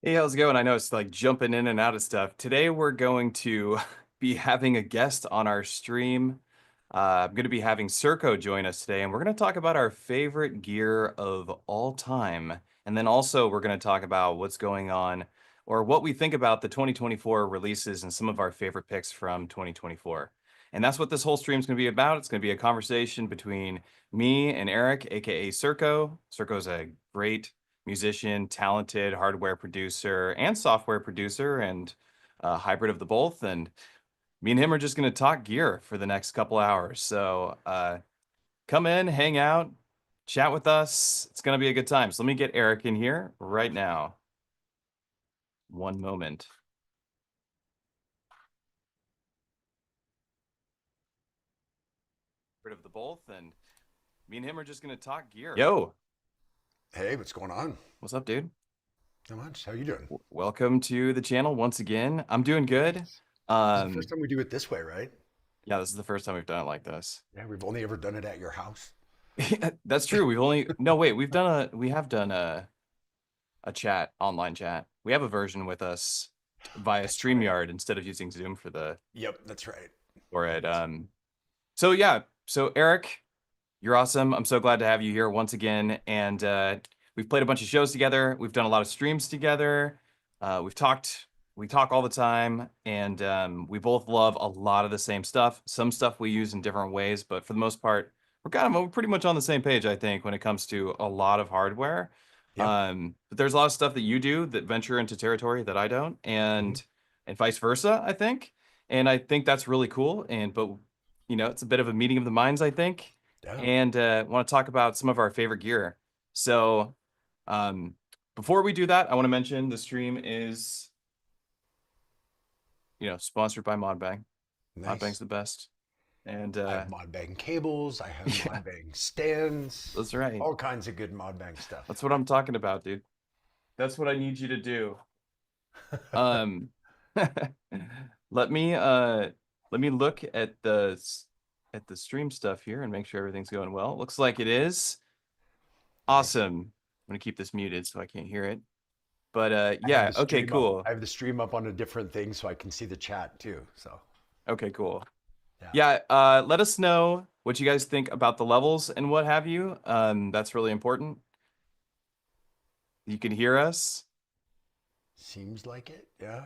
Hey, how's it going? I know it's like jumping in and out of stuff. Today we're going to be having a guest on our stream. I'm going to be having Circo join us today, and we're going to talk about our favorite gear of all time. And then also we're going to talk about what's going on or what we think about the 2024 releases and some of our favorite picks from 2024. And that's what this whole stream is going to be about. It's going to be a conversation between me and Eric, aka Circo. Circo's a great musician, talented hardware producer and software producer, and a hybrid of the both. And me and him are just going to talk gear for the next couple hours. So come in, hang out, chat with us. It's going to be a good time. So let me get Eric in here right now. One moment. Hybrid of the both, and me and him are just going to talk gear. Yo, Hey, what's going on? what's up, dude? Not much. How you doing? Welcome to the channel once again. I'm doing good. Thanks. This is the first Um, time we do it this way, right? yeah, this is the first time we've done it like this. Yeah, we've only ever done it at your house. That's true. We've only no wait, we have done a chat, online chat. We have a version with us via That's right. StreamYard instead of using Zoom for the Yep, that's right. for it. That's So yeah, so Eric, you're awesome. I'm so glad to have you here once again. And we've played a bunch of shows together. We've done a lot of streams together. We talk all the time, and we both love a lot of the same stuff. Some stuff we use in different ways, but for the most part, we're pretty much on the same page, I think, when it comes to a lot of hardware. yep. But there's a lot of stuff that you do that venture into territory that I don't, Hmm. and vice versa, I think. And I think that's really cool. But it's a bit of a meeting of the minds, I think, Yeah. and want to talk about some of our favorite gear. So, um, before we do that, I want to mention the stream is, sponsored by Modbang. Modbang's Nice. the best. And I have Modbang cables. I have yeah, Modbang stands. that's right. All kinds of good Modbang stuff. That's what I'm talking about, dude. That's what I need you to do. Um, let me uh let me look at the stream stuff here and make sure everything's going well. Looks like it is. Nice. Awesome. I'm gonna keep this muted so I can't hear it. But I have yeah, the okay, stream up. cool. I have the stream up on a different thing so I can see the chat too. So, Okay, cool. yeah. Yeah, let us know what you guys think about the levels and what have you. That's really important. You can hear us. Seems like it. Yeah.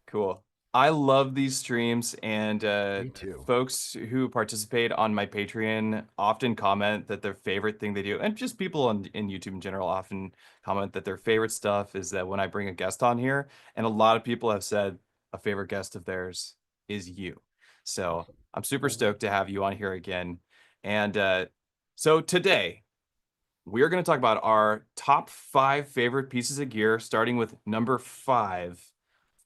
Cool. I love these streams, and Me too. folks who participate on my Patreon often comment that their favorite thing they do, and just people in YouTube in general often comment that their favorite stuff is that when I bring a guest on here, and a lot of people have said a favorite guest of theirs is you. So Awesome. I'm super Well, stoked to have you on here again. And so today we are going to talk about our top 5 favorite pieces of gear, starting with number 5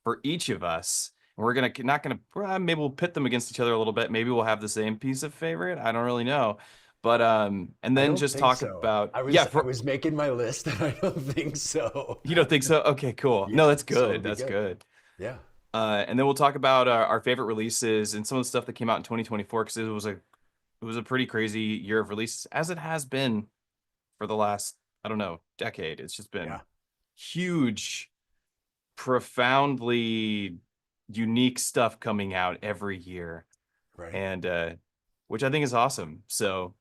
for each of us. And we're gonna not gonna maybe we'll pit them against each other a little bit. Maybe we'll have the same piece of favorite. I don't really know. But and I then don't just think talk so. about I yeah, was I for was making my list and I don't think so. you don't think so? Okay, cool. No, Yeah, that's so it'll good. be That's good. good. Yeah. And then we'll talk about our favorite releases and some of the stuff that came out in 2024 because it was a pretty crazy year of releases, as it has been for the last, I don't know, decade. It's just been Yeah. huge, profoundly unique stuff coming out every year, Right. and which I think is awesome. So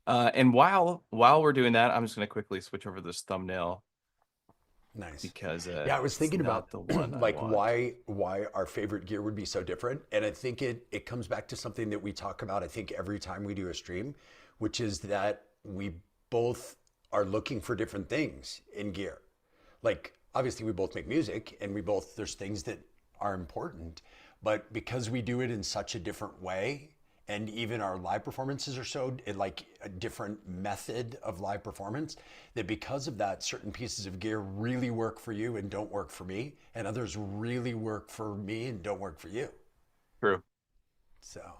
and while we're doing that, I'm just gonna quickly switch over this thumbnail Nice. because Yeah, I was it's thinking about not the one I like want. why our favorite gear would be so different. And I think it comes back to something that we talk about, I think, every time we do a stream, which is that we both are looking for different things in gear. Like obviously we both make music and we both there's things that are important, but because we do it in such a different way, and even our live performances are so like a different method of live performance, that because of that, certain pieces of gear really work for you and don't work for me, and others really work for me and don't work for you. True. So I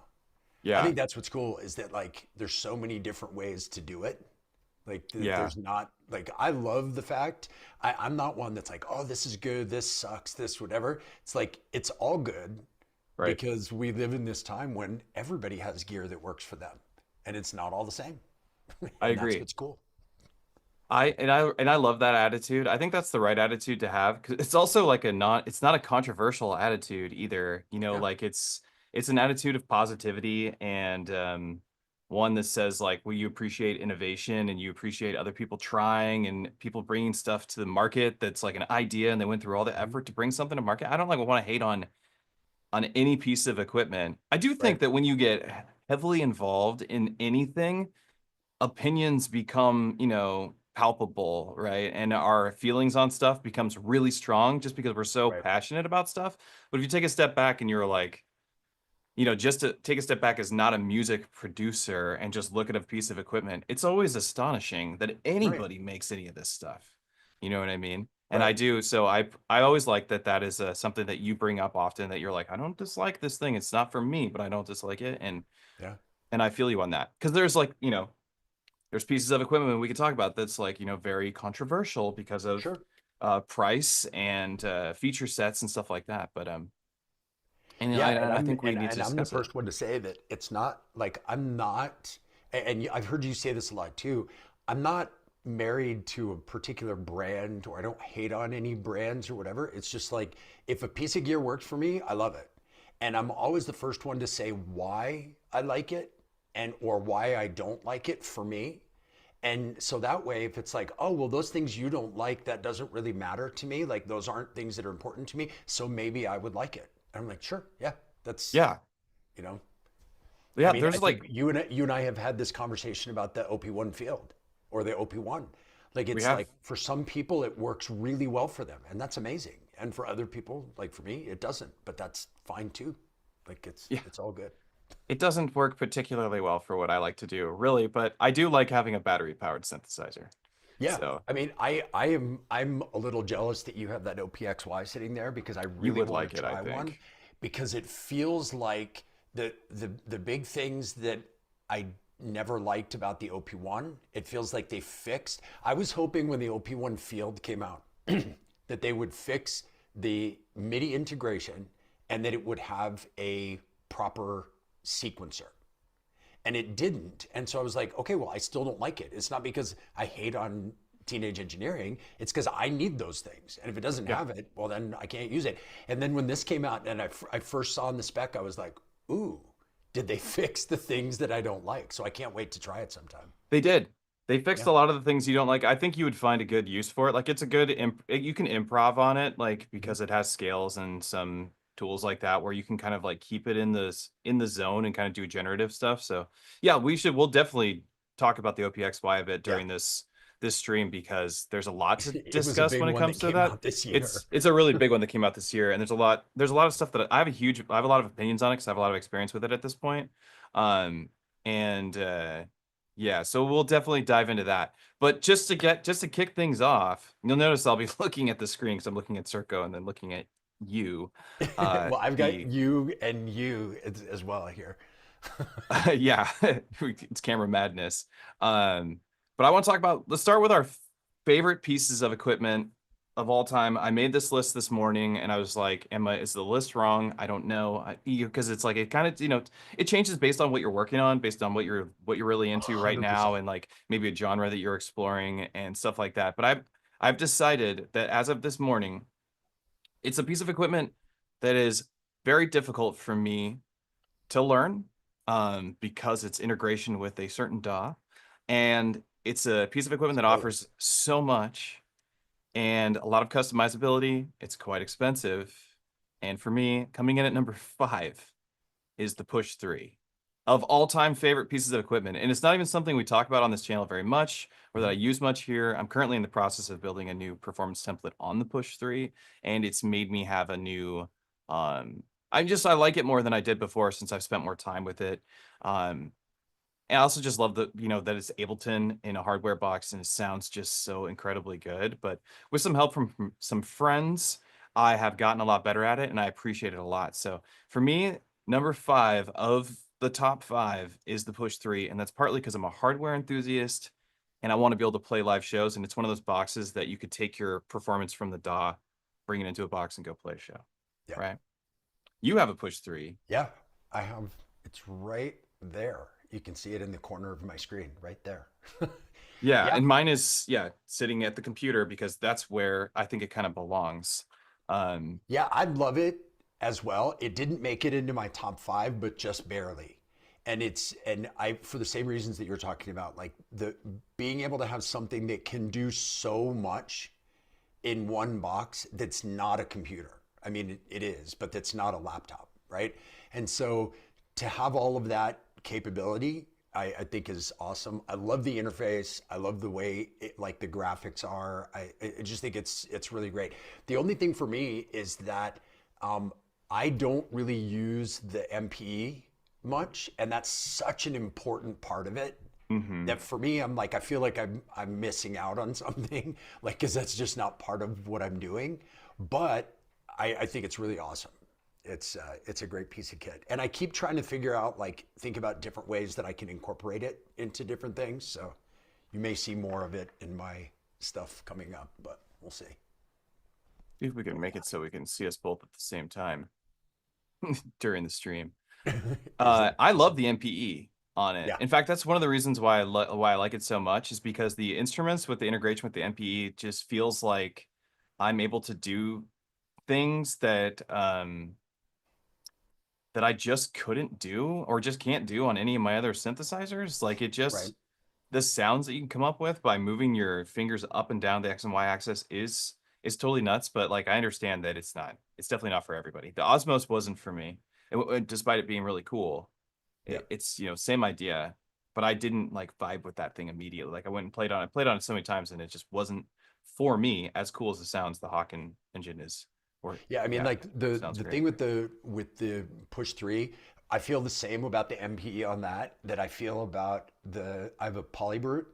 Yeah. think that's what's cool, is that like there's so many different ways to do it. Like Yeah. there's not like, I love the fact I'm not one that's like, oh, this is good, this sucks, this whatever. It's like it's all good, Right. because we live in this time when everybody has gear that works for them, and it's not all the same. I And that's agree. what's cool. I love that attitude. I think that's the right attitude to have because it's also like it's not a controversial attitude either. You know, Yeah, like it's an attitude of positivity and one that says like, well, you appreciate innovation and you appreciate other people trying and people bringing stuff to the market that's like an idea and they went through all the mhm, effort to bring something to market. I don't like want to hate on any piece of equipment. I do right, think that when you get heavily involved in anything, opinions become, palpable, right? And our feelings on stuff becomes really strong just because we're so right, passionate about stuff. But if you take a step back and you're like, just to take a step back as not a music producer and just look at a piece of equipment, it's always astonishing that right, anybody makes any of this stuff. You know what I mean? And I right. do. So I always like that that is something that you bring up often that you're like, I don't dislike this thing. It's not for me, but I don't dislike it. Yeah, And I feel you on that. Because there's like, there's pieces of equipment we could talk about that's like, very controversial because of sure. price and feature sets and stuff like that. But Yeah, and I think we need to I'm the discuss it. first one to say that it's not like I'm not, I've heard you say this a lot too. I'm not married to a particular brand, or I don't hate on any brands or whatever. It's just like if a piece of gear works for me, I love it, and I'm always the first one to say why I like it and or why I don't like it for me. And so that way, if it's like, oh, well, those things you don't like, that doesn't really matter to me. Like those aren't things that are important to me. So maybe I would like it. And I'm like, sure, yeah, that's, Yeah. you know, I Yeah. mean, I There's think like, you and I have had this conversation about the OP1 field or the OP1. Like we it's have, like for some people it works really well for them, and that's amazing. And for other people, like for me, it doesn't, but that's fine too. Like yeah, it's all good. it doesn't work particularly well for what I like to do, really, but I do like having a battery powered synthesizer. Yeah. So I mean, I'm a little jealous that you have that OPXY sitting there because I you really would want like to it, I try one think. because it feels like the big things that I never liked about the OP1, it feels like they fixed. I was hoping when the OP1 Field came out that they would fix the MIDI integration and that it would have a proper sequencer, and it didn't. And so I was like, okay, well, I still don't like it. It's not because I hate on teenage engineering. It's because I need those things. And if it doesn't Yeah. have it, well, then I can't use it. And then when this came out and I first saw in the spec, I was like, ooh, did they fix the things that I don't like? So I can't wait to try it sometime. They did. They fixed Yeah. a lot of the things you don't like. I think you would find a good use for it. Like it's a good you can improv on it like Mhm. because it has scales and some tools like that where you can kind of like keep it in the zone and kind of do generative stuff. So, yeah, we'll definitely talk about the OPXY a bit Yeah. during this stream because there's a lot to It was a discuss big when it one comes that to came that. out this year. It's a really big one that came out this year and there's a lot of stuff that I have a lot of opinions on it because I have a lot of experience with it at this point. Um and yeah, so we'll definitely dive into that. But just to kick things off, you'll notice I'll be looking at the screen because I'm looking at Circo and then looking at you. Well, I've got The you and you as well here. yeah, it's camera madness. Um, but I want to talk about, let's start with our favorite pieces of equipment of all time. I made this list this morning and I was like, is the list wrong? I don't know. Because it's like, it kind of, it changes based on what you're working on, based on what you're really into right now 100%. and like maybe a genre that you're exploring and stuff like that. But I've decided that as of this morning, it's a piece of equipment that is very difficult for me to learn because it's integration with a certain DAW. And it's a piece of equipment that Suppose. offers so much and a lot of customizability. It's quite expensive. And for me, coming in at number 5 is the Push 3 of all-time favorite pieces of equipment. And it's not even something we talk about on this channel very much or that I Mhm. use much here. I'm currently in the process of building a new performance template on the Push 3, and it's made me have a new I like it more than I did before since I've spent more time with it. Um, and I also just love that it's Ableton in a hardware box and it sounds just so incredibly good. But with some help from some friends, I have gotten a lot better at it and I appreciate it a lot. So for me, number 5 of the top 5 is the Push 3. And that's partly because I'm a hardware enthusiast and I want to be able to play live shows. And it's one of those boxes that you could take your performance from the DAW, bring it into a box and go play a show. Yeah. Right. You have a Push 3. Yeah, I have. It's right there. You can see it in the corner of my screen, right there. Yeah, Yeah, and mine is sitting at the computer because that's where I think it kind of belongs. Um, yeah, I love it as well. It didn't make it into my top five, but just barely. And I, for the same reasons that you're talking about, like the being able to have something that can do so much in one box that's not a computer. I mean, it is, but that's not a laptop, right? And so to have all of that capability, I think is awesome. I love the interface. I love the way like the graphics are. I just think it's really great. The only thing for me is that um, I don't really use the MPE much, and that's such an important part of it mhm. that for me, I'm like, I feel like I'm missing out on something, like, because that's just not part of what I'm doing. But I think it's really awesome. It's a great piece of kit, and I keep trying to figure out, like, think about different ways that I can incorporate it into different things. So you may see more of it in my stuff coming up, but we'll see. See if we can make it so we can see us both at the same time during the stream. Is that I love possible? the MPE on it. Yeah, In fact, that's one of the reasons why I like it so much is because the instruments with the integration with the MPE just feels like I'm able to do things that I just couldn't do or just can't do on any of my other synthesizers. Like it right. just the sounds that you can come up with by moving your fingers up and down the X and Y axis is totally nuts. But like I understand that it's definitely not for everybody. The Osmos wasn't for me, despite it being really cool. Yeah. It's same idea, but I didn't like vibe with that thing immediately. Like I went and played on it so many times, and it just wasn't for me as cool as the sounds the Hawken engine is. Or Yeah, I mean, yeah, like sounds the great. thing with the push three, I feel the same about the MPE on that I feel about the I have a Polybrute,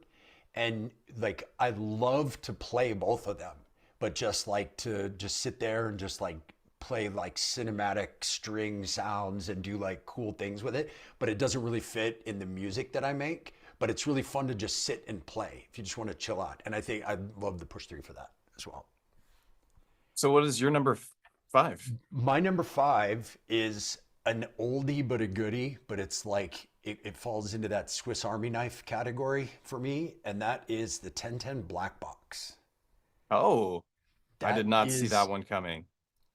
and like I love to play both of them, but just like to just sit there and just like play like cinematic string sounds and do like cool things with it, but it doesn't really fit in the music that I make. But it's really fun to just sit and play if you just want to chill out. And I think I love the push three for that as well. So what is your number five? My number five is an oldie but a goodie, but it's like it falls into that Swiss Army knife category for me, and that is the 1010 Blackbox. Oh, I did That not see that is, one coming.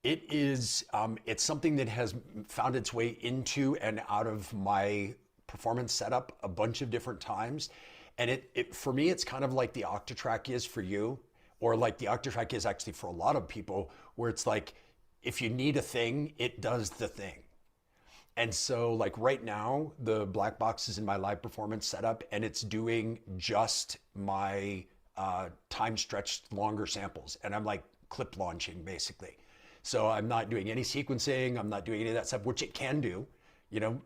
it's something that has found its way into and out of my performance setup a bunch of different times. And it for me, it's kind of like the Octatrack is for you, or like the Octatrack is actually for a lot of people, where it's like, if you need a thing, it does the thing. And so, like right now, the black box is in my live performance setup, and it's doing just my time stretched longer samples, and I'm like clip launching basically. So I'm not doing any sequencing. I'm not doing any of that stuff, which it can do,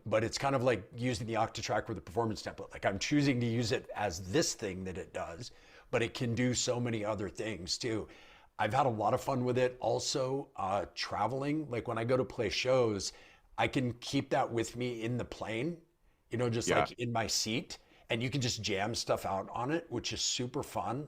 but it's kind of like using the Octatrack with the performance template. Like I'm choosing to use it as this thing that it does, but it can do so many other things too. I've had a lot of fun with it. Also, traveling, like when I go to play shows, I can keep that with me in the plane, just Yeah. like in my seat, and you can just jam stuff out on it, which is super fun.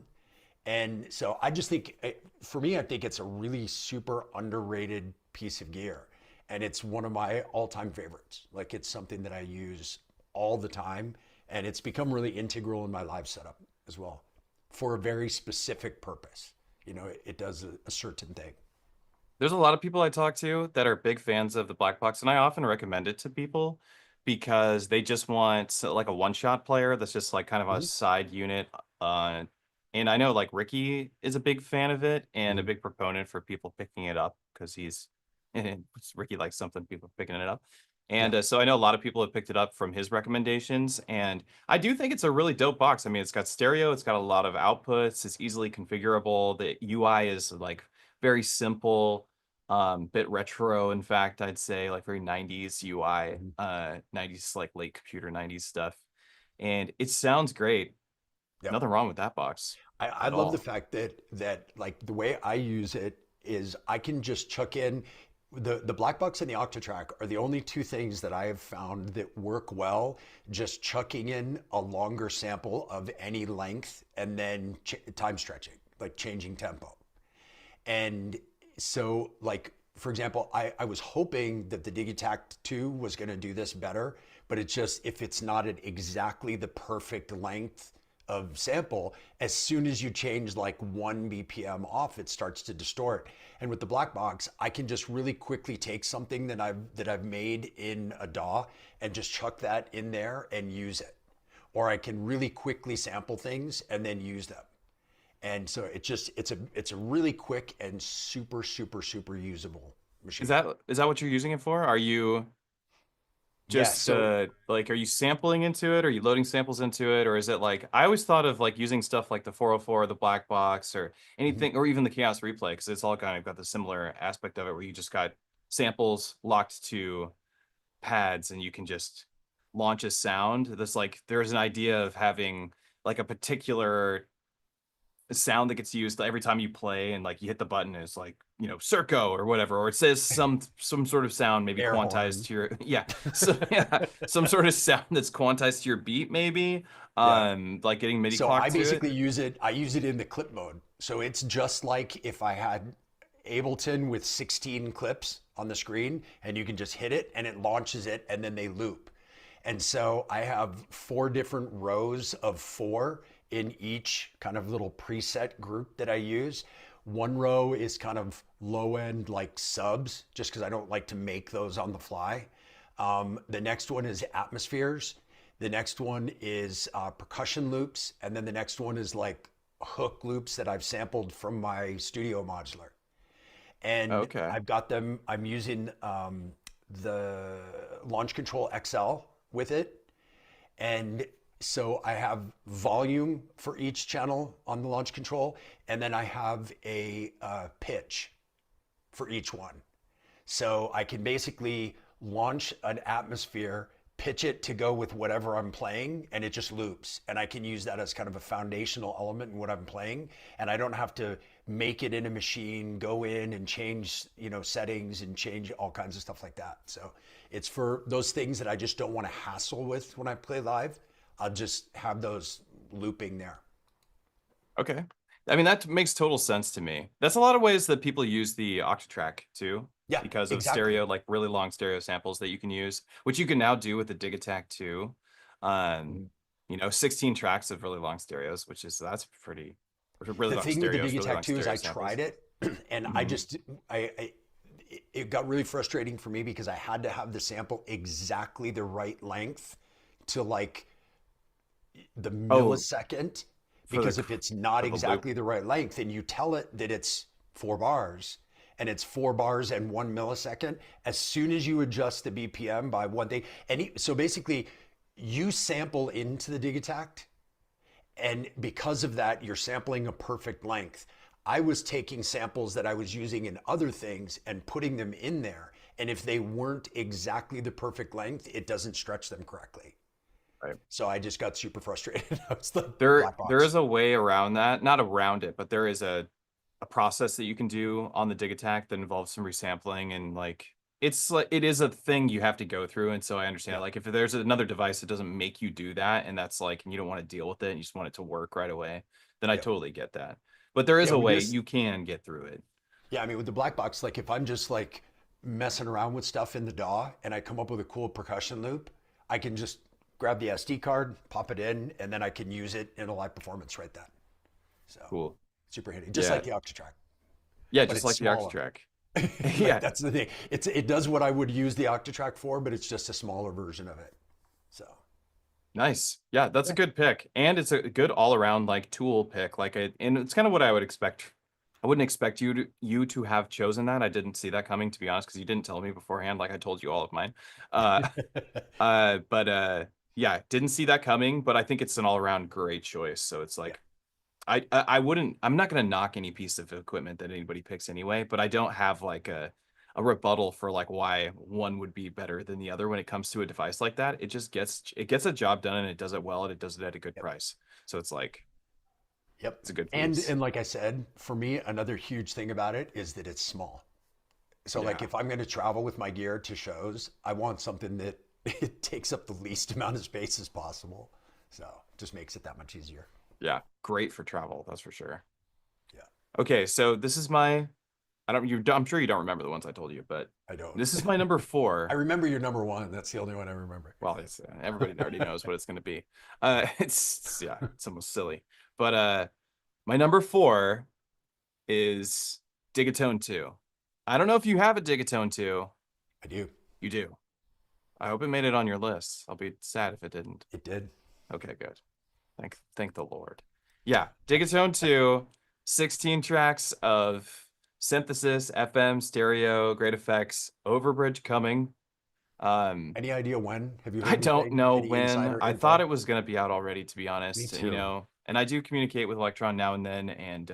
And so I just think, for me, I think it's a really super underrated piece of gear. And it's one of my all time favorites. Like it's something that I use all the time. And it's become really integral in my live setup as well for a very specific purpose. It does a certain thing. There's a lot of people I talk to that are big fans of the black box, and I often recommend it to people because they just want like a one-shot player that's just like kind of a Mhm. side unit. Uh, and I know like Ricky is a big fan of it and a Mhm. big proponent for people picking it up because he's Ricky likes something, people picking it up. Yeah. And so I know a lot of people have picked it up from his recommendations, and I do think it's a really dope box. I mean, it's got stereo, it's got a lot of outputs, it's easily configurable. The UI is like very simple, bit retro, in fact, I'd say, like very 90s UI, Mhm. 90s like late computer 90s stuff. And it sounds great. Yep. Nothing wrong with that box I at love the all. fact that like the way I use it is I can just chuck in the black box and the Octatrack are the only two things that I have found that work well. Just chucking in a longer sample of any length and then time stretching, like changing tempo. And so, like, for example, I was hoping that the Digitact 2 was going to do this better, but it's just, if it's not at exactly the perfect length of sample. As soon as you change like 1 BPM off, it starts to distort. And with the Blackbox, I can just really quickly take something that I've made in a DAW and just chuck that in there and use it. Or I can really quickly sample things and then use them. And so it's a really quick and super usable machine. Is that what you're using it for? Are you Yeah, just like, are you sampling into it? Are you loading samples into it? Or is it like, I always thought of like using stuff like the 404 or the Blackbox or anything, or even the Chaos Replay, because it's all kind of got the similar aspect of it where you just got samples locked to pads and you can just launch a sound. There's an idea of having like a particular sound that gets used every time you play, and like you hit the button, it's like, Surco or whatever, or it says some sort of sound, maybe air quantized horn. to your so some sort of sound that's quantized to your beat, maybe Yeah. like getting MIDI So I clocked to it. basically use it in the clip mode. So it's just like if I had Ableton with 16 clips on the screen, and you can just hit it and it launches it and then they loop. And so I have 4 different rows of 4 in each kind of little preset group that I use. One row is kind of low end like subs, just because I don't like to make those on the fly. The next one is atmospheres. The next one is percussion loops. And then the next one is like hook loops that I've sampled from my studio modular. And Okay. I've got them, I'm using the Launch Control XL with it. And so I have volume for each channel on the launch control, and then I have a pitch for each one. So I can basically launch an atmosphere, pitch it to go with whatever I'm playing, and it just loops. And I can use that as kind of a foundational element in what I'm playing. And I don't have to make it in a machine, go in and change, settings and change all kinds of stuff like that. So it's for those things that I just don't want to hassle with when I play live. I'll just have those looping there. Okay. I mean, that makes total sense to me. That's a lot of ways that people use the Octatrack too, Yeah, because of exactly. stereo, like really long stereo samples that you can use, which you can now do with the Dig-Attack too. Um, 16 tracks of really long stereos, that's pretty really The long thing with the stereos, really Digi-Tech long 2 is stereo I samples. tried it and I Mhm. just, it got really frustrating for me because I had to have the sample exactly the right length to like the Oh, millisecond, for because if it's not for the loop. exactly the right length and you tell it that it's 4 bars and it's 4 bars and 1 millisecond, as soon as you adjust the BPM by one thing, so basically you sample into the Digitact, and because of that, you're sampling a perfect length. I was taking samples that I was using in other things and putting them in there. And if they weren't exactly the perfect length, it doesn't stretch them correctly. Right. So I just got super frustrated. I was the There Blackbox. is a way around that, not around it, but there is a process that you can do on the Dig-Attack that involves some resampling, and like it is a thing you have to go through. And so I understand, Yeah. like, if there's another device that doesn't make you do that, and that's like, and you don't want to deal with it and you just want it to work right away, then I Yeah. totally get that. But there is Yeah. a With way this, you can get through it. yeah, I mean, with the Blackbox, like if I'm just like messing around with stuff in the DAW and I come up with a cool percussion loop, I can just grab the SD card, pop it in, and then I can use it in a live performance right then. So Cool. super handy, just Yeah. like the Octatrack, Yeah, but just it's like the smaller. Octatrack. Like Yeah. that's the thing. It does what I would use the Octatrack for, but it's just a smaller version of it. So Nice. Yeah, that's a yeah, good pick. And it's a good all-around like tool pick. And it's kind of what I would expect. I wouldn't expect you to have chosen that. I didn't see that coming, to be honest, because you didn't tell me beforehand, like I told you all of mine. Uh but yeah, didn't see that coming, but I think it's an all-around great choice. So it's yeah, like I'm not gonna knock any piece of equipment that anybody picks anyway, but I don't have like a rebuttal for like why one would be better than the other when it comes to a device like that. It gets a job done, and it does it well, and it does it at a good yep, price. So it's like yep. it's a good And piece. and like I said, for me, another huge thing about it is that it's small. So like Yeah. if I'm going to travel with my gear to shows, I want something that it takes up the least amount of space as possible. So it just makes it that much easier. Yeah. Great for travel, that's for sure. Yeah. Okay, so this is my I'm sure you don't remember the ones I told you, but I don't. this is my number I 4. remember your number one. That's the only one I remember. Well, everybody already knows what it's going to be. It's almost silly. But my number 4 is Digatone 2. I don't know if you have a Digatone 2. I do. You do. I hope it made it on your list. I'll be sad if it didn't. It did. Okay, good. Thank the Lord. Yeah, Digatone 2, 16 tracks of synthesis, FM, stereo, great effects, Overbridge coming. Any idea when? Have you heard I don't anything? know Any when. insider I info? thought it was going to be out already, to be Me honest, too. and I do communicate with Elektron now and then, and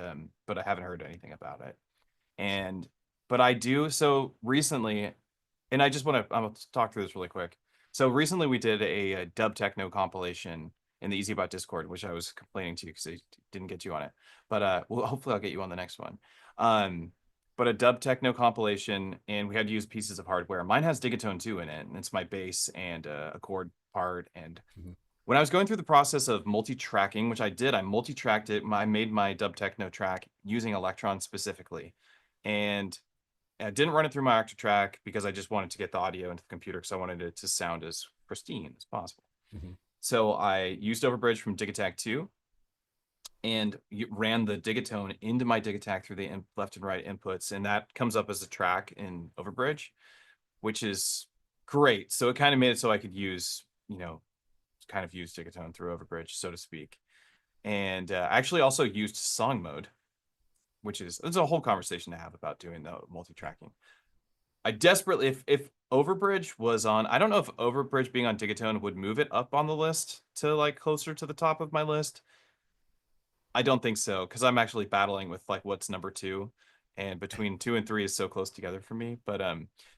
but I haven't heard anything about it. And but I do so recently, and I'm gonna talk through this really quick. So recently we did a dub techno compilation in the EZBOT Discord, which I was complaining to you because I didn't get you on it. But well, hopefully I'll get you on the next one. But a dub techno compilation, and we had to use pieces of hardware. Mine has Digatone 2 in it, and it's my bass and a chord part. And when I was going through the process of multi-tracking, which I did, I multi-tracked it. I made my dub techno track using Elektron specifically. And I didn't run it through my Octatrack because I just wanted to get the audio into the computer because I wanted it to sound as pristine as possible. So I used Overbridge from Digitac 2 and ran the Digatone into my Digitac through the left and right inputs, and that comes up as a track in Overbridge, which is great. So it kind of made it so I could use, use Digatone through Overbridge, so to speak. And I actually also used song mode, there's a whole conversation to have about doing the multi-tracking. I desperately, if Overbridge was on, I don't know if Overbridge being on Digatone would move it up on the list to like closer to the top of my list. I don't think so, because I'm actually battling with like what's number 2, and between 2 and 3 is so close together for me. But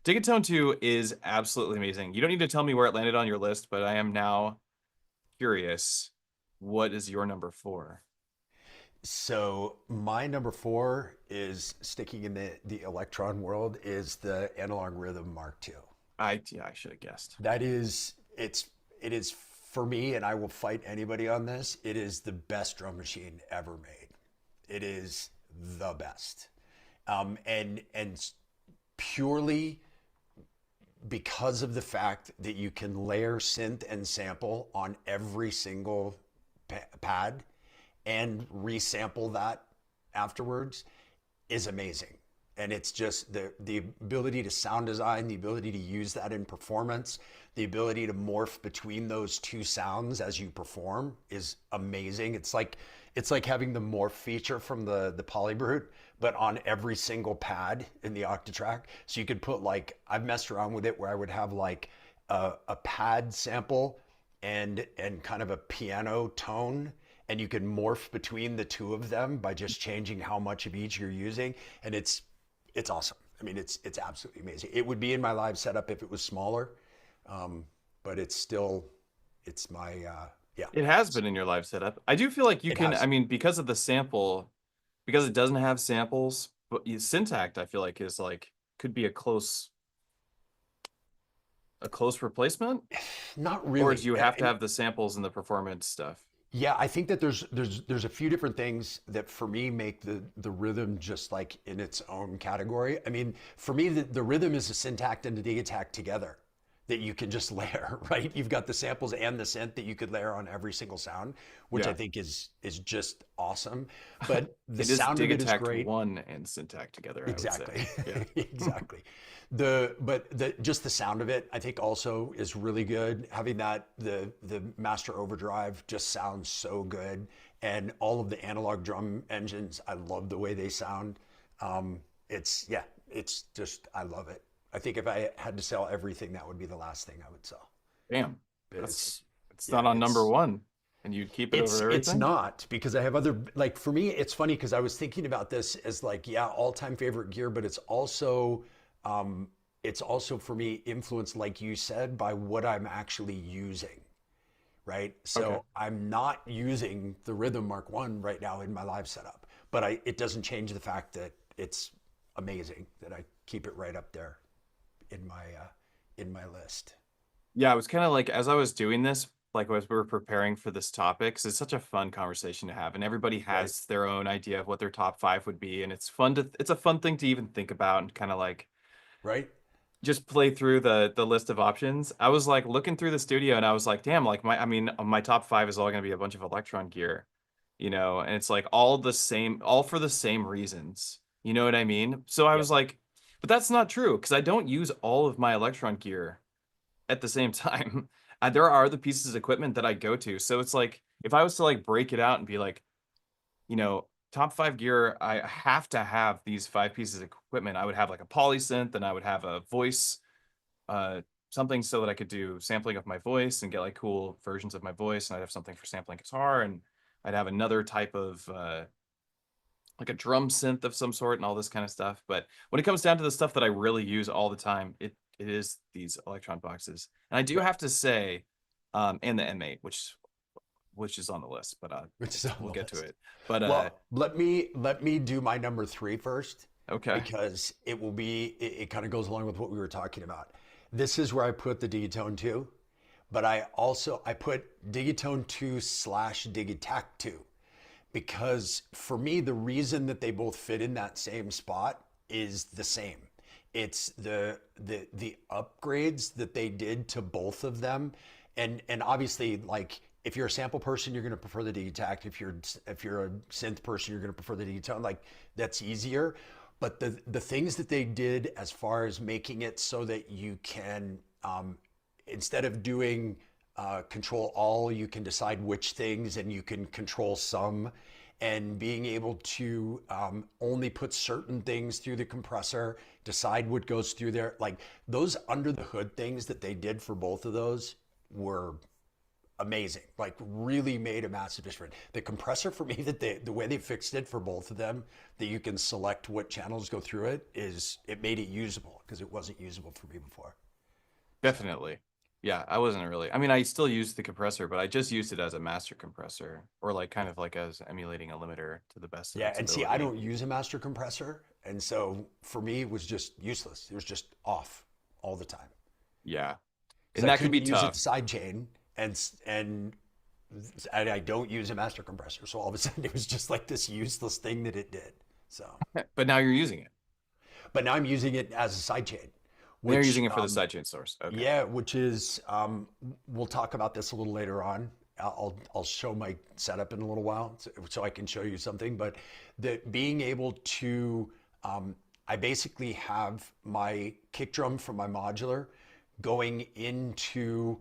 Digatone 2 is absolutely amazing. You don't need to tell me where it landed on your list, but I am now curious. What is your number 4? So my number 4 is sticking in the Elektron world is the Analog Rhythm Mark II. I should have guessed. That is it is for me, and I will fight anybody on this. It is the best drum machine ever made. It is the best, and purely because of the fact that you can layer synth and sample on every single pad and resample that afterwards is amazing. And it's just the ability to sound design, the ability to use that in performance, the ability to morph between those two sounds as you perform is amazing. It's like having the morph feature from the Polybrute, but on every single pad in the Octatrack. So you could put like, I've messed around with it where I would have like a pad sample and kind of a piano tone, and you can morph between the two of them by just changing how much of each you're using, and it's awesome. I mean, it's absolutely amazing. It would be in my live setup if it was smaller, but it's my yeah. It has been in your live setup. I do feel like you It can. has. I mean, because of the sample, because it doesn't have samples, but Syntact, I feel like is like could be a close replacement. Not really. Or do you have to have the samples and the performance stuff? Yeah, I think that there's a few different things that for me make the rhythm just like in its own category. I mean, for me, the rhythm is a Syntact and a Digitac together that you can just layer, right? You've got the samples and the synth that you could layer on every single sound, which I think is just awesome. But the sound of it is great. 1 and Syntact together. Exactly. I would say. Yeah. Exactly. Just the sound of it, I think also is really good. Having that the master overdrive just sounds so good, and all of the analog drum engines, I love the way they sound. It's just I love it. I think if I had to sell everything, that would be the last thing I would sell. Damn. But It's not on number 1, and you'd keep it over everything? It's not, because I have other, like for me, it's funny because I was thinking about this as like, yeah, all-time favorite gear, but it's also for me influenced, like you said, by what I'm actually using, right? So Okay. I'm not using the Rhythm Mark I right now in my live setup, but it doesn't change the fact that it's amazing that I keep it right up there in my list. Yeah, I was kind of like, as I was doing this, like as we were preparing for this topic, 'cause it's such a fun conversation to have, and everybody Right. has their own idea of what their top five would be, and it's a fun thing to even think about and kind of like Right. just play through the list of options. I was like looking through the studio and I was like, damn, like I mean, my top five is all gonna be a bunch of Electron gear, and it's like all the same, all for the same reasons. You know what I mean? So I Yep. was like, but that's not true because I don't use all of my Electron gear at the same time. There are the pieces of equipment that I go to. So it's like if I was to like break it out and be like, top five gear, I have to have these five pieces of equipment. I would have like a poly synth and I would have a voice, uh, something so that I could do sampling of my voice and get like cool versions of my voice. And I'd have something for sampling guitar, and I'd have another type of like a drum synth of some sort and all this kind of stuff. But when it comes down to the stuff that I really use all the time, it is these Electron boxes. And I do Right. have to say, and the M8, which is on the list, but Which is on we'll the get to list. it. But Well, let me do my number three first, okay. because it kind of goes along with what we were talking about. This is where I put the Digitone 2, but I put Digitone 2 slash Digitac 2, because for me the reason that they both fit in that same spot is the same. It's the upgrades that they did to both of them, and obviously, like, if you're a sample person, you're going to prefer the Digitac. If you're a synth person, you're going to prefer the Digitone. Like, that's easier. But the things that they did as far as making it so that you can, instead of doing control all, you can decide which things, and you can control some, and being able to only put certain things through the compressor, decide what goes through there. Like, those under the hood things that they did for both of those were amazing. Like, really made a massive difference. The compressor, for me, the way they fixed it for both of them, that you can select what channels go through it, it made it usable, because it wasn't usable for me before. So Definitely. Yeah, I wasn't really. I mean, I still use the compressor, but I just used it as a master compressor or like kind of like as emulating a limiter to the best of yeah, its and see, I ability. don't use a master compressor, and so for me, it was just useless. It was just off all the time, Yeah. because And I that can couldn't be use it tough. sidechain, and I don't use a master compressor, so all of a sudden it was just like this useless thing that it did. So, But now you're using it. but now I'm using it as a sidechain, And you're which using it for the sidechain source. Okay. yeah, which is we'll talk about this a little later on. I'll show my setup in a little while, so I can show you something. But the being able to I basically have my kick drum from my modular going into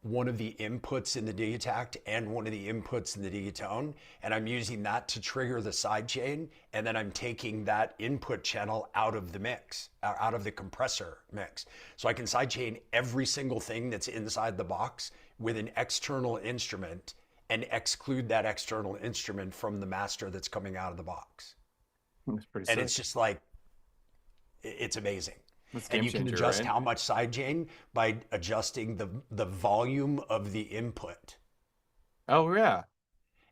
one of the inputs in the Digitact and one of the inputs in the Digitone, and I'm using that to trigger the sidechain, and then I'm taking that input channel out of the mix, out of the compressor mix. So I can sidechain every single thing that's inside the box with an external instrument, and exclude that external instrument from the master that's coming out of the box. That's pretty And it's sick. just like, it's amazing. That's And game you can changer, adjust right? how much sidechain by adjusting the volume of the input. Oh yeah.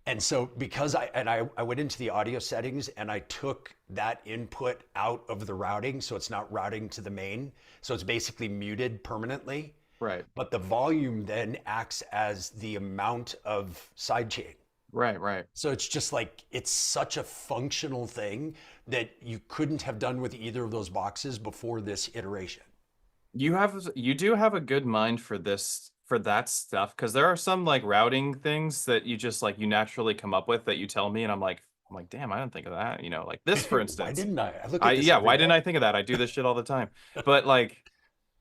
And so, because I went into the audio settings and I took that input out of the routing, so it's not routing to the main, so it's basically muted permanently. Right. But the volume then acts as the amount of sidechain. Right, right. So it's just like, it's such a functional thing that you couldn't have done with either of those boxes before this iteration. You do have a good mind for this for that stuff because there are some like routing things that you just like you naturally come up with that you tell me and I'm like, damn, I didn't think of that. Like this for Why instance. didn't I? I look I at this Yeah, every why didn't I day. think of that? I do this shit all the time. But like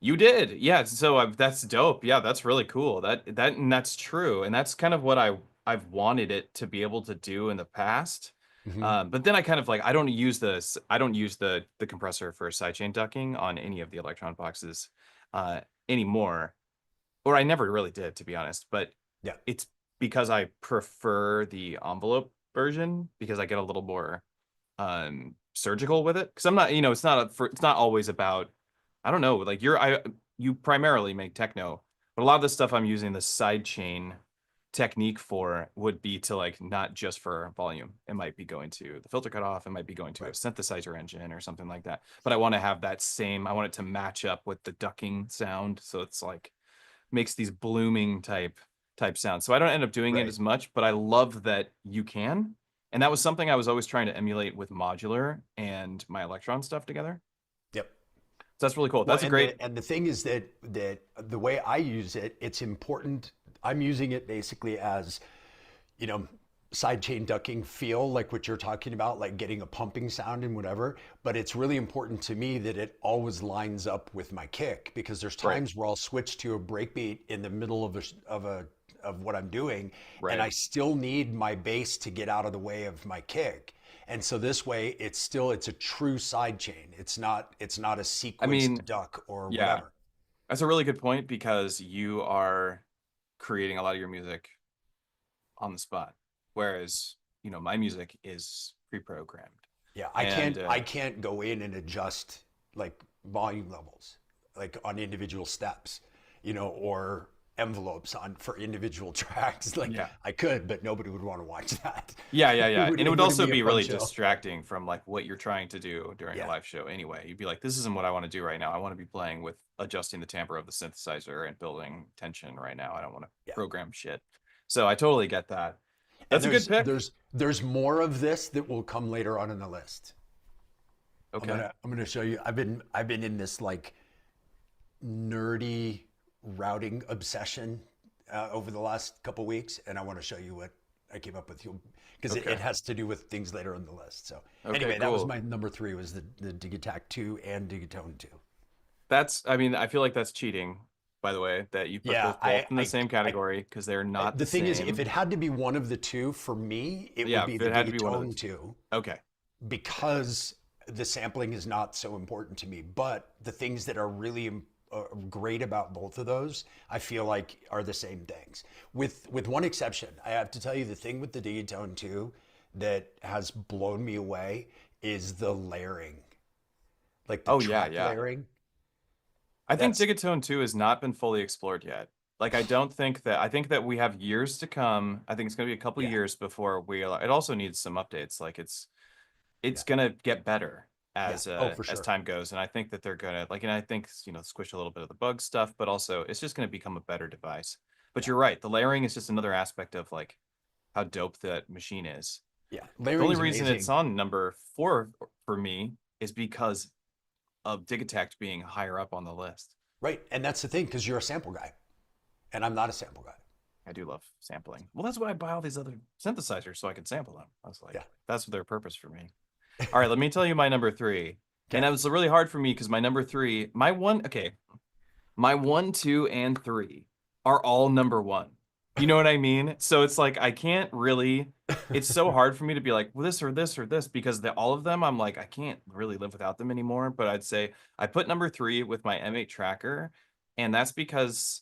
you did. Yeah, so that's dope. Yeah, that's really cool. And that's true. And that's kind of what I've wanted it to be able to do in the past. Hmm. But then I kind of like I don't use the compressor for sidechain ducking on any of the Electron boxes anymore, or I never really did, to be honest. But Yeah. it's because I prefer the envelope version because I get a little more surgical with it. Because I'm not, it's not always about, I don't know, like you primarily make techno, but a lot of the stuff I'm using the sidechain technique for would be to like not just for volume. It might be going to the filter cutoff, it might be going to a Right. synthesizer engine or something like that. But I want to have that same, I want it to match up with the ducking sound. So it's like makes these blooming type type sound. So I don't end up doing it Right. as much, but I love that you can. And that was something I was always trying to emulate with Modular and my Elektron stuff together. Yep. So that's really cool. Well, That's a great. and the thing is that the way I use it, it's important. I'm using it basically as, you know, sidechain ducking feel, like what you're talking about, like getting a pumping sound and whatever. But it's really important to me that it always lines up with my kick, because there's Right. times where I'll switch to a breakbeat in the middle of what I'm doing, and Right. I still need my bass to get out of the way of my kick. And so this way, it's a true sidechain. It's not a I mean, sequenced duck or yeah, whatever. that's a really good point because you are creating a lot of your music on the spot, whereas my music is pre-programmed. Yeah, And I can't go in and adjust like volume levels, like on individual steps, or envelopes on for individual tracks. Like yeah, I could, but nobody would want to watch that. yeah, and it It would wouldn't also be a be fun really show. distracting from like what you're trying to do during a Yeah, live show anyway. You'd be like, this isn't what I want to do right now. I want to be playing with adjusting the timbre of the synthesizer and building tension right now. I don't want to yeah. program shit. So I totally get that. And That's a good pick. there's more of this that will come later on in the list. Okay. I'm gonna show you. I've been in this like nerdy routing obsession over the last couple weeks, and I want to show you what I came up with, you because it Okay. has to do with things later on the list. So Okay, anyway, that was cool. my number three, was the Digitac 2 and Digitone 2. I mean, I feel like that's cheating, by the way, that you put Yeah, those both in the same category because they're not the the thing is, if same. it had to be one of the two for me, it would Yeah, be if the it had to be one of the Digitone two. 2, Okay. because the sampling is not so important to me. But the things that are really great about both of those, I feel like are the same things. With one exception, I have to tell you, the thing with the Digitone 2 that has blown me away is the layering, like the Oh yeah, track yeah. layering. I think That's Digatone 2 has not been fully explored yet. Like I think that we have years to come. I think it's going to be a couple yeah, years before it also needs some updates. Like it's yeah, going to get better yeah. Oh, for as sure. time goes, and I think that they're going to and I think, squish a little bit of the bug stuff, but also it's just going to become a better device. But Yeah, you're right, the layering is just another aspect of like how dope that machine is. yeah. The only Layering's reason it's amazing. on number 4 for me is because of Digitact being higher up on the list. Right, and that's the thing, because you're a sample guy, and I'm not a sample guy. I do love sampling. Well, that's why I buy all these other synthesizers so I can sample them. I was Yeah. like, that's their purpose for me. All right, let me tell you my number 3. And Okay. it was really hard for me because my number 3, my 1, 2, and 3 are all number 1. You know what I mean? So it's like I can't really. It's so hard for me to be like, well, this or this or this, because all of them, I'm like, I can't really live without them anymore. But I'd say I put number 3 with my M8 tracker, and that's because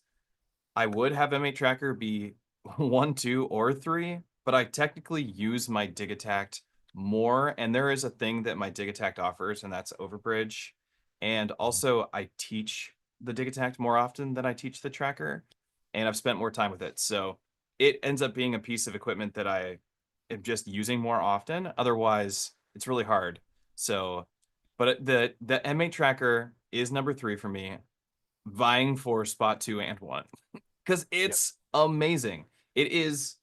I would have M8 tracker be 1, 2, or 3, but I technically use my Digitact more, and there is a thing that my Digitact offers, and that's Overbridge. And also, I teach the Digitact more often than I teach the tracker, and I've spent more time with it. So it ends up being a piece of equipment that I am just using more often. Otherwise, it's really hard. So, but the M8 tracker is number 3 for me, vying for spot 2 and 1 because Yep. it's amazing. It is,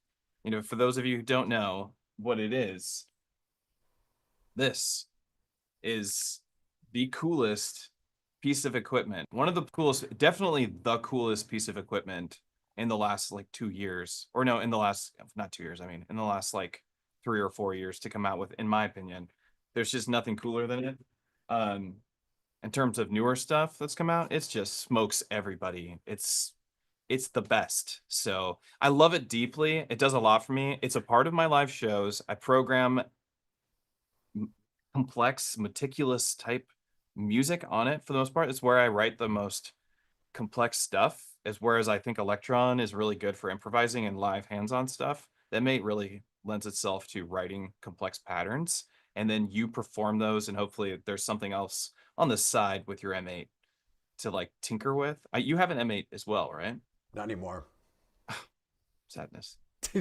for those of you who don't know what it is, this is the coolest piece of equipment. One of the coolest, definitely the coolest piece of equipment in the last like 2 years, or no, in the last, not 2 years, I mean, in the last like 3 or 4 years to come out with, in my opinion. There's just nothing cooler than it. Um, in terms of newer stuff that's come out, it's just smokes everybody. It's the best. So I love it deeply. It does a lot for me. It's a part of my live shows. I program complex, meticulous type music on it for the most part. It's where I write the most complex stuff, as whereas I think Elektron is really good for improvising and live hands-on stuff. That may really lends itself to writing complex patterns, and then you perform those, and hopefully there's something else on the side with your M8 to like tinker with. You have an M8 as well, right? Not anymore. Sadness.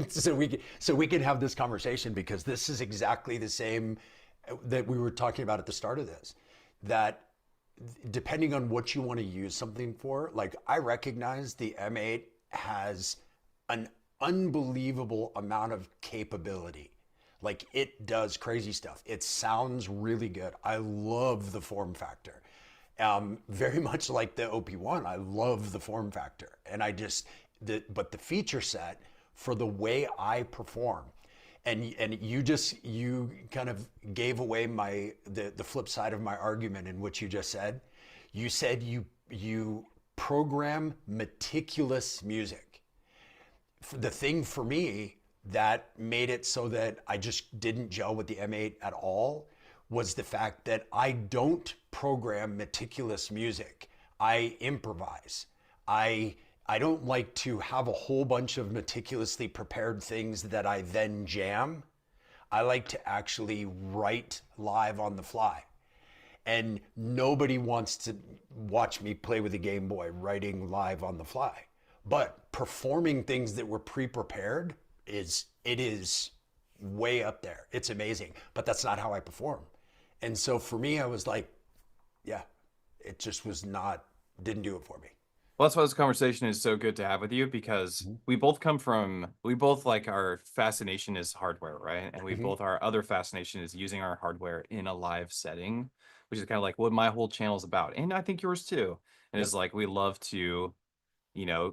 So we can have this conversation, because this is exactly the same that we were talking about at the start of this. That depending on what you want to use something for, like I recognize the M8 has an unbelievable amount of capability. Like it does crazy stuff. It sounds really good. I love the form factor. Very much like the OP1, I love the form factor. And but the feature set for the way I perform, and you kind of gave away the flip side of my argument in what you just said. You said you program meticulous music. The thing for me that made it so that I just didn't gel with the M8 at all was the fact that I don't program meticulous music. I improvise. I don't like to have a whole bunch of meticulously prepared things that I then jam. I like to actually write live on the fly. And nobody wants to watch me play with a Game Boy writing live on the fly. But performing things that were pre-prepared is way up there. It's amazing. But that's not how I perform. And so for me, I was like, yeah, it just was not, didn't do it for me. Well, that's why this conversation is so good to have with you, because we both like, our fascination is hardware, right? And we both, our other fascination is using our hardware in a live setting, which is kind of like what my whole channel is about. And I think yours too. And Yep. it's like, we love to,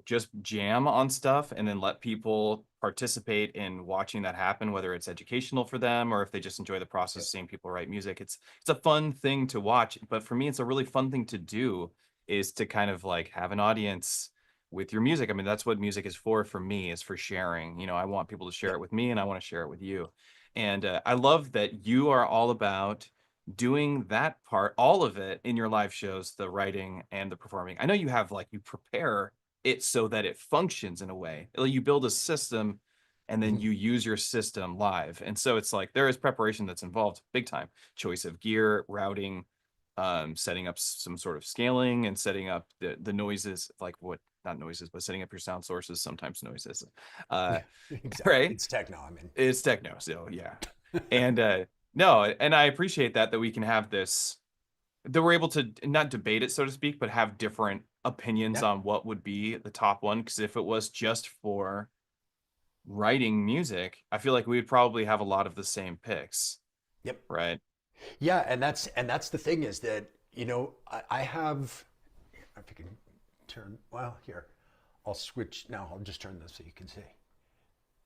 just jam on stuff and then let people participate in watching that happen, whether it's educational for them or if they just enjoy the process Yep. of seeing people write music. It's a fun thing to watch, but for me, it's a really fun thing to do, is to kind of like have an audience with your music. I mean, that's what music is for me, is for sharing. I want people to share Yep. it with me and I want to share it with you. And I love that you are all about doing that part, all of it in your live shows, the writing and the performing. I know you have, like, you prepare it so that it functions in a way. Like, you build a system and then Mhm. you use your system live. And so it's like there is preparation that's involved, big time. Choice of gear, routing, setting up some sort of scaling, and setting up the noises, like what, not noises, but setting up your sound sources, sometimes noises. Uh, Exactly. right? It's techno. I mean, It's techno, so yeah. And no, and I appreciate that we can have this, that we're able to not debate it, so to speak, but have different opinions yeah. on what would be the top one. Because if it was just for writing music, I feel like we would probably have a lot of the same picks, Yep. right? Yeah, and that's the thing is that I have. If you can turn well here, I'll switch now. I'll just turn this so you can see.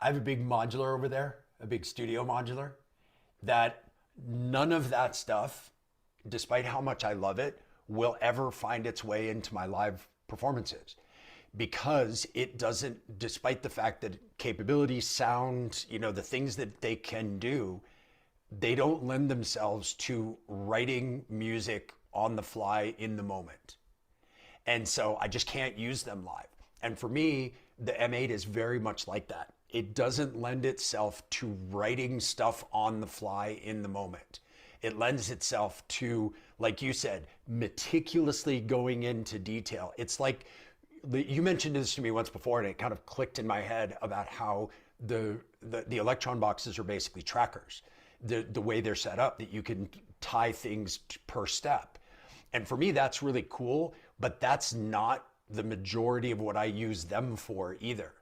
I have a big modular over there, a big studio modular. That none of that stuff, despite how much I love it, will ever find its way into my live performances because it doesn't, despite the fact that capability, sound, the things that they can do, they don't lend themselves to writing music on the fly in the moment. And so I just can't use them live. And for me, the M8 is very much like that. It doesn't lend itself to writing stuff on the fly in the moment. It lends itself to, like you said, meticulously going into detail. It's like you mentioned this to me once before, and it kind of clicked in my head about how the Elektron boxes are basically trackers. The way they're set up, that you can tie things per step. And for me, that's really cool, but that's not the majority of what I use them for either.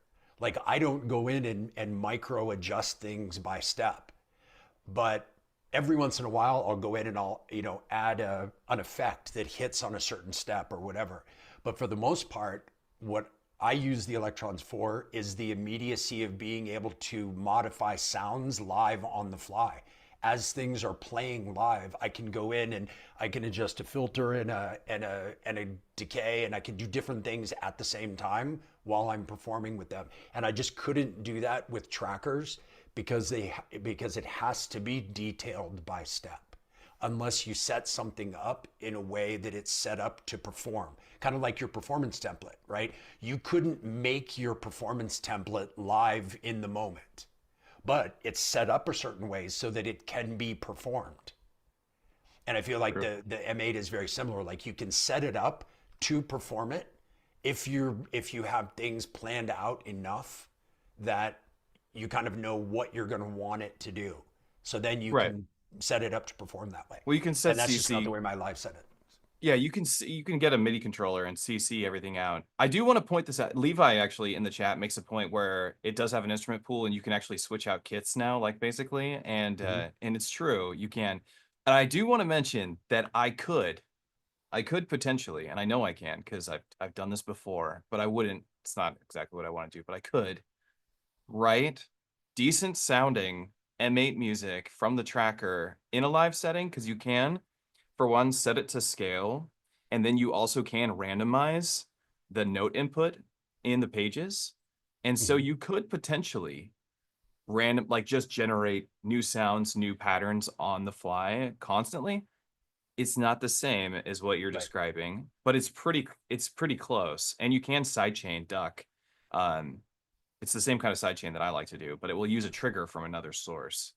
Like I don't go in and micro adjust things by step, but every once in a while I'll go in and I'll, add an effect that hits on a certain step or whatever. But for the most part, what I use the Electrons for is the immediacy of being able to modify sounds live on the fly. As things are playing live, I can go in and I can adjust a filter and a decay, and I can do different things at the same time while I'm performing with them. And I just couldn't do that with trackers because it has to be detailed by step unless you set something up in a way that it's set up to perform. Kind of like your performance template, right? You couldn't make your performance template live in the moment, but it's set up a certain way so that it can be performed. And I feel like True. the M8 is very similar. Like you can set it up to perform it if you have things planned out enough that you kind of know what you're going to want it to do. So then you Right. can set it up to perform that way. Well, you can set And that's just not the CC. way my live set it. Yeah, you can get a MIDI controller and CC everything out. I do want to point this out. Levi actually in the chat makes a point where it does have an instrument pool and you can actually switch out kits now, like basically, and it's true, you can. And I do want to mention that I could potentially, and I know I can because I've done this before, but I wouldn't. It's not exactly what I want to do, but I could write decent sounding M8 music from the tracker in a live setting because you can, for one, set it to scale, and then you also can randomize the note input in the pages. And so Mhm. you could potentially random like just generate new sounds, new patterns on the fly constantly. It's not the same as what you're Right. describing, but it's pretty close. And you can sidechain duck. Um, it's the same kind of sidechain that I like to do, but it will use a trigger from another source.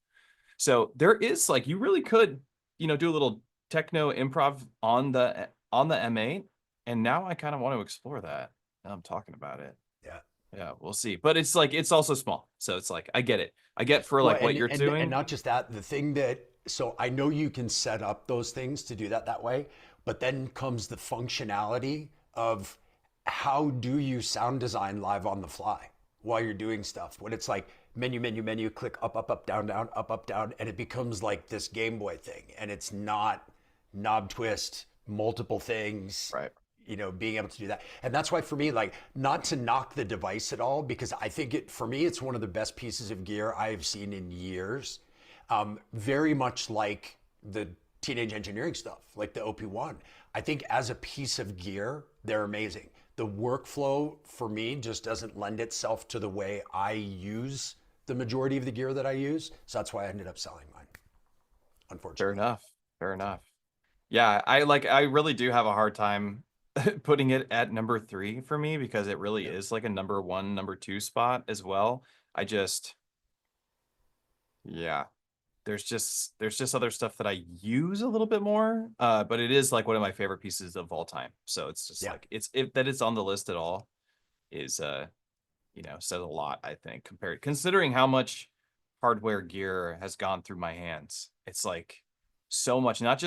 So there is like you really could, do a little techno improv on the M8. And now I kind of want to explore that. Now I'm talking about it. Yeah. Yeah, we'll see. But it's like it's also small. So it's like I get it. I get for Well, like what you're and doing. not just that, the thing that so I know you can set up those things to do that way, but then comes the functionality of how do you sound design live on the fly while you're doing stuff? When it's like menu, menu, menu, click up, up, up, down, down, up, down, and it becomes like this Game Boy thing, and it's not knob twist, multiple things, Right. being able to do that. And that's why for me, like, not to knock the device at all, because I think for me, it's one of the best pieces of gear I've seen in years. Very much like the teenage engineering stuff, like the OP1. I think as a piece of gear, they're amazing. The workflow for me just doesn't lend itself to the way I use the majority of the gear that I use. So that's why I ended up selling mine, Fair unfortunately. enough. Fair enough. Yeah, I really do have a hard time putting it at number 3 for me because it really Yeah. is like a number 1, number 2 spot as well. I just yeah, there's just other stuff that I use a little bit more. But it is like one of my favorite pieces of all time. So it's just Yeah. like that it's on the list at all is says a lot, I think, compared considering how much hardware gear has gone through my hands. It's like so much. Not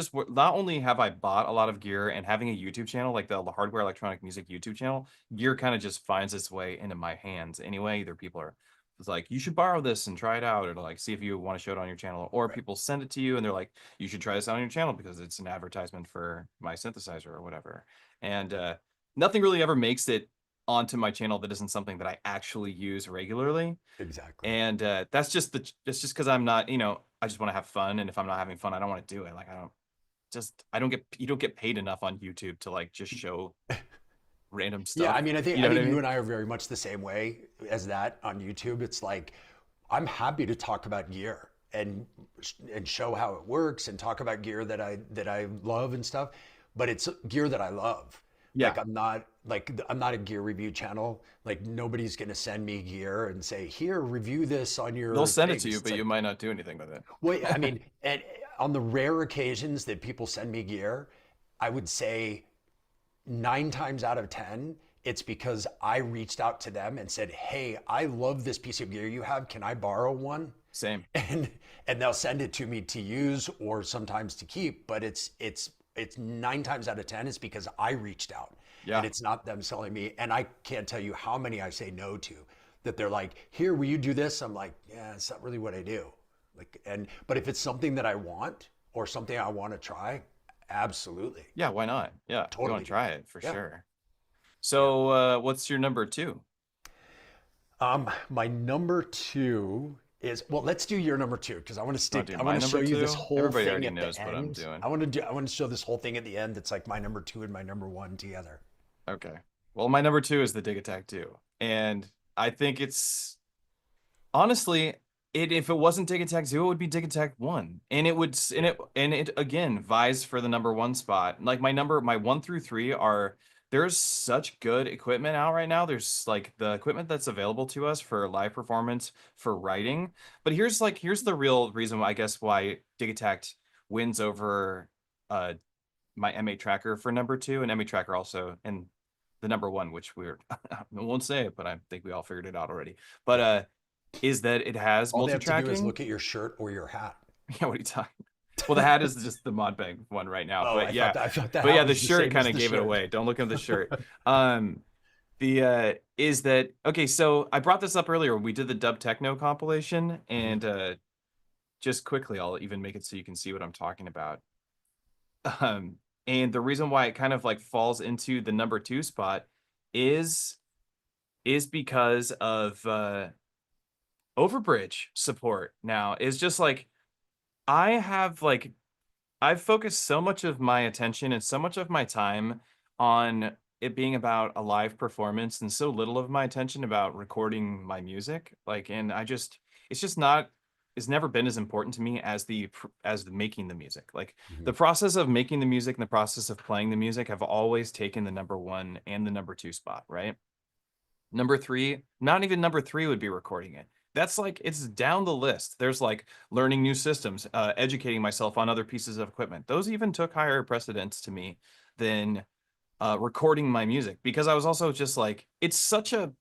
only have I bought a lot of gear and having a YouTube channel, like the hardware electronic music YouTube channel, gear kind of just finds its way into my hands anyway. Either people are it's like you should borrow this and try it out, or like see if you want to show it on your channel, or Right. people send it to you and they're like, you should try this out on your channel because it's an advertisement for my synthesizer or whatever. And nothing really ever makes it onto my channel that isn't something that I actually use regularly. Exactly. And that's just because I'm not, I just want to have fun. And if I'm not having fun, I don't want to do it. Like I don't get you don't get paid enough on YouTube to like just show random Yeah, I stuff. mean, I think You I know what I think you mean? and I are very much the same way as that on YouTube. It's like I'm happy to talk about gear and show how it works and talk about gear that I love and stuff, but it's gear that I love. Yeah. I'm not a gear review channel. Like nobody's gonna send me gear and say, "Here, review this on They'll your send it to things." you, It's but you like, might not do anything with well, I it. mean, and on the rare occasions that people send me gear, I would say 9 times out of 10, it's because I reached out to them and said, "Hey, I love this piece of gear you have. Can I borrow one?" Same. And they'll send it to me to use or sometimes to keep. But it's 9 times out of 10 it's because I reached out, and Yeah. it's not them selling me. And I can't tell you how many I say no to. That they're like, "Here, will you do this?" I'm like, "Yeah, it's not really what I do." But if it's something that I want or something I want to try, absolutely, Yeah, why not? Yeah, you want totally to do try that. it for Yeah. sure. Yeah. So what's your number 2? My number two is, well, let's do your number two because Want to do I want my to show number you this 2? whole Everybody thing already at the knows what I'm end. doing. I want to show this whole thing at the end. It's like my number two and my number one together. Okay. Well, my number 2 is the Dig Attack 2. And I think it's honestly, if it wasn't Dig Attack 2, it would be Dig Attack 1. And it would and it again vies for the number 1 spot. Like my 1 through 3 are there's such good equipment out right now. There's like the equipment that's available to us for live performance, for writing. But here's the real reason I guess why Dig Attack wins over uh my M8 tracker for number 2 and M8 tracker also and the number 1, which we're I won't say it, but I think we all figured it out already. But Yeah. is that it has All they have to do is multi-tracking. look at your shirt or your hat. Yeah, what are you talking? Well, the hat is just the Modbang one right now, Oh, but yeah, I thought the hat the was the shirt same kind as of the gave it shirt. away. Don't look at the shirt. The is that okay? So I brought this up earlier. We did the dub techno compilation, Mhm. and just quickly, I'll even make it so you can see what I'm talking about. Um, and the reason why it kind of like falls into the number two spot is because of Overbridge support now. Is just like I have like I've focused so much of my attention and so much of my time on it being about a live performance and so little of my attention about recording my music. Like, and it's just not, it's never been as important to me as as the making the music. Like Mhm. the process of making the music and the process of playing the music have always taken the number one and the number two spot, right? Number three, not even number three would be recording it. That's like, it's down the list. There's like learning new systems, educating myself on other pieces of equipment. Those even took higher precedence to me than recording my music because I was also just like, it's such a,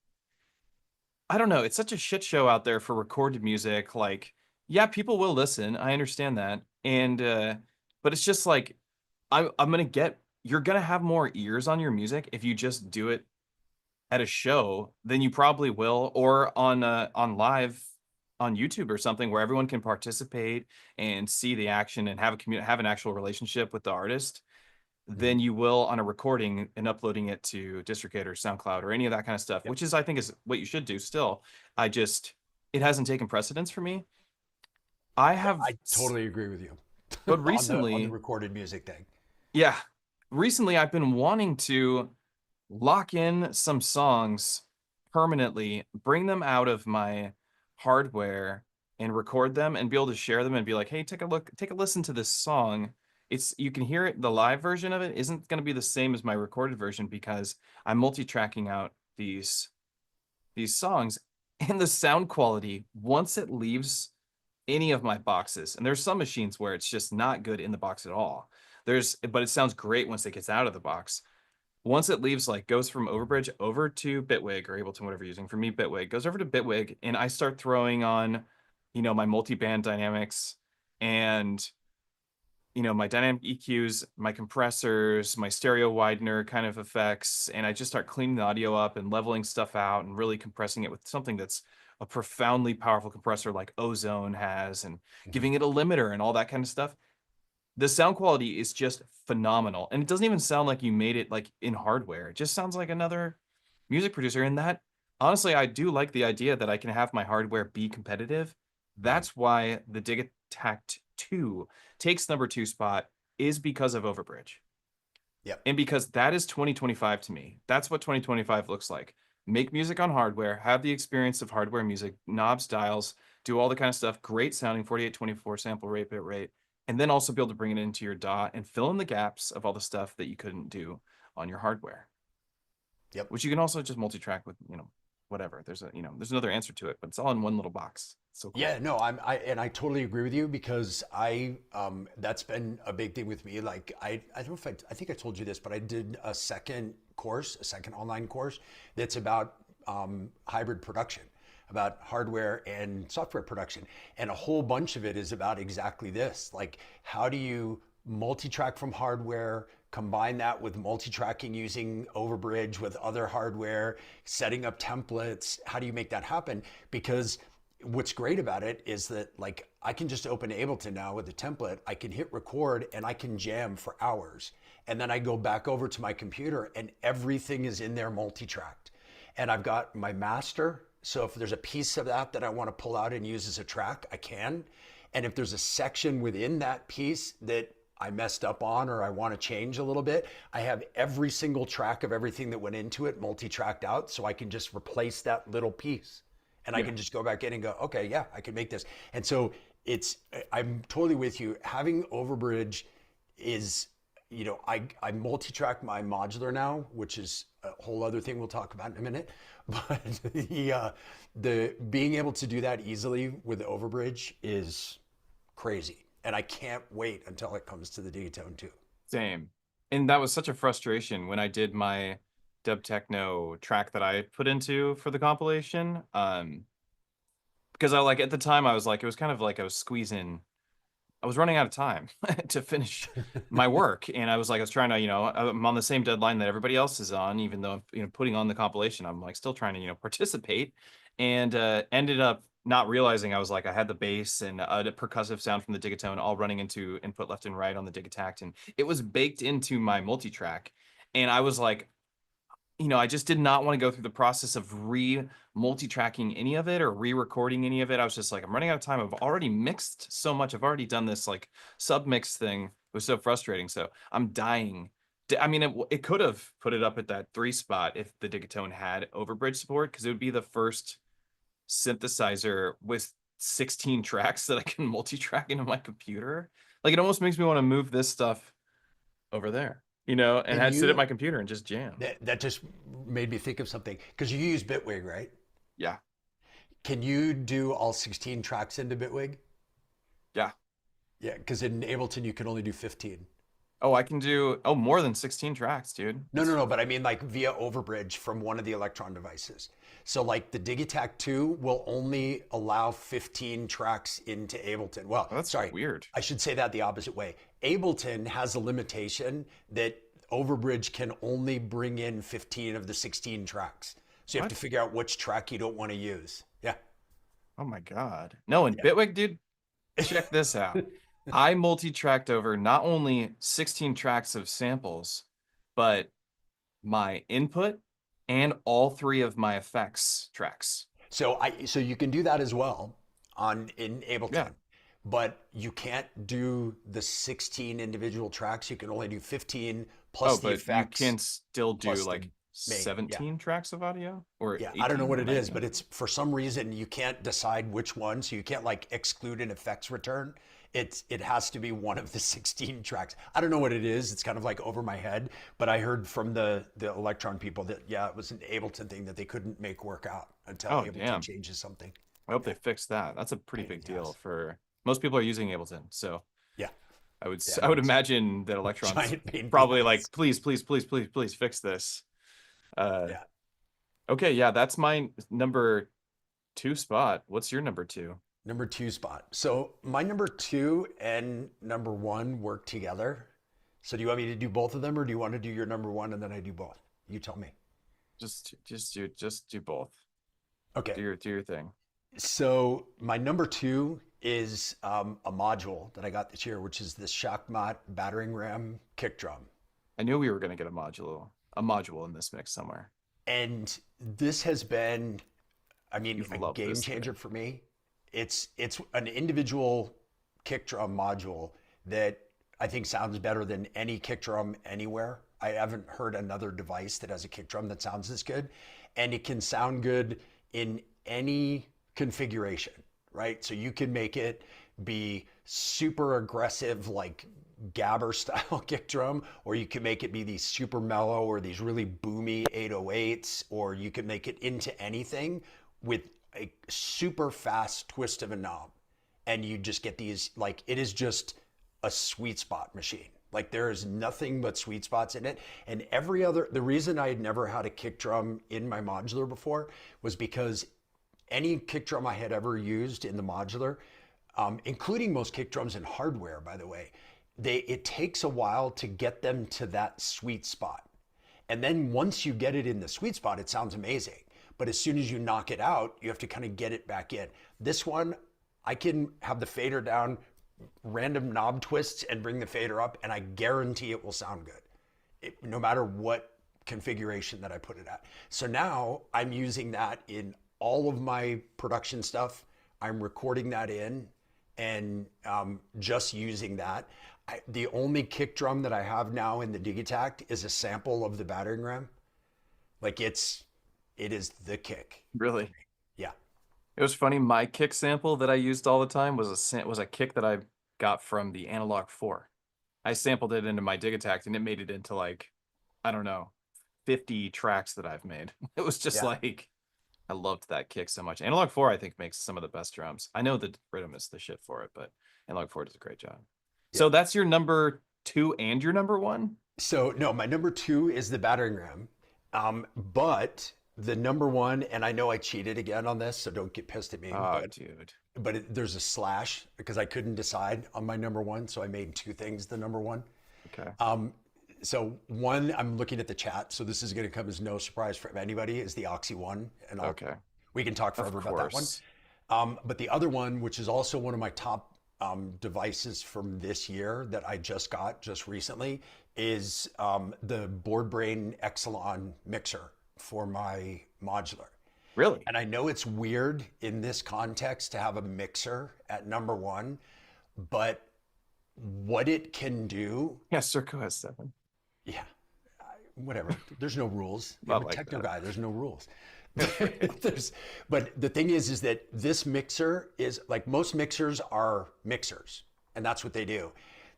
I don't know, it's such a shit show out there for recorded music. Like, yeah, people will listen. I understand that. And, but it's just like, I'm going to get, you're going to have more ears on your music if you just do it at a show, then you probably will, or on live on YouTube or something where everyone can participate and see the action and have have an actual relationship with the artist, Mhm. than you will on a recording and uploading it to DistroKid or SoundCloud or any of that kind of stuff, Yep. which is I think is what you should do still. I just it hasn't taken precedence for me. I have I totally agree with you but on the recently, recorded music thing. yeah, recently I've been wanting to lock in some songs permanently, bring them out of my hardware and record them and be able to share them and be like, hey, take a look, take a listen to this song. It's you can hear it, the live version of it isn't going to be the same as my recorded version because I'm multi-tracking out these songs and the sound quality once it leaves any of my boxes. And there's some machines where it's just not good in the box at all. But it sounds great once it gets out of the box. Once it leaves, like goes from Overbridge over to Bitwig or Ableton, whatever you're using. For me, Bitwig goes over to Bitwig, and I start throwing on, my multi-band dynamics and my dynamic EQs, my compressors, my stereo widener kind of effects, and I just start cleaning the audio up and leveling stuff out and really compressing it with something that's a profoundly powerful compressor like Ozone has, and Mhm. giving it a limiter and all that kind of stuff. The sound quality is just phenomenal, and it doesn't even sound like you made it like in hardware. It just sounds like another music producer. And that, honestly, I do like the idea that I can have my hardware be competitive. Mhm. That's why the Digitact 2 takes number two spot, is because of Overbridge. Yep. And because that is 2025 to me. That's what 2025 looks like. Make music on hardware, have the experience of hardware music, knobs, dials, do all the kind of stuff, great sounding 4824 sample rate, bit rate, and then also be able to bring it into your DAW and fill in the gaps of all the stuff that you couldn't do on your hardware, Yep. which you can also just multi-track with, whatever. There's another answer to it, but it's all in one little box. It's so cool. Yeah, no, and I totally agree with you because that's been a big thing with me. Like I don't know if I think I told you this, but I did a second course, a second online course that's about hybrid production, about hardware and software production, and a whole bunch of it is about exactly this. Like, how do you multi-track from hardware? Combine that with multi-tracking using Overbridge with other hardware, setting up templates. How do you make that happen? Because what's great about it is that like I can just open Ableton now with a template. I can hit record and I can jam for hours. And then I go back over to my computer and everything is in there multi-tracked. And I've got my master. So if there's a piece of that that I want to pull out and use as a track, I can. And if there's a section within that piece that I messed up on or I want to change a little bit, I have every single track of everything that went into it multi-tracked out so I can just replace that little piece and I Yeah. can just go back in and go, okay, yeah, I can make this. And so I'm totally with you. Having Overbridge is, I multi-track my modular now, which is a whole other thing we'll talk about in a minute. But the being able to do that easily with Overbridge is crazy. And I can't wait until it comes to the Digitone too. Same. And that was such a frustration when I did my dub techno track that I put into for the compilation. Because I like at the time I was like it was kind of like I was squeezing I was running out of time to finish my work, and I was trying to, I'm on the same deadline that everybody else is on, even though I'm, putting on the compilation. I'm like still trying to, participate, and ended up not realizing I had the bass and the percussive sound from the Digatone all running into input left and right on the Digitact, and it was baked into my multi-track, and I was like, I just did not want to go through the process of multi-tracking any of it or re-recording any of it. I was just like, I'm running out of time. I've already mixed so much. I've already done this like sub-mix thing. It was so frustrating. So I'm dying. I mean, it could have put it up at that 3 spot if the Digatone had overbridge support, because it would be the first synthesizer with 16 tracks that I can multi-track into my computer. Like, it almost makes me want to move this stuff over there, and And had sit at you my computer and just jam. that just made me think of something because you use Bitwig, right? Yeah. Can you do all 16 tracks into Bitwig? Yeah. Yeah, because in Ableton you can only do 15. Oh, I can do more than 16 tracks, dude. No, no, no, but I mean like via Overbridge from one of the Elektron devices. So like the Digitac 2 will only allow 15 tracks into Ableton. Well, Oh, that's sorry, weird. I should say that the opposite way. Ableton has a limitation that Overbridge can only bring in 15 of the 16 tracks. So you have to What? figure out which track you don't want to use. Yeah. Oh my God. No, in Yeah. Bitwig, dude, check this out. I multi-tracked over not only 16 tracks of samples, but my input and all 3 of my effects tracks. So you can do that as well in Yeah. Ableton, but you can't do the 16 individual tracks. You can only do 15 Oh, plus the but you effects can still do plus the like main. Yeah. 17 tracks of audio or Yeah, I don't know 18 what or it is, but 19. it's for some reason you can't decide which one, so you can't like exclude an effects return. It has to be one of the 16 tracks. I don't know what it is. It's kind of like over my head, but I heard from the Elektron people that yeah, it was an Ableton thing that they couldn't make work out until Oh, Ableton damn. changes something. I hope Yeah, they fix that. That's a pretty pain in big the deal ass. for most people are using Ableton. So Yeah, yeah, I no, would it's imagine that Electron's giant pain in the probably ass. like, please, please, please, please, please fix this. Uh, Yeah. okay, yeah, that's my number 2 spot. What's your number 2? Number two spot. So my number two and number one work together. So do you want me to do both of them or do you want to do your number one and then I do both? You tell me. Just do both. Okay. Do your thing. So my number two is a module that I got this year, which is the Shak Battering Ram kick drum. I knew we were gonna get a module in this mix somewhere. And this has been, I mean, You've a loved game this changer thing. for me. It's an individual kick drum module that I think sounds better than any kick drum anywhere. I haven't heard another device that has a kick drum that sounds this good, and it can sound good in any configuration, right? So you can make it be super aggressive, like gabber style kick drum, or you can make it be these super mellow or these really boomy 808s, or you can make it into anything with a super fast twist of a knob. And you just get these, like, it is just a sweet spot machine. Like, there is nothing but sweet spots in it. And the reason I had never had a kick drum in my modular before was because any kick drum I had ever used in the modular, including most kick drums in hardware, by the way, it takes a while to get them to that sweet spot. And then once you get it in the sweet spot, it sounds amazing. But as soon as you knock it out, you have to kind of get it back in. This one, I can have the fader down, random knob twists, and bring the fader up, and I guarantee it will sound good, no matter what configuration that I put it at. So now I'm using that in all of my production stuff. I'm recording that in and just using that. The only kick drum that I have now in the Digitact is a sample of the battering ram. Like it is the kick. Really. Yeah. It was funny. My kick sample that I used all the time was a kick that I got from the Analog 4. I sampled it into my Digitact and it made it into like, I don't know, 50 tracks that I've made. It was just Yeah. like, I loved that kick so much. Analog 4, I think, makes some of the best drums. I know the Rhythm is the shit for it, but Analog 4 does a great job. Yeah. So that's your number 2 and your number 1? So no, my number two is the battering ram. But the number one, and I know I cheated again on this, so don't get pissed at me, Oh, dude. there's a slash because I couldn't decide on my number one, so I made two things the number one. Okay. So one, I'm looking at the chat, so this is going to come as no surprise for anybody, is the Oxi One, and Okay. we can talk Of forever about that one. course. But the other one, which is also one of my top devices from this year that I just got just recently, is the Board Brain Exelon mixer for my modular. Really? And I know it's weird in this context to have a mixer at number one, but what it can do, Yeah, Circo has 7. yeah, whatever. There's no rules. Not I'm a like techno that. guy. There's no rules. But the thing is that this mixer is like most mixers are mixers, and that's what they do.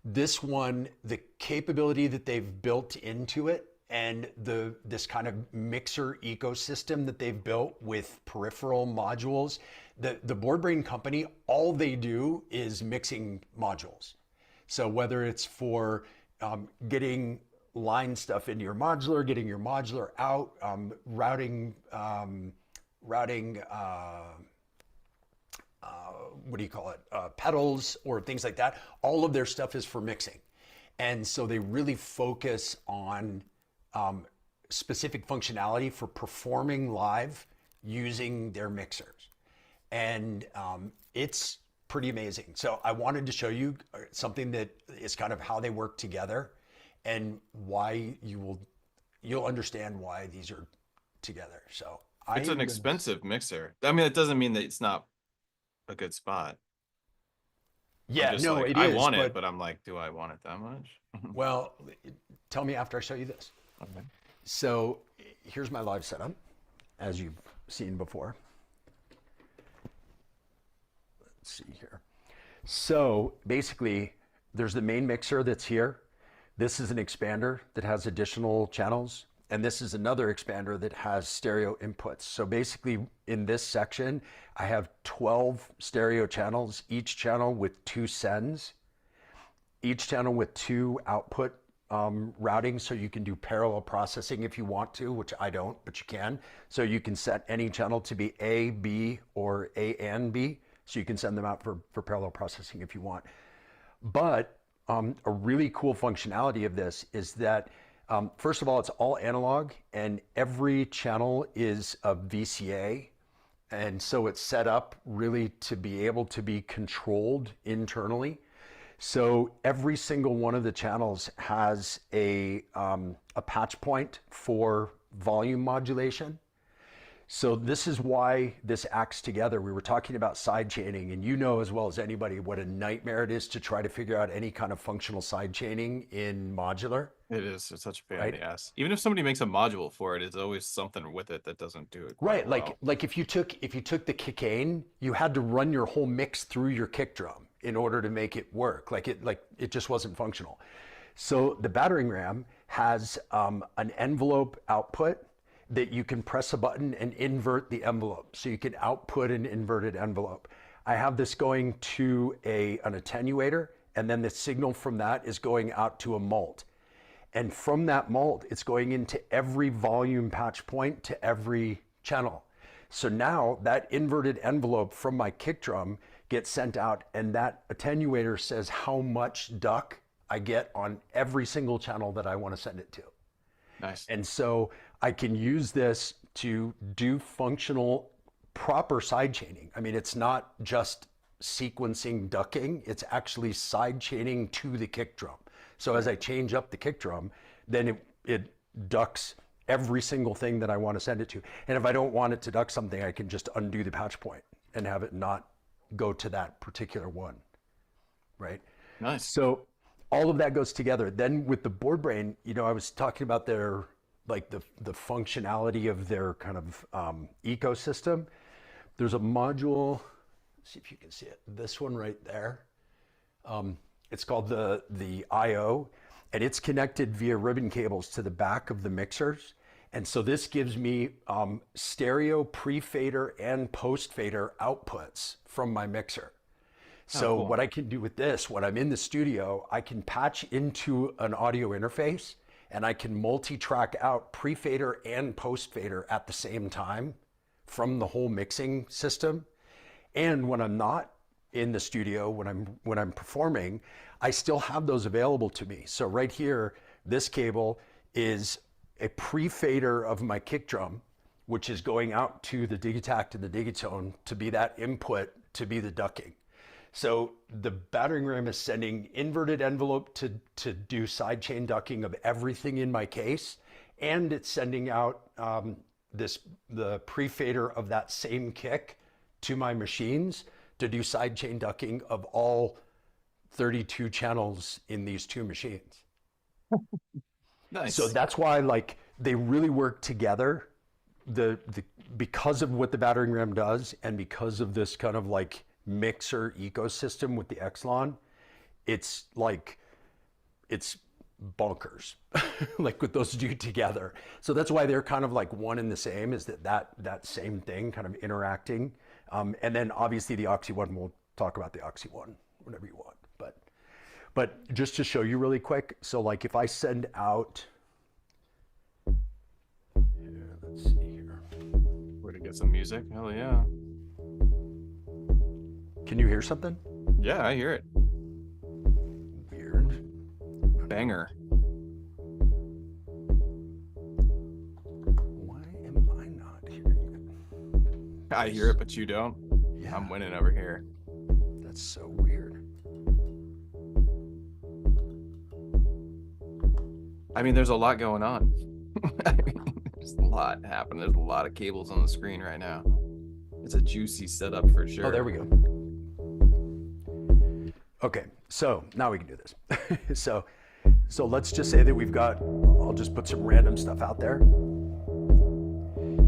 This one, the capability that they've built into it, and this kind of mixer ecosystem that they've built with peripheral modules, the Board Brain company, all they do is mixing modules. So whether it's for getting line stuff into your modular, getting your modular out, routing, what do you call it? Pedals or things like that. All of their stuff is for mixing. And so they really focus on specific functionality for performing live using their mixers. And it's pretty amazing. So I wanted to show you something that is kind of how they work together and why you'll understand why these are together. So It's an expensive mixer. I mean, it doesn't mean that it's not a good spot. Yeah, no, like, it I is. want it, but I'm like, do I want it that much? Well, tell me after I show you this. Okay. So here's my live setup, as you've seen before. Let's see here. So basically, there's the main mixer that's here. This is an expander that has additional channels. And this is another expander that has stereo inputs. So basically in this section, I have 12 stereo channels, each channel with 2 sends, each channel with 2 output routing. So you can do parallel processing if you want to, which I don't, but you can. So you can set any channel to be A, B, or A and B. So you can send them out for parallel processing if you want. But a really cool functionality of this is that first of all, it's all analog and every channel is a VCA. And so it's set up really to be able to be controlled internally. So every single one of the channels has a patch point for volume modulation. So this is why this acts together. We were talking about side chaining, and you know as well as anybody what a nightmare it is to try to figure out any kind of functional side chaining in modular. It is. It's such a pain in the ass. Even if somebody makes a module for it, it's always something with it that doesn't do it quite well. Like if you took the kickane, you had to run your whole mix through your kick drum in order to make it work. Like it just wasn't functional. So the battering ram has an envelope output that you can press a button and invert the envelope. So you can output an inverted envelope. I have this going to an attenuator, and then the signal from that is going out to a mult. And from that mult, it's going into every volume patch point to every channel. So now that inverted envelope from my kick drum gets sent out, and that attenuator says how much duck I get on every single channel that I want to send it to. Nice. And so I can use this to do functional, proper side chaining. I mean, it's not just sequencing ducking, it's actually side chaining to the kick drum. So as I change up the kick drum, then it ducks every single thing that I want to send it to. And if I don't want it to duck something, I can just undo the patch point and have it not go to that particular one, right? Nice. So all of that goes together. Then with the board brain, you know, I was talking about their, like the functionality of their kind of ecosystem. There's a module, let's see if you can see it, this one right there. It's called the I/O, and it's connected via ribbon cables to the back of the mixers. And so this gives me stereo pre-fader and post-fader outputs from my mixer. So what I can do with this, when I'm in the studio, I can patch into an audio interface and I can multi-track out pre-fader and post-fader at the same time from the whole mixing system. And when I'm not in the studio, when I'm performing, I still have those available to me. So right here, this cable is a pre-fader of my kick drum, which is going out to the Digitact and the Digitone to be that input, to be the ducking. So the battering ram is sending inverted envelope to do sidechain ducking of everything in my case, and it's sending out the pre-fader of that same kick to my machines to do sidechain ducking of all 32 channels in these two machines. Nice. So that's why like they really work together. Because of what the battering ram does, and because of this kind of like mixer ecosystem with the Exelon, it's bonkers like with those two together. So that's why they're kind of like one and the same, is that same thing kind of interacting. And then obviously the Oxi One, we'll talk about the Oxi One whenever you want, but just to show you really quick, so like if I send out, let's see here, Where to get some music? Hell yeah. can you hear something? Yeah, I hear it. Weird. Banger. Why am I not hearing it? I hear it, but you don't. Yeah, I'm winning over here. that's so weird. I mean, there's a lot going on. I mean, there's a lot happening. There's a lot of cables on the screen right now. It's a juicy setup for sure. Oh, there we go. Okay, so now we can do this. so let's just say that we've got, I'll just put some random stuff out there.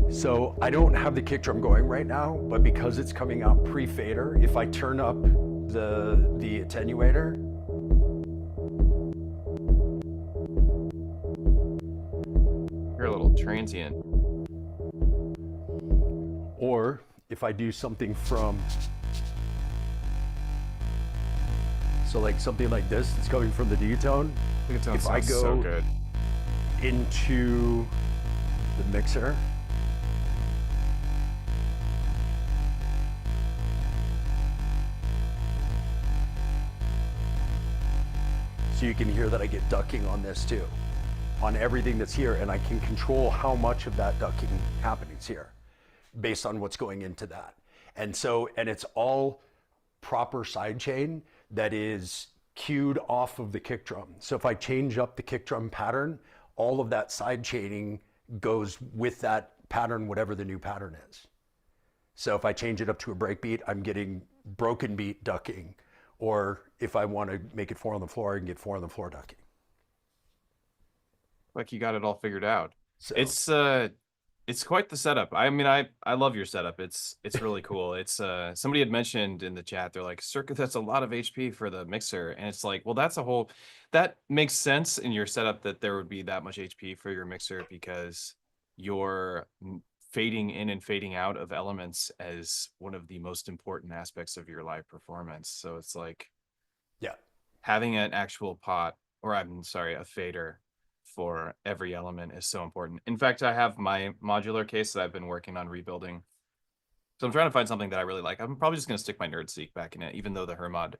So I don't have the kick drum going right now, but because it's coming out pre-fader, if I turn up the attenuator, You're a little transient. or if I do something from, so like something like this, that's coming from the Digitone, It sounds if I so go good. into the mixer, so you can hear that I get ducking on this too, on everything that's here, and I can control how much of that ducking happens here based on what's going into that. And so, and it's all proper sidechain that is cued off of the kick drum. So if I change up the kick drum pattern, all of that side chaining goes with that pattern, whatever the new pattern is. So if I change it up to a breakbeat, I'm getting broken beat ducking. Or if I want to make it 4 on the floor, I can get 4 on the floor ducking. Like you got it all figured out. So It's quite the setup. I mean, I love your setup. It's really cool. It's somebody had mentioned in the chat, they're like, Circuit, that's a lot of HP for the mixer. And it's like, well, that makes sense in your setup that there would be that much HP for your mixer, because you're fading in and fading out of elements as one of the most important aspects of your live performance. So it's like, yeah, having an actual pot, or I'm sorry, a fader for every element is so important. In fact, I have my modular case that I've been working on rebuilding. So I'm trying to find something that I really like. I'm probably just going to stick my NerdSeek back in it, even though the Hermod,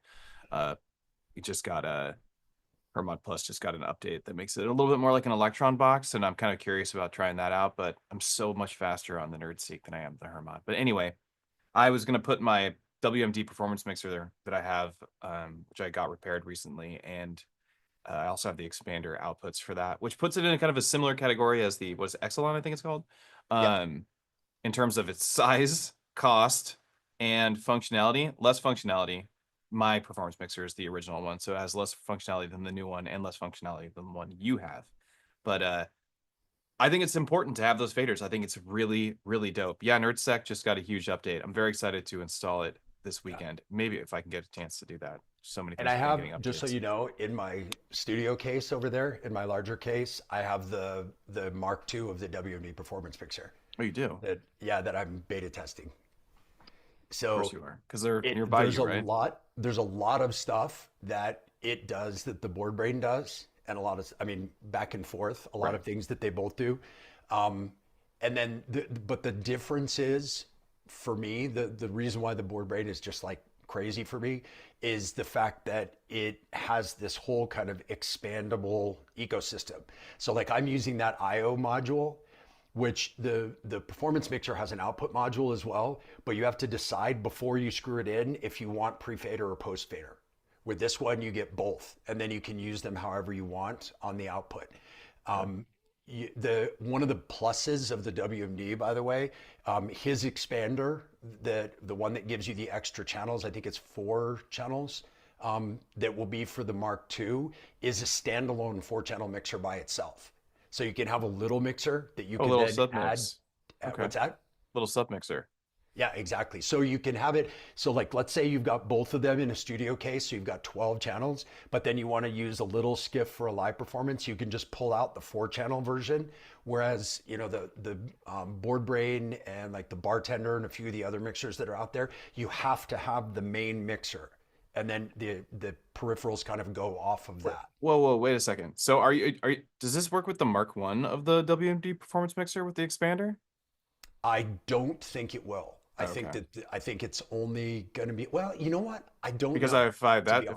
it just got a Hermod Plus just got an update that makes it a little bit more like an Elektron box, and I'm kind of curious about trying that out. But I'm so much faster on the NerdSeek than I am the Hermod. But anyway, I was going to put my WMD performance mixer there that I have, which I got repaired recently, and I also have the expander outputs for that, which puts it in kind of a similar category as the, what's Exelon, I think it's called, in terms of its size, cost, and functionality. Less functionality. My performance mixer is the original one, so it has less functionality than the new one and less functionality than the one you have. But I think it's important to have those faders. I think it's really, really dope. Yeah, NerdSec just got a huge update. I'm very excited to install it this weekend. Maybe if I can get a chance to do that. So many things. and I have, just so you know, in my studio case over there, in my larger case, I have the Mark II of the WMD performance mixer. Oh, you do? That I'm beta testing. So of course you are, because they're nearby you, right? There's a lot of stuff that it does that the board brain does, and a lot of, I mean, back and forth, a lot of things that they both do. And then, but the difference is, for me, the reason why the board brain is just like crazy for me is the fact that it has this whole kind of expandable ecosystem. So like I'm using that IO module, which the performance mixer has an output module as well, but you have to decide before you screw it in if you want pre-fader or post-fader. With this one, you get both, and then you can use them however you want on the output. One of the pluses of the WMD, by the way, his expander, the one that gives you the extra channels, I think it's 4 channels, that will be for the Mark II, is a standalone 4-channel mixer by itself. So you can have a little mixer that you can then add. Okay. What's that? Little sub mixer. Yeah, exactly. So you can have it. So like, let's say you've got both of them in a studio case. So you've got 12 channels, but then you want to use a little skiff for a live performance. You can just pull out the 4-channel version. Whereas, you know, the board brain and like the bartender and a few of the other mixers that are out there, you have to have the main mixer. And then the peripherals kind of go off of that. Whoa, wait a second. So does this work with the Mark I of the WMD performance mixer with the expander? I don't think it will. I think it's only going to be, well, you know what? I don't because know. If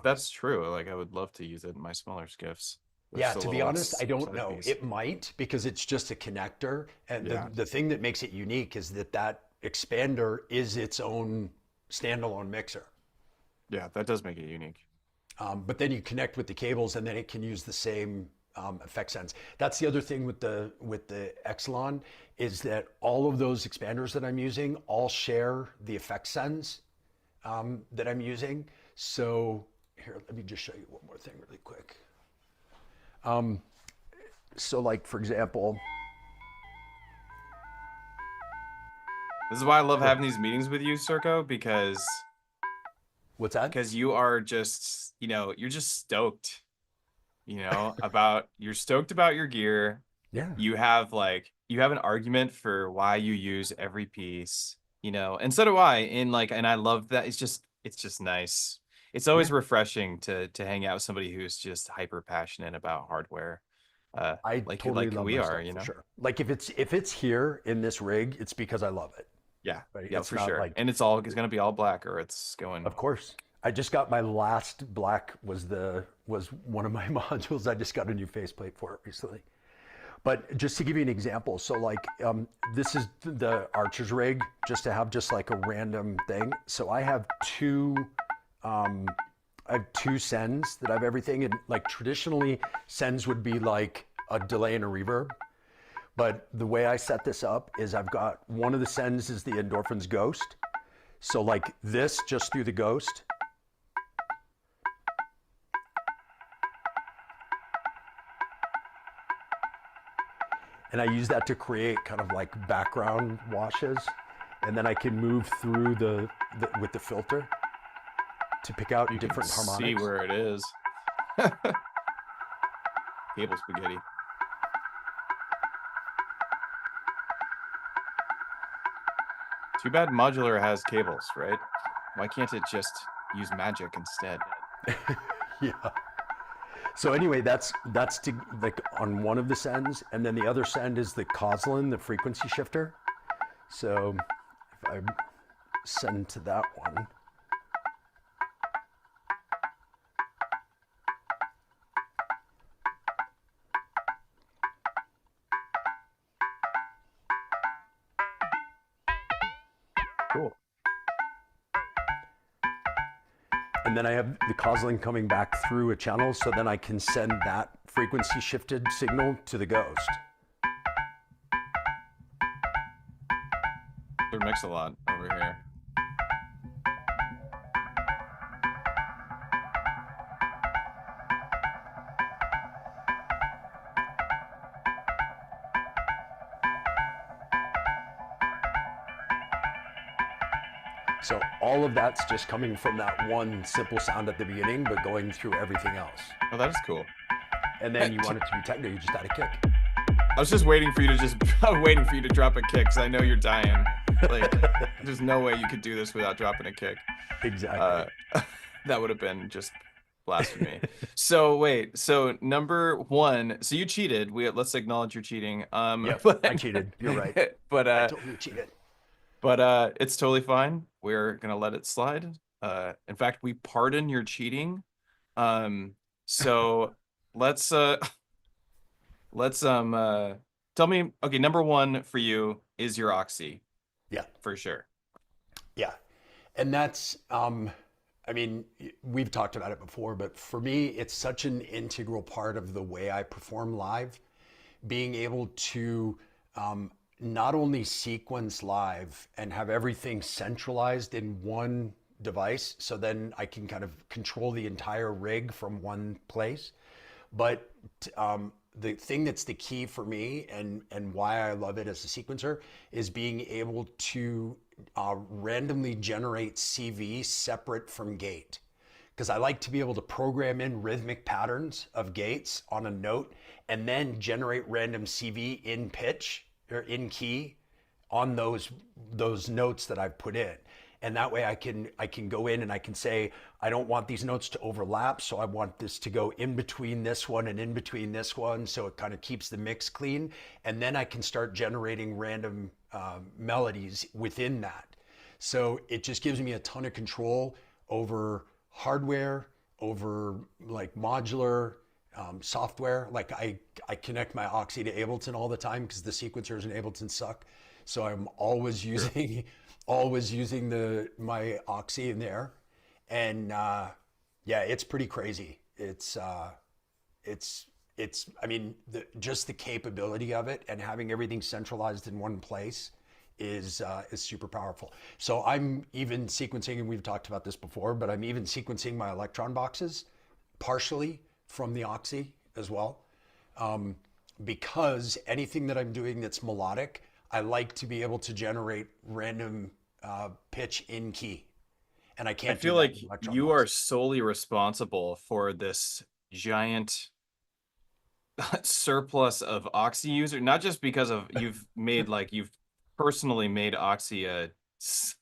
that's true, like I would love to use it in my smaller skiffs. Yeah, to be honest, I don't know. It might, because it's just a connector. And the thing that makes it unique is that expander is its own standalone mixer. Yeah, that does make it unique. But then you connect with the cables, and then it can use the same effect sends. That's the other thing with the Exelon, is that all of those expanders that I'm using all share the effect sends that I'm using. So here, let me just show you one more thing really quick. So like, for example, this is why I love having these meetings with you, Circo, because what's that? Because you are just, you know, you're just stoked, you know, you're stoked about your gear. Yeah. You have an argument for why you use every piece, you know, and so do I. And I love that. It's just nice. It's always refreshing to hang out with somebody who's just hyper passionate about hardware. I totally love we my are, stuff, you know. for sure. Like if it's here in this rig, it's because I love it. Yeah, right? Yeah, it's for sure. And it's gonna be all black, or it's going. Of course. I just got my last black was one of my modules. I just got a new faceplate for it recently. But just to give you an example, so like this is the Archer's rig, just to have just like a random thing. So I have two sends that have everything, and like traditionally sends would be like a delay and a reverb. But the way I set this up is I've got one of the sends is the Endorphins Ghost. So like this just through the Ghost. And I use that to create kind of like background washes. And then I can move through with the filter to pick out different harmonics. See where it is. Cable spaghetti. Too bad Modular has cables, right? Why can't it just use Magic instead? Yeah. So anyway, that's to like on one of the sends, and then the other send is the Coslin, the frequency shifter. So if I send to that one. Cool. And then I have the Coslin coming back through a channel, so then I can send that frequency shifted signal to the Ghost. They're mixed a lot over here. So all of that's just coming from that one simple sound at the beginning, but going through everything else. Oh, that is cool. And then you want it to be techno, you just add a kick. I was just waiting for you to drop a kick, because I know you're dying. Like, there's no way you could do this without dropping a kick. Exactly. That would have been just Blasphemy. So wait, so number one, so you cheated. Let's acknowledge your cheating. Yep, But I cheated. You're right. but I uh totally cheated. it's totally fine. We're gonna let it slide. In fact, we pardon your cheating. Um, so let's let's tell me, okay, number one for you is your Oxy, Yeah, for sure. yeah. And that's, I mean, we've talked about it before, but for me, it's such an integral part of the way I perform live. Being able to not only sequence live and have everything centralized in one device, so then I can kind of control the entire rig from one place, but the thing that's the key for me and why I love it as a sequencer is being able to randomly generate CV separate from gate, because I like to be able to program in rhythmic patterns of gates on a note and then generate random CV in pitch or in key on those notes that I've put in. And that way I can go in and I can say, I don't want these notes to overlap, so I want this to go in between this one and in between this one, so it kind of keeps the mix clean. And then I can start generating random melodies within that. So it just gives me a ton of control over hardware, over like modular software. Like I connect my Oxy to Ableton all the time because the sequencers in Ableton suck. So I'm always Sure. using my Oxy in there, and yeah, it's pretty crazy. It's I mean just the capability of it and having everything centralized in one place is super powerful. So I'm even sequencing, and we've talked about this before, but I'm even sequencing my Elektron boxes partially from the Oxy as well, because anything that I'm doing that's melodic, I like to be able to generate random pitch in key, and I I can't do feel that like in Elektron you are boxes. solely responsible for this giant surplus of Oxy user, not just because of you've personally made Oxy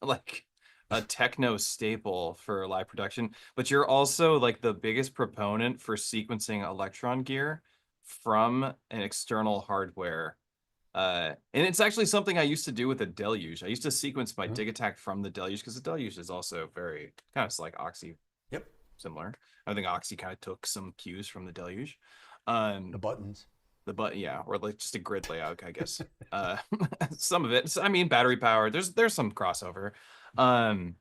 like a techno staple for live production, but you're also like the biggest proponent for sequencing Elektron gear from an external hardware. And it's actually something I used to do with the Deluge. I used to sequence my Mhm. Dig Attack from the Deluge because the Deluge is also very kind of like Oxy Yep, similar. I think Oxy kind of took some cues from the Deluge. the Um, buttons. yeah, or like just a grid layout, I guess. Uh, some of it, I mean, battery power. There's some crossover, um,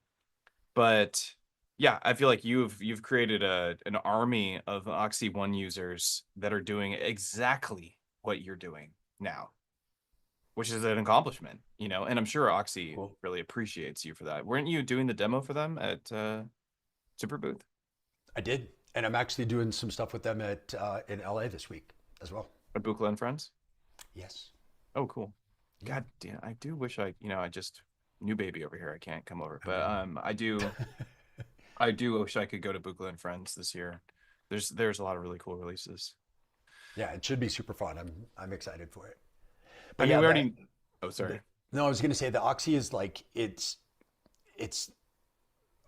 but yeah, I feel like you've created an army of Oxy One users that are doing exactly what you're doing now, which is an accomplishment, you know. And I'm sure Oxy Cool. really appreciates you for that. Weren't you doing the demo for them at Super Booth? I did, and I'm actually doing some stuff with them at in LA this week as well. At Buchla and Friends? Yes. Oh, cool. Yeah. God damn, I do wish I just new baby over here. I can't come over, I but know. I do wish I could go to Buchla and Friends this year. There's a lot of really cool releases. Yeah, it should be super fun. I'm excited for it. I But mean, yeah, we already. Oh, the sorry. no, I was gonna say the Oxy is like it's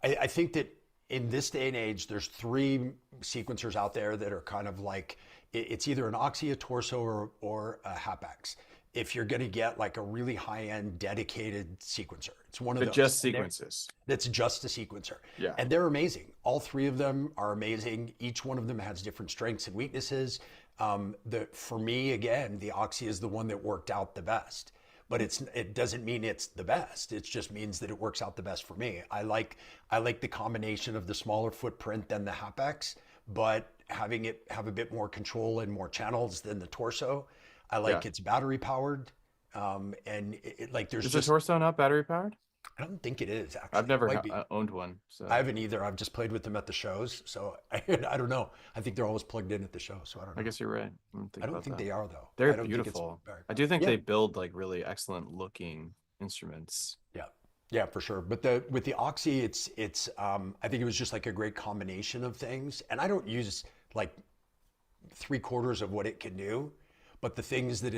I think that in this day and age, there's three sequencers out there that are kind of like it's either an Oxy, a Torso, or a Hapax. If you're going to get like a really high end dedicated sequencer, it's one of But those, just and they're sequences. that's just a sequencer, Yeah. and they're amazing. All three of them are amazing. Each one of them has different strengths and weaknesses. For me, again, the Oxy is the one that worked out the best, but it doesn't mean it's the best. It just means that it works out the best for me. I like the combination of the smaller footprint than the Hapex, but having it have a bit more control and more channels than the Torso. I Yeah. like it's battery powered, and like there's Is the just torso not battery powered? I don't think it is I've actually. It never might be. owned one, I so haven't either. I've just played with them at the shows, so I don't know. I think they're always plugged in at the show, so I don't I know. guess you're right. I didn't think I don't about think that. they are though. They're I don't think it's beautiful. very I powered. do think Yeah, they build like really excellent looking instruments. yeah, yeah, for sure. But the with the Oxy, it's I think it was just like a great combination of things. And I don't use like three quarters of what it can do, but the things that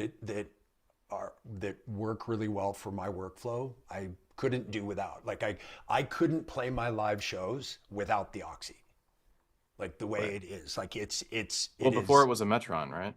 work really well for my workflow, I couldn't do without. Like I couldn't play my live shows without the Oxy. like the way Right. it is. Like Well, it before it is. was a Metron, right?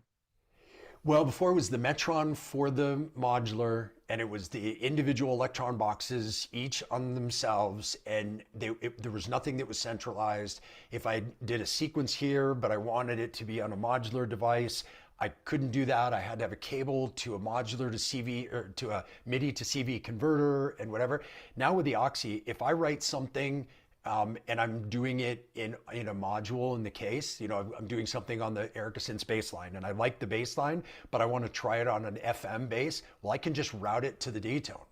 Well, before it was the Metron for the modular, and it was the individual Electron boxes, each on themselves, and there was nothing that was centralized. If I did a sequence here, but I wanted it to be on a modular device, I couldn't do that. I had to have a cable to a modular to CV or to a MIDI to CV converter and whatever. Now with the Oxi, if I write something and I'm doing it in a module in the case. I'm doing something on the Erica Synths bass line, and I like the bass line, but I want to try it on an FM bass. Well, I can just route it to the Digitone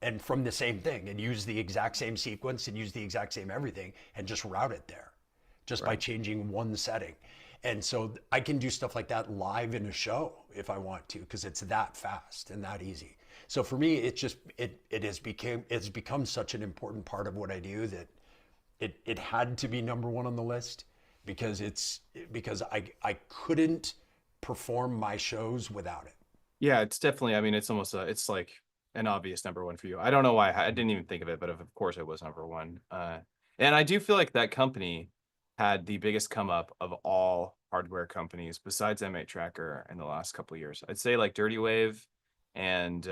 and from the same thing and use the exact same sequence and use the exact same everything and just route it there just by Right. changing one setting. And so I can do stuff like that live in a show if I want to, because it's that fast and that easy. So for me, it's become such an important part of what I do that it had to be number one on the list because I couldn't perform my shows without it. Yeah, it's definitely. I mean, it's almost it's like an obvious number one for you. I don't know why I didn't even think of it, but of course it was number one. And I do feel like that company had the biggest come up of all hardware companies besides M8 Tracker in the last couple of years. I'd say like Dirty Wave, and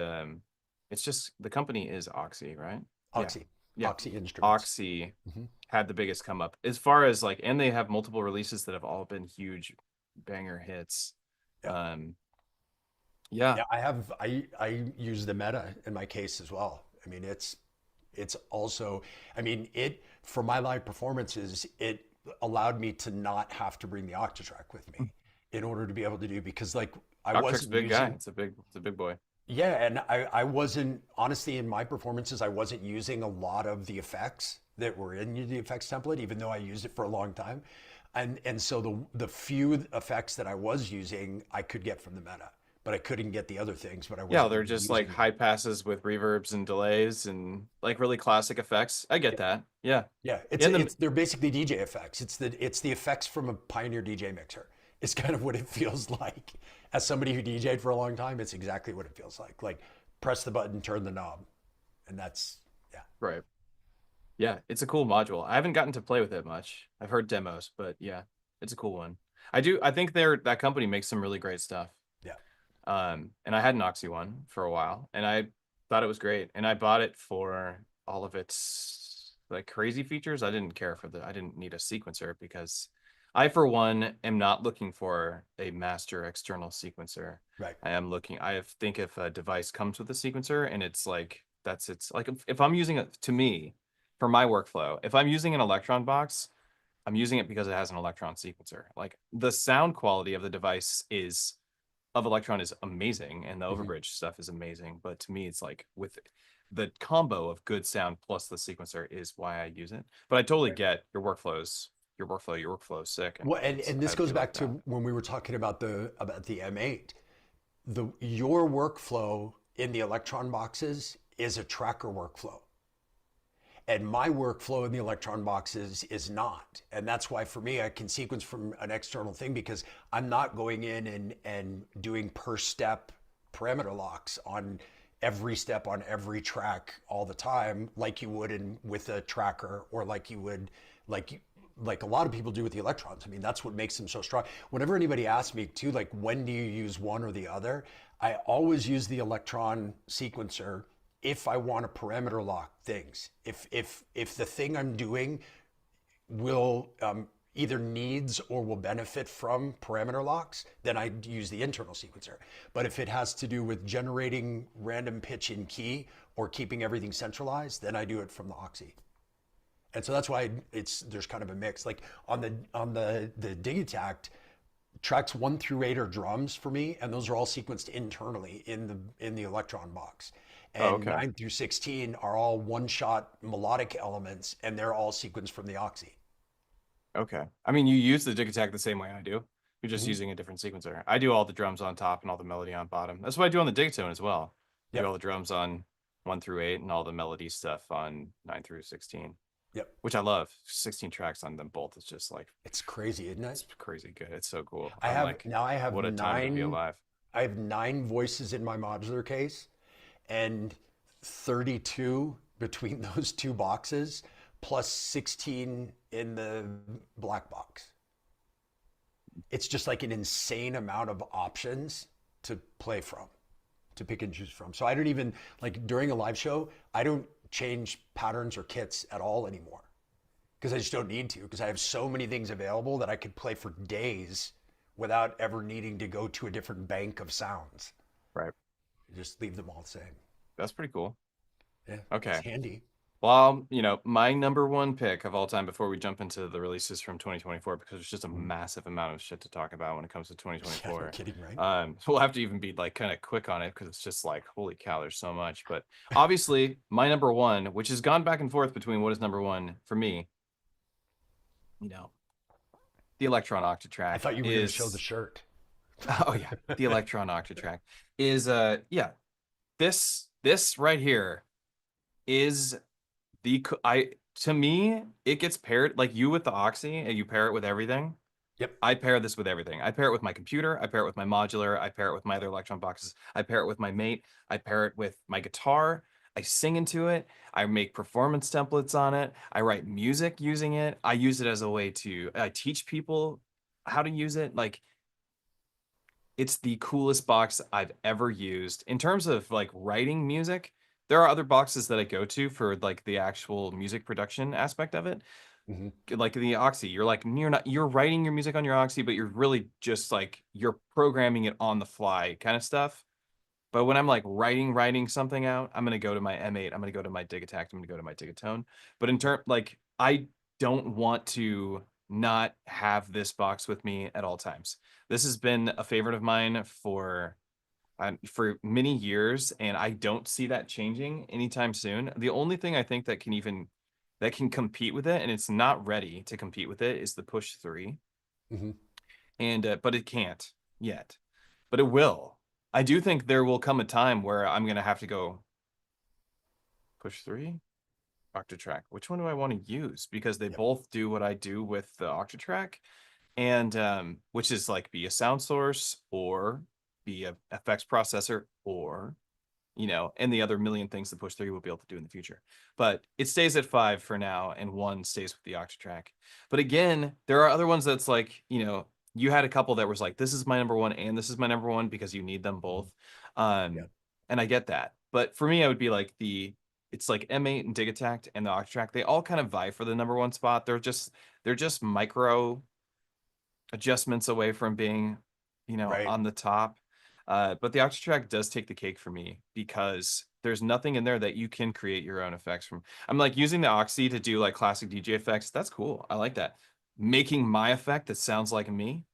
it's just the company is Oxy, right? Yeah, Oxy, yeah. Oxy Instruments. Oxy Hmm. had the biggest come up as far as like, and they have multiple releases that have all been huge banger hits. Yeah. Um, yeah. Yeah, I use the Meta in my case as well. I mean, it's also, I mean, it for my live performances, it allowed me to not have to bring the Octatrack with me in order to be able to do because like I Octatrack's a wasn't big guy. using. It's a big boy. Yeah, and I wasn't honestly in my performances, I wasn't using a lot of the effects that were in the effects template, even though I used it for a long time. And so the few effects that I was using, I could get from the Meta, but I couldn't get the other things, but I Yeah, wasn't they're really just like using them. high passes with reverbs and delays and like really classic effects. I get that. Yeah. Yeah, In the it's they're basically DJ effects. It's the effects from a Pioneer DJ mixer. It's kind of what it feels like. As somebody who DJed for a long time, it's exactly what it feels like. Like press the button, turn the knob, and that's yeah. right. Yeah, it's a cool module. I haven't gotten to play with it much. I've heard demos, but yeah, it's a cool one. I think that company makes some really great stuff. Yeah. And I had an Oxy One for a while, and I thought it was great. And I bought it for all of its like crazy features. I didn't need a sequencer because I, for one, am not looking for a master external sequencer. Right. I think if a device comes with a sequencer and it's like, it's like if I'm using it to me for my workflow, if I'm using an Elektron box, I'm using it because it has an Elektron sequencer. Like the sound quality of the device is of Elektron is amazing and the Mhm. Overbridge stuff is amazing. But to me, it's like with the combo of good sound plus the sequencer is why I use it. But I totally Right. get your workflow is sick, and Well, and this I goes do like back that. to when we were talking about the M8. Your workflow in the Electron boxes is a tracker workflow. And my workflow in the Electron boxes is not. And that's why for me, I can sequence from an external thing because I'm not going in and doing per step parameter locks on every step on every track all the time, like you would with a tracker or like you would, like, like a lot of people do with the electrons. I mean, that's what makes them so strong. Whenever anybody asks me too, like, when do you use one or the other? I always use the Elektron sequencer if I want to parameter lock things. If the thing I'm doing will either needs or will benefit from parameter locks, then I use the internal sequencer. But if it has to do with generating random pitch in key or keeping everything centralized, then I do it from the Oxi. And so that's why there's kind of a mix. Like on the Digitact, tracks 1 through 8 are drums for me, and those are all sequenced internally in the Elektron box. Oh, And okay. 9 through 16 are all one-shot melodic elements, and they're all sequenced from the Oxi. Okay. I mean, you use the Dig-Attack the same way I do. You're just Hmm. using a different sequencer. I do all the drums on top and all the melody on bottom. That's what I do on the Digatone as well. I do Yep, all the drums on 1 through 8 and all the melody stuff on 9 through 16, yep. which I love. 16 tracks on them both. It's just like, It's crazy, isn't it? it's crazy good. It's so cool. I I'm have like, now I have what a time to be nine alive. I have 9 voices in my modular case and 32 between those two boxes. plus 16 in the Blackbox. It's just like an insane amount of options to play from, to pick and choose from. So I don't even, like during a live show, I don't change patterns or kits at all anymore because I just don't need to, because I have so many things available that I could play for days without ever needing to go to a different bank of sounds. Right. Just leave them all the same. That's pretty cool. Yeah, it's Okay. handy. Well, my number one pick of all time before we jump into the releases from 2024, because there's just a massive amount of shit to talk about when it comes to Yeah, no 2024. kidding, right? We'll have to even be like kind of quick on it because it's just like, holy cow, there's so much. But obviously, my number one, which has gone back and forth between what is number one for me, you know, the Elektron I Octatrack thought you were going to show the is, shirt. oh yeah, the Elektron Octatrack is, yeah, this right here is I to me it gets paired like you with the Oxi and you pair it with everything. Yep. I pair this with everything. I pair it with my computer, I pair it with my modular, I pair it with my other Elektron boxes, I pair it with my mate, I pair it with my guitar, I sing into it, I make performance templates on it, I write music using it, I use it as a way to I teach people how to use it. Like it's the coolest box I've ever used. In terms of like writing music, there are other boxes that I go to for like the actual music production aspect of it. Mm-hmm. Like the Oxi, you're writing your music on your Oxi, but you're really just like you're programming it on the fly kind of stuff. But when I'm like writing something out, I'm gonna go to my M8, I'm gonna go to my Digitact, I'm gonna go to my Digatone. But in turn, like I don't want to not have this box with me at all times. This has been a favorite of mine for many years, and I don't see that changing anytime soon. The only thing I think that can compete with it, and it's not ready to compete with it, is the Push 3. Mm-hmm. And but it can't yet. But it will. I do think there will come a time where I'm gonna have to go Push 3, Octatrack. Which one do I want to use? Because they Yep. both do what I do with the Octatrack, and which is like be a sound source or be a FX processor or and the other million things that Push 3 will be able to do in the future. But it stays at 5 for now, and 1 stays with the Octatrack. But again, there are other ones that's like, you had a couple that was like, this is my number one and this is my number one because you need them both. Yeah. And I get that. But for me, I would be like it's like M8 and Digitact and the Octatrack. They all kind of vie for the number one spot. They're just micro adjustments away from being, Right. on the top. But the Octatrack does take the cake for me because there's nothing in there that you can create your own effects from. I'm like using the Oxi to do like classic DJ effects. That's cool. I like that. Making my effect that sounds like me,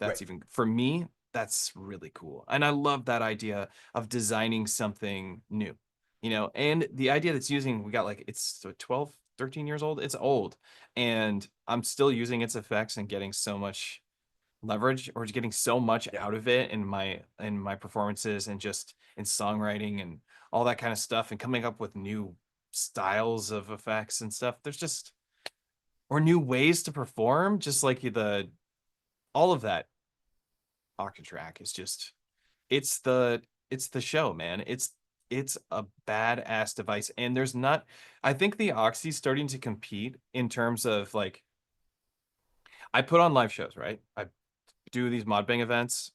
Right. that's even for me, that's really cool. And I love that idea of designing something new, and the idea that's using, we got like, it's 12, 13 years old. It's old. And I'm still using its effects and getting so much leverage or getting so much Yeah. out of it in my performances and just in songwriting and all that kind of stuff and coming up with new styles of effects and stuff. There's just or new ways to perform, just like the all of that. Octatrack is just it's the it's the show, man. It's a badass device. And there's not I think the Oxy's starting to compete in terms of like I put on live shows, right? I do these Modbang events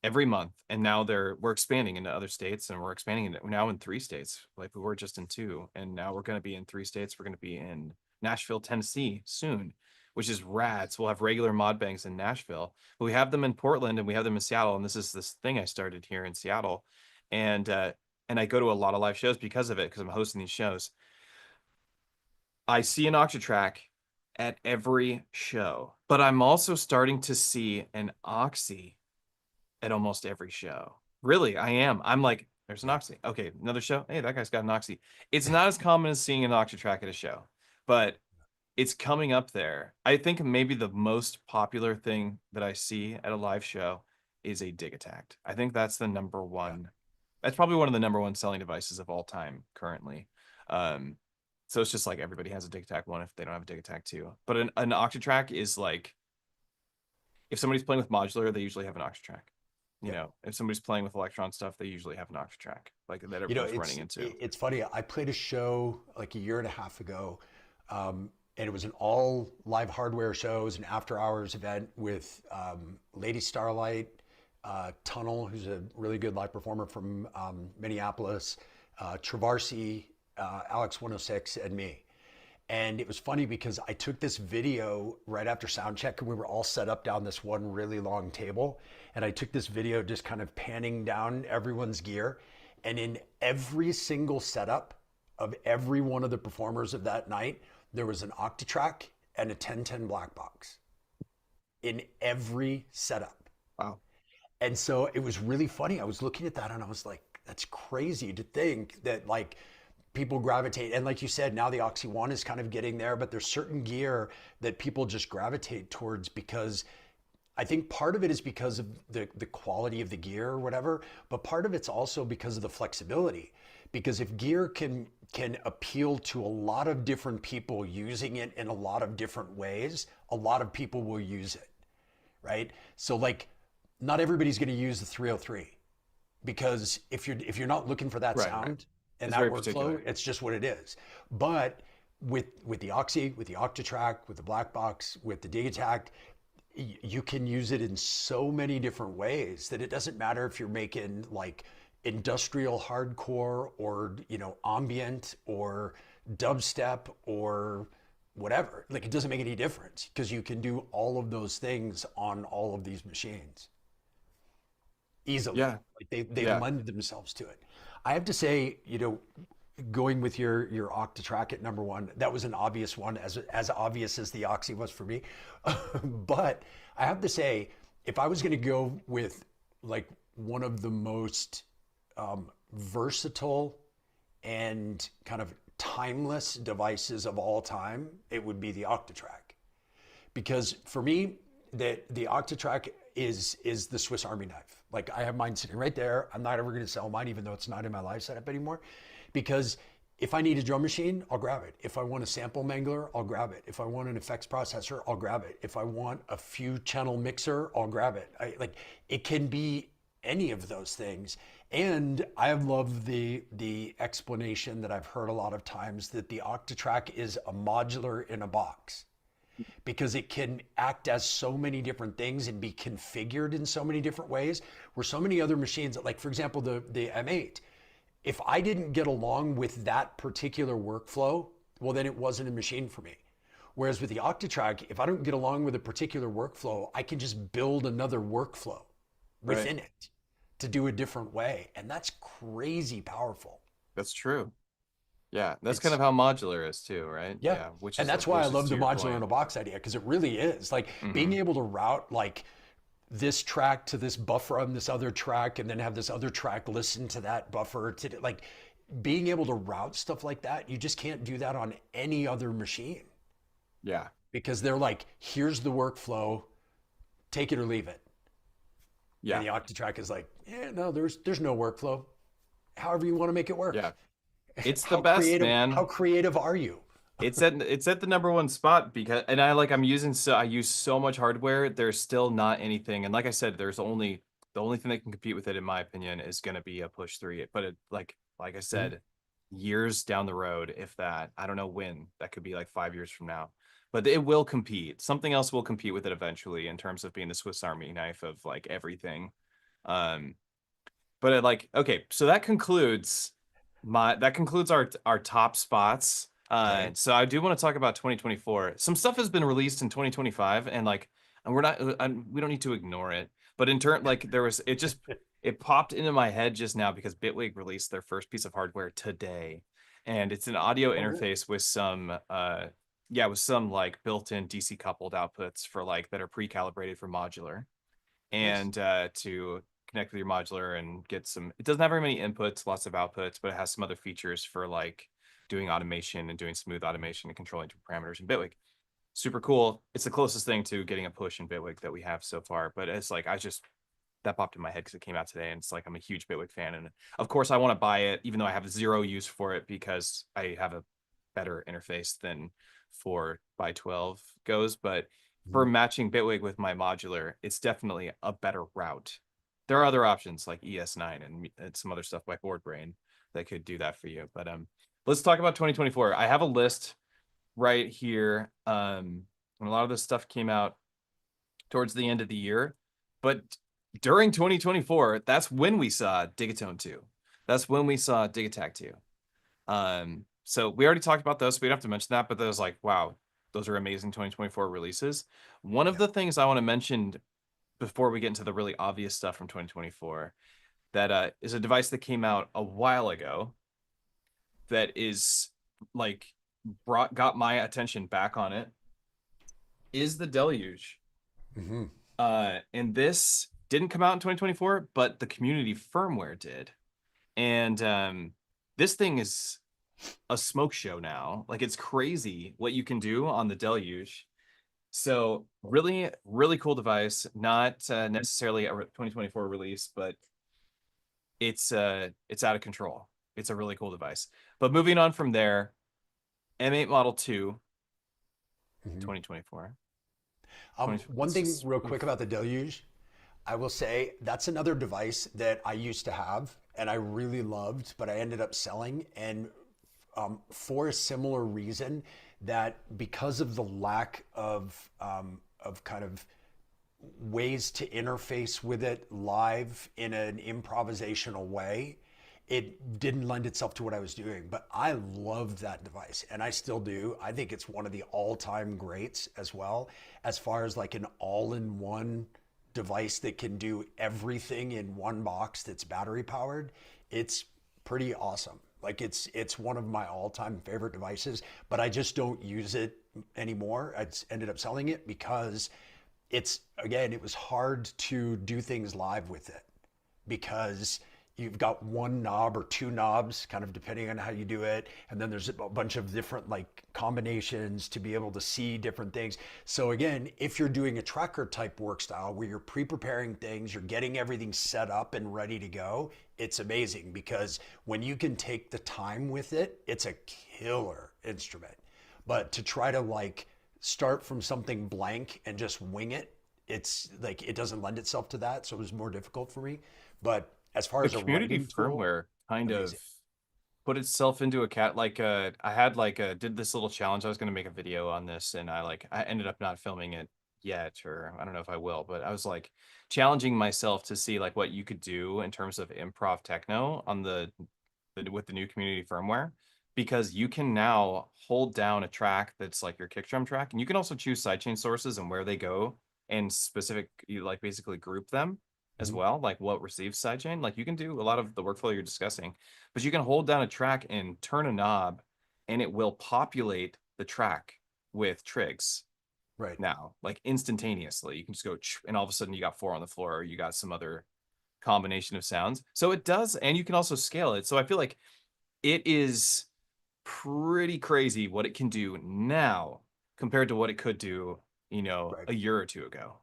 every month, and now we're expanding into other states, and we're expanding now in 3 states. Like we were just in 2, and now we're going to be in 3 states. We're going to be in Nashville, Tennessee soon, which is rad. So we'll have regular Modbangs in Nashville, but we have them in Portland and we have them in Seattle. And this is this thing I started here in Seattle, and I go to a lot of live shows because of it, because I'm hosting these shows. I see an Octatrack at every show, but I'm also starting to see an Oxy at almost every show. Really, I am. I'm like, there's an Yeah. Oxy. Okay, another show. Hey, that guy's got an Oxy. It's not as common as seeing an Octatrack at a show, but it's coming up there. I think maybe the most popular thing that I see at a live show is a Digitact. I think that's the number Yeah. one. That's probably one of the number one selling devices of all time currently. Um, so it's just like everybody has a Digitact 1 if they don't have a Digitact 2. But an Octatrack is like if somebody's playing with Modular, they usually have an Octatrack. you know, if somebody's playing with Elektron stuff, they usually have an Octatrack like that You know, everyone's running into. it's funny. I played a show like a year and a half ago, and it was an all live hardware show. It was an after hours event with Lady Starlight, Tunnel, who's a really good live performer from Minneapolis, Travarsi, Alex 106, and me. And it was funny because I took this video right after sound check and we were all set up down this one really long table. And I took this video just kind of panning down everyone's gear. And in every single setup of every one of the performers of that night, there was an Octatrack and a 1010 Blackbox in every setup. Wow. And so it was really funny. I was looking at that and I was like, that's crazy to think that like people gravitate. And like you said, now the Oxi One is kind of getting there, but there's certain gear that people just gravitate towards because I think part of it is because of the quality of the gear or whatever, but part of it's also because of the flexibility. Because if gear can appeal to a lot of different people using it in a lot of different ways, a lot of people will use it, right? So like not everybody's going to use the 303 because if you're not looking for that sound and it's that very workflow, particular. it's just what it is. But with the Oxi, with the Octatrack, with the Blackbox, with the Digitact, you can use it in so many different ways that it doesn't matter if you're making like industrial hardcore or, you know, ambient or dubstep or whatever. Like it doesn't make any difference because you can do all of those things on all of these machines easily. Yeah. Like they Yeah. lend themselves to it. I have to say, you know, going with your Octatrack at number one, that was an obvious one, as obvious as the Oxi was for me. But I have to say, if I was going to go with like one of the most versatile and kind of timeless devices of all time, it would be the Octatrack. Because for me, the Octatrack is the Swiss Army knife. Like I have mine sitting right there. I'm not ever going to sell mine, even though it's not in my live setup anymore. Because if I need a drum machine, I'll grab it. If I want a sample mangler, I'll grab it. If I want an effects processor, I'll grab it. If I want a few channel mixer, I'll grab it. Like it can be any of those things. And I love the explanation that I've heard a lot of times that the Octatrack is a modular in a box because it can act as so many different things and be configured in so many different ways. Where so many other machines, like for example, the M8, if I didn't get along with that particular workflow, well, then it wasn't a machine for me. Whereas with the Octatrack, if I don't get along with a particular workflow, I can just build another workflow within it to do a different way. And that's crazy powerful. That's true. Yeah, that's kind of how modular is too, right? Yeah. Yeah, which And is that's why I love to the your modular point. in a box idea, because it really is like being able to route like this track to this buffer on this other track and then have this other track listen to that buffer to like being able to route stuff like that. You just can't do that on any other machine Yeah. because they're like, here's the workflow, take it or leave it. Yeah. And the Octatrack is like, yeah, no, there's no workflow. However you want to make it work. Yeah. It's the best, man. How creative are you? It's at the number one spot because and I use so much hardware. There's still not anything. And like I said, the only thing that can compete with it, in my opinion, is gonna be a push 3. But it like I said, years down the road, if that, I don't know when, that could be like 5 years from now. But it will compete. Something else will compete with it eventually in terms of being the Swiss Army knife of like everything. Um, but like, okay, so that concludes our top spots. Okay. So I do want to talk about 2024. Some stuff has been released in 2025, and like, and we don't need to ignore it. But in turn, like, it popped into my head just now because Bitwig released their first piece of hardware today, and it's an audio interface with some like built-in DC coupled outputs for like that are pre-calibrated for modular, Nice. and to connect with your modular and get some. It doesn't have very many inputs, lots of outputs, but it has some other features for like doing automation and doing smooth automation and controlling different parameters in Bitwig. Super cool. It's the closest thing to getting a push in Bitwig that we have so far. But it's like that popped in my head because it came out today, and it's like I'm a huge Bitwig fan, and of course I want to buy it, even though I have zero use for it because I have a better interface than 4x12 goes. But for matching Bitwig with my modular, it's definitely a better route. there are other options like ES9 and some other stuff by Board Brain that could do that for you. But let's talk about 2024. I have a list right here. And a lot of this stuff came out towards the end of the year, but during 2024, that's when we saw Digatone 2. That's when we saw Digattack 2. So we already talked about those, so we don't have to mention that, but those like, wow, those are amazing 2024 releases. One of Yeah. the things I want to mention before we get into the really obvious stuff from 2024 that is a device that came out a while ago that is like got my attention back on it is the Deluge. Hmm. And this didn't come out in 2024, but the community firmware did. And this thing is a smoke show now. Like it's crazy what you can do on the Deluge. So really, really cool device. Not necessarily a 2024 release, but it's out of control. It's a really cool device. But moving on from there, M8 Model 2, Hmm. 2024. One It's thing just real quick oof. about the Deluge, I will say that's another device that I used to have and I really loved, but I ended up selling. And for a similar reason, that because of the lack of kind of ways to interface with it live in an improvisational way, it didn't lend itself to what I was doing. But I loved that device and I still do. I think it's one of the all-time greats as well, as far as like an all-in-one device that can do everything in one box that's battery powered. It's pretty awesome. Like it's one of my all-time favorite devices, but I just don't use it anymore. I ended up selling it because it's, again, it was hard to do things live with it because you've got one knob or two knobs, kind of depending on how you do it. And then there's a bunch of different like combinations to be able to see different things. So again, if you're doing a tracker type work style where you're pre-preparing things, you're getting everything set up and ready to go, it's amazing because when you can take the time with it, it's a killer instrument. But to try to like start from something blank and just wing it, it's like it doesn't lend itself to that. So it was more difficult for me. But as far The as a community writing tool, firmware kind of amazing. put itself into a cat like I had like did this little challenge. I was going to make a video on this and I ended up not filming it yet, or I don't know if I will, but I was like challenging myself to see like what you could do in terms of improv techno on the with the new community firmware, because you can now hold down a track that's like your kick drum track, and you can also choose sidechain sources and where they go, and specific you like basically group them as Mhm. well, like what receives sidechain. Like you can do a lot of the workflow you're discussing, but you can hold down a track and turn a knob, and it will populate the track with trigs Right. now, like instantaneously. You can just go, and all of a sudden you got four on the floor, or you got some other combination of sounds. So it does, and you can also scale it. So I feel like it is pretty crazy what it can do now compared to what it could do, Right. a year or two ago.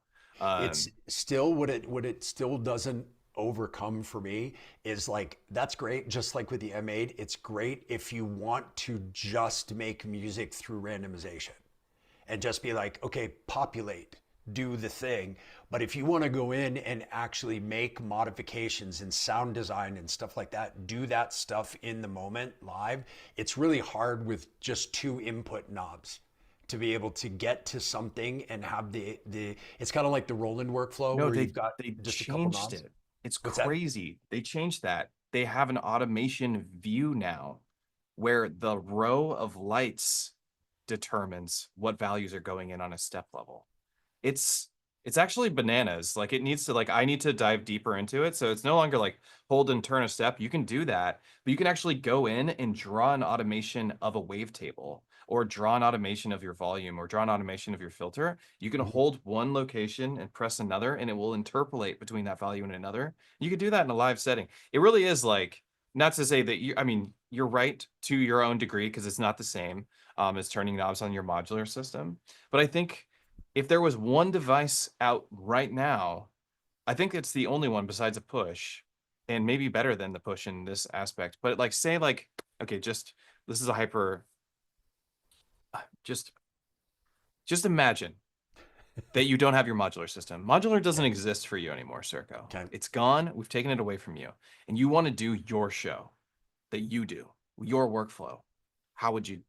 It's Um, still what it still doesn't overcome for me is like that's great, just like with the M8, it's great if you want to just make music through randomization and just be like, okay, populate, do the thing. But if you want to go in and actually make modifications in sound design and stuff like that, do that stuff in the moment live, it's really hard with just two input knobs to be able to get to something and have the it's kind of like the Roland workflow no, where they you've got they just a couple changed knobs. it. It's What's that? crazy. They changed that. They have an automation view now where the row of lights determines what values are going in on a step level. it's it's actually bananas. Like it needs to like I need to dive deeper into it. So it's no longer like hold and turn a step. You can do that, but you can actually go in and draw an automation of a wavetable, or draw an automation of your volume, or draw an automation of your filter. You can Mhm. hold one location and press another, and it will interpolate between that value and another. You can do that in a live setting. It really is like, not to say that I mean, you're right to your own degree because it's not the same as turning knobs on your modular system. But I think if there was one device out right now, I think it's the only one besides a push, and maybe better than the push in this aspect. But like, say, like, okay, just this is a hyper, just just imagine that you don't have your modular system. Modular doesn't exist for you anymore, Circo. Okay. It's gone. We've taken it away from you. And you want to do your show that you do, your workflow. How would you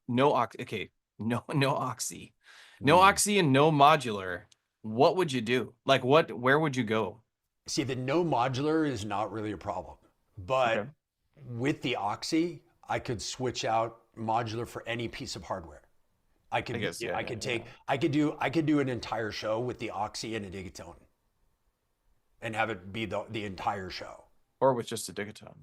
okay, no Oxy. No Oxy and no modular. What would you do? Like where would you go? See, the no modular is not really a problem, Okay. but with the Oxy, I could switch out modular for any piece of hardware. I I could, guess, yeah, I yeah, could yeah. take, I could do an entire show with the Oxy and a Digiton, and have it be the entire show. Or with just a Digiton.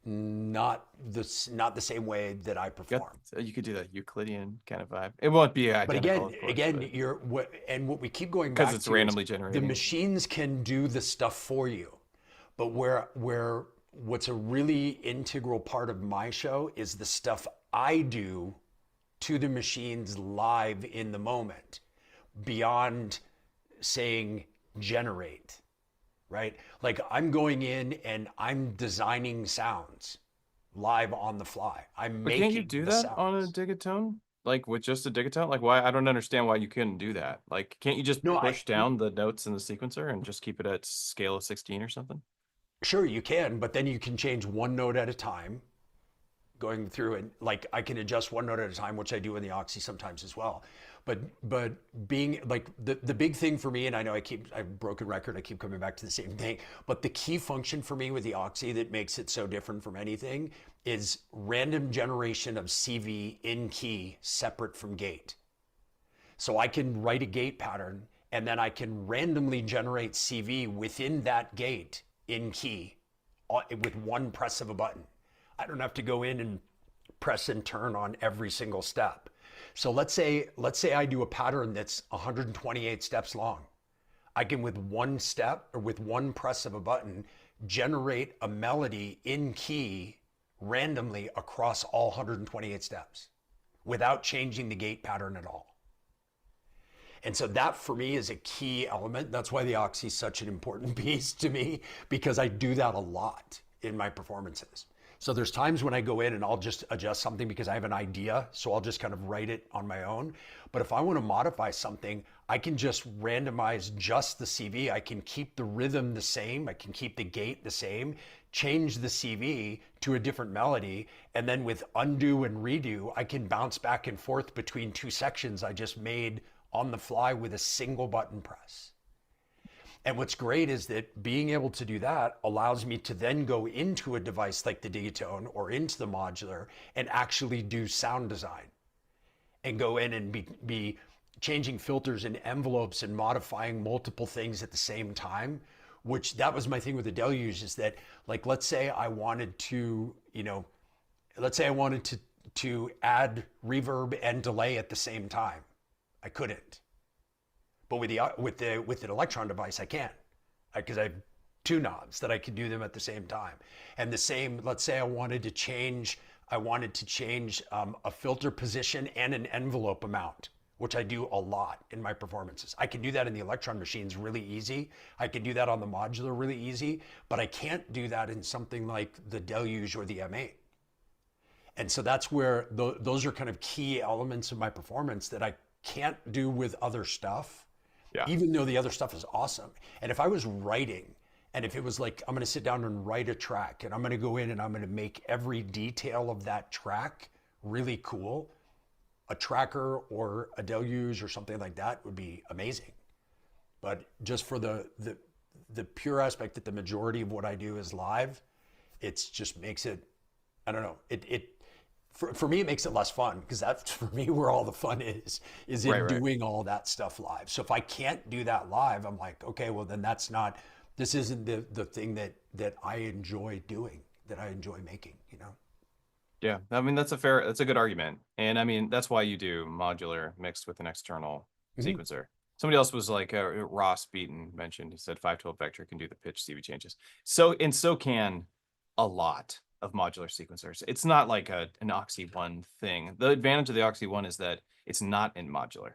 Not the same way that I perform. You could do that Euclidean kind of vibe. It won't be But identical, of course, again, but what we keep going because back it's to is randomly the generating. machines can do the stuff for you. But what's a really integral part of my show is the stuff I do to the machines live in the moment, beyond saying generate, right? Like I'm going in and I'm designing sounds live on the fly. I'm But can't you making do the that on a sounds. Digatone? Like with just a Digatone? Like why? I don't understand why you couldn't do that. Like, can't you just No, push down the notes in the sequencer and just keep it at scale of 16 or something? sure you can, but then you can change one note at a time, going through, and like I can adjust one note at a time, which I do in the Oxy sometimes as well. But being like the big thing for me, and I know I've broken record, I keep coming back to the same thing, but the key function for me with the Oxy that makes it so different from anything is random generation of CV in key separate from gate. So I can write a gate pattern and then I can randomly generate CV within that gate in key with one press of a button. I don't have to go in and press and turn on every single step. So let's say I do a pattern that's 128 steps long. I can, with one step or with one press of a button, generate a melody in key randomly across all 128 steps without changing the gate pattern at all. And so that for me is a key element. That's why the Oxy is such an important piece to me, because I do that a lot in my performances. So there's times when I go in and I'll just adjust something because I have an idea. So I'll just kind of write it on my own. But if I want to modify something, I can just randomize just the CV. I can keep the rhythm the same. I can keep the gate the same, change the CV to a different melody. And then with undo and redo, I can bounce back and forth between two sections I just made on the fly with a single button press. And what's great is that being able to do that allows me to then go into a device like the Digitone or into the modular and actually do sound design and go in and be changing filters and envelopes and modifying multiple things at the same time. Which that was my thing with the Deluge, is that, like, let's say I wanted to, to add reverb and delay at the same time. I couldn't. But with an Elektron device, I can, because I have two knobs that I can do them at the same time. And the same, let's say I wanted to change a filter position and an envelope amount, which I do a lot in my performances. I can do that in the Elektron machines really easy. I can do that on the modular really easy, but I can't do that in something like the Deluge or the M8. And so that's where those are kind of key elements of my performance that I can't do with other stuff, Yeah. even though the other stuff is awesome. And if I was writing, and if it was like, I'm going to sit down and write a track, and I'm going to go in and I'm going to make every detail of that track really cool, a tracker or a Deluge or something like that would be amazing. But just for the pure aspect that the majority of what I do is live, it's just makes it, I don't know, for me, it makes it less fun, because that's for me where all the fun is in Right. doing all that stuff live. So if I can't do that live, I'm like, okay, well then this isn't the thing that I enjoy doing, that I enjoy making, you know? Yeah. I mean, that's a good argument. And I mean, that's why you do modular mixed with an external Mm-hmm. sequencer. Somebody else was like, Ross Beaton mentioned, he said 512 vector can do the pitch CV changes. So can a lot of modular sequencers. It's not like an Oxi One thing. The advantage of the Oxi One is that it's not in modular.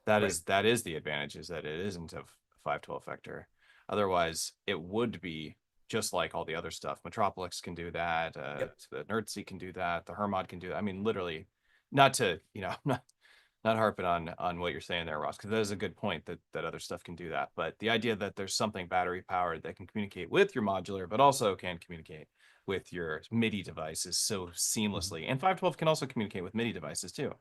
Right. That is the advantage, is that it isn't a 512 vector. Otherwise, it would be just like all the other stuff. Metropolis can do that. Yep. The Nerdseek can do that. The Hermod can do that. I mean, literally, not to, Not harping on what you're saying there, Ross, because that is a good point that other stuff can do that. But the idea that there's something battery powered that can communicate with your modular, but also can communicate with your MIDI devices so Mhm. seamlessly. And 512 can also communicate with MIDI devices too.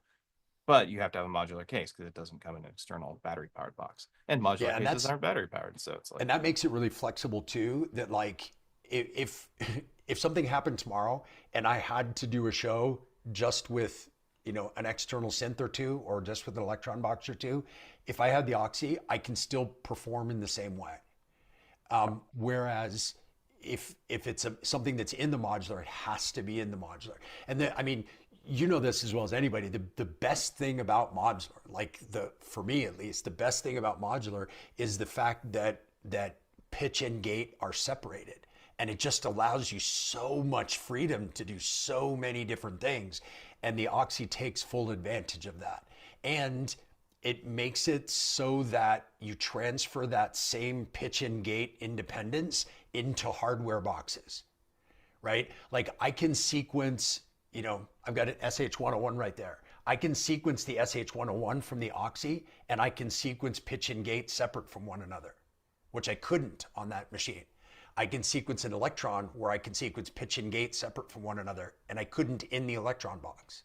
But you have to have a modular case because it doesn't come in an external battery powered box. And modular Yeah, cases aren't battery powered. So it's like, and that makes it really flexible too. That like if if something happened tomorrow and I had to do a show just with an external synth or two, or just with an Elektron box or two, if I had the Oxi, I can still perform in the same way. Whereas if it's something that's in the modular, it has to be in the modular. And I mean, you know this as well as anybody. The best thing about modular, like for me at least, the best thing about modular is the fact that pitch and gate are separated. And it just allows you so much freedom to do so many different things. And the Oxi takes full advantage of that. And it makes it so that you transfer that same pitch and gate independence into hardware boxes, right? Like I can sequence, I've got an SH101 right there. I can sequence the SH101 from the Oxi, and I can sequence pitch and gate separate from one another, which I couldn't on that machine. I can sequence an Elektron where I can sequence pitch and gate separate from one another, and I couldn't in the Elektron box.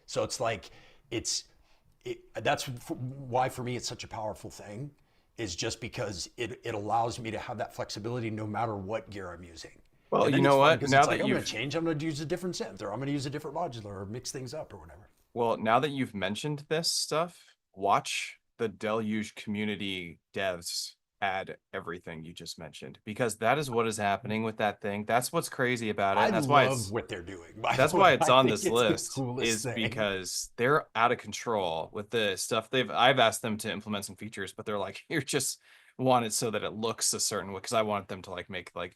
So it's like, that's why for me it's such a powerful thing, is just because it allows me to have that flexibility no matter what gear I'm using. well, And you then it's know fun what? because Now it's that like, I'm going to you've change, I'm going to use a different synth, or I'm going to use a different modular, or mix things up or whatever. Well, now that you've mentioned this stuff, watch the Deluge community devs add everything you just mentioned because that is what is happening with that thing. That's what's crazy about it. I And that's why love it's what they're doing, by the that's why way. it's I on think this it's the list coolest is thing. because they're out of control with the stuff I've asked them to implement some features, but they're like, you're just want it so that it looks a certain way because I want them to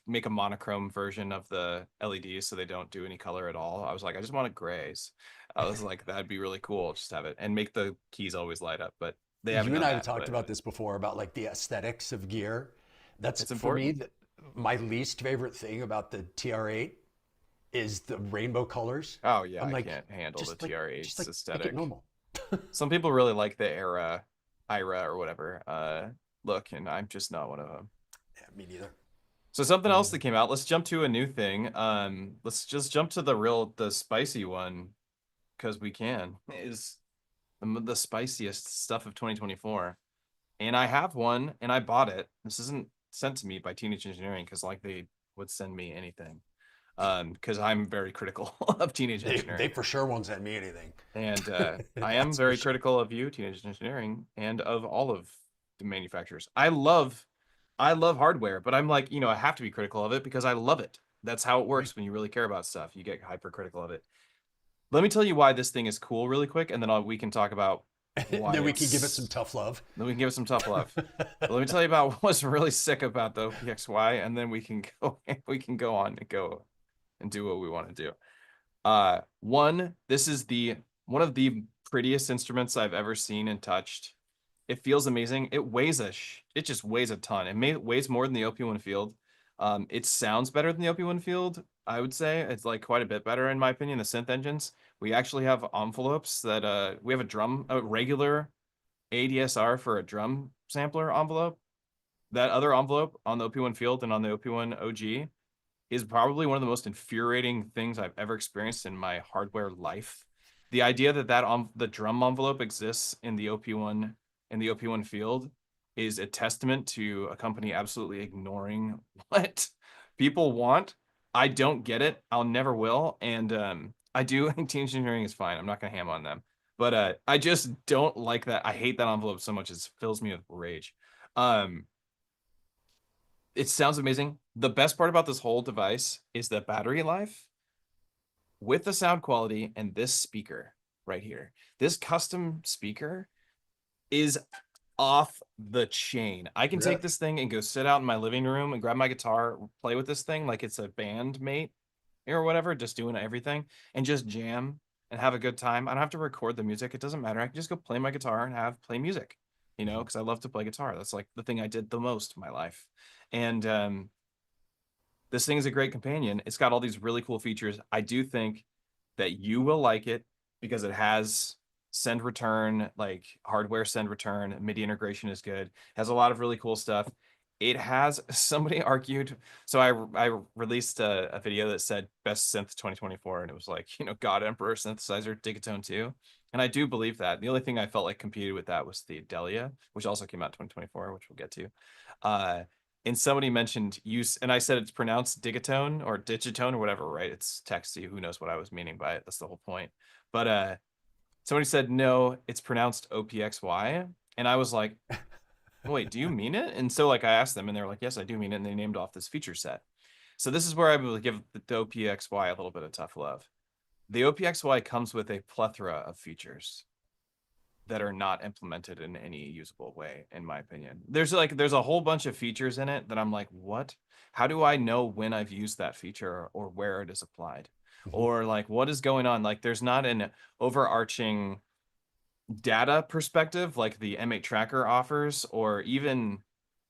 make a monochrome version of the LEDs so they don't do any color at all. I was like, I just want it grays. I was like, that'd be really cool. Just have it and make the keys always light up, but they haven't You and done I have that. talked But about this before, about like the aesthetics of gear. That's it's for me, important. my least favorite thing about the TR8 is the rainbow colors. Oh yeah, I'm I like, can't handle the just TR8's like make it aesthetic. normal. Some people really like the IRA or whatever look, and I'm just not one of them. Yeah, me neither. So something Me else that neither. came out. Let's jump to a new thing. Let's just jump to the spicy one because we can. Is the spiciest stuff of 2024. And I have one, and I bought it. This isn't sent to me by Teenage Engineering because like they would send me anything. Because I'm very critical of Teenage They Engineering. for sure won't send me anything. And I am That's for very sure. critical of you, Teenage Engineering, and of all of the manufacturers. I love hardware, but I'm like, I have to be critical of it because I love it. That's how it Right. works when you really care about stuff. You get hypercritical of it. Let me tell you why this thing is cool really quick, and then we can talk about why Then we can give it some it's. tough love. Then we can give it some tough love. But let me tell you about what's really sick about the OPXY, and then we can go on and go and do what we want to do. This is the one of the prettiest instruments I've ever seen and touched. It feels amazing. It just weighs a ton. Weighs more than the OP1 Field. It sounds better than the OP1 Field. I would say it's like quite a bit better in my opinion. The synth engines. We actually have envelopes that we have a regular ADSR for a drum sampler envelope. That other envelope on the OP1 Field and on the OP1 OG is probably one of the most infuriating things I've ever experienced in my hardware life. The idea that the drum envelope exists in the OP1 Field is a testament to a company absolutely ignoring what people want. I don't get it. I'll never will. And I do think Team Engineering is fine. I'm not gonna ham on them. But I just don't like that. I hate that envelope so much. It fills me with rage. Um, it sounds amazing. The best part about this whole device is the battery life with the sound quality and this speaker right here. This custom speaker is off the chain. I can take Really? this thing and go sit out in my living room and grab my guitar, play with this thing like it's a bandmate or whatever, just doing everything and just jam and have a good time. I don't have to record the music. It doesn't matter. I can just go play my guitar and play music, because I love to play guitar. That's like the thing I did the most in my life. And this thing is a great companion. It's got all these really cool features. I do think that you will like it because it has send return, like hardware send return, MIDI integration is good. Has a lot of really cool stuff. It has somebody argued. So I released a video that said best synth 2024, and it was like, God Emperor synthesizer Digatone 2. And I do believe that. The only thing I felt like competed with that was the Delia, which also came out 2024, which we'll get to. And somebody mentioned use, and I said it's pronounced Digatone or Digitone or whatever, right? It's texty. Who knows what I was meaning by it? That's the whole point. But somebody said no, it's pronounced OPXY, and I was like, wait, do you mean it? And so like I asked them, and they were like, yes, I do mean it, and they named off this feature set. So this is where I will give the OPXY a little bit of tough love. The OPXY comes with a plethora of features that are not implemented in any usable way, in my opinion. There's a whole bunch of features in it that I'm like, what? How do I know when I've used that feature or where it is applied? Mhm. Or like what is going on? Like there's not an overarching data perspective like the M8 tracker offers, or even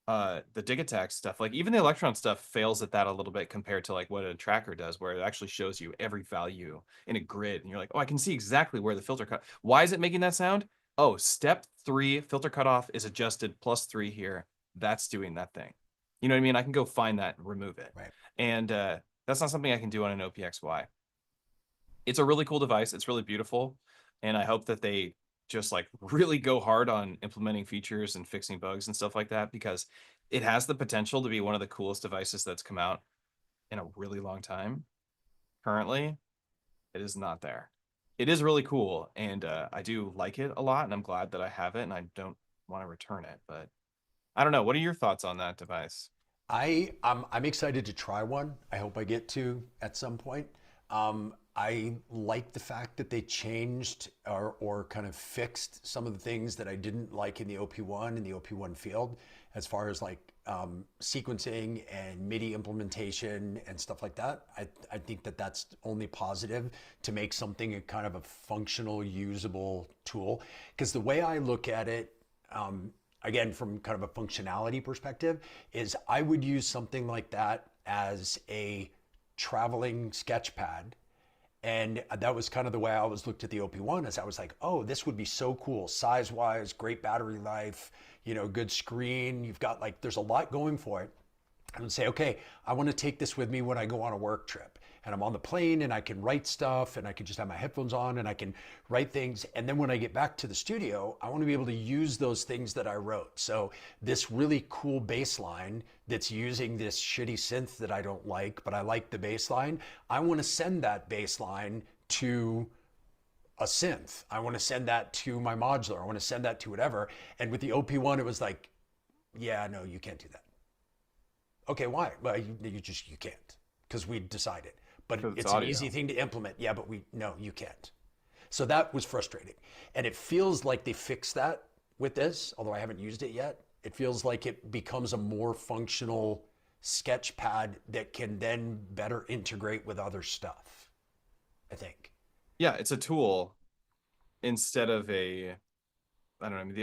the Digitac stuff. Like even the Elektron stuff fails at that a little bit compared to like what a tracker does, where it actually shows you every value in a grid, and you're like, oh, I can see exactly where the filter cut. Why is it making that sound? Oh, step 3 filter cutoff is adjusted +3 here. That's doing that thing. You know what I mean? I can go find that and remove it. Right. And that's not something I can do on an OPXY. It's a really cool device. It's really beautiful. And I hope that they just like really go hard on implementing features and fixing bugs and stuff like that, because it has the potential to be one of the coolest devices that's come out in a really long time. Currently, it is not there. It is really cool, and I do like it a lot, and I'm glad that I have it, and I don't want to return it. But I don't know. What are your thoughts on that device? I'm excited to try one. I hope I get to at some point. I like the fact that they changed or kind of fixed some of the things that I didn't like in the OP1 and the OP1 field, as far as like sequencing and MIDI implementation and stuff like that. I think that that's only positive to make something a kind of a functional, usable tool. Because the way I look at it, again, from kind of a functionality perspective, is I would use something like that as a traveling sketch pad. And that was kind of the way I always looked at the OP1, as I was like, oh, this would be so cool, size-wise, great battery life, good screen. You've got like, there's a lot going for it. I would say, okay, I want to take this with me when I go on a work trip. And I'm on the plane and I can write stuff and I can just have my headphones on and I can write things. And then when I get back to the studio, I want to be able to use those things that I wrote. So this really cool bass line that's using this shitty synth that I don't like, but I like the bass line. I want to send that bass line to a synth. I want to send that to my modular. I want to send that to whatever. And with the OP1, it was like, yeah, no, you can't do that. Okay, why? Well, you can't, because we decided. But Because it's it's an easy audio. thing to implement. Yeah, but no, you can't. So that was frustrating. And it feels like they fixed that with this, although I haven't used it yet. It feels like it becomes a more functional sketch pad that can then better integrate with other stuff, I think. Yeah, it's a tool instead of a, I don't know, I mean, the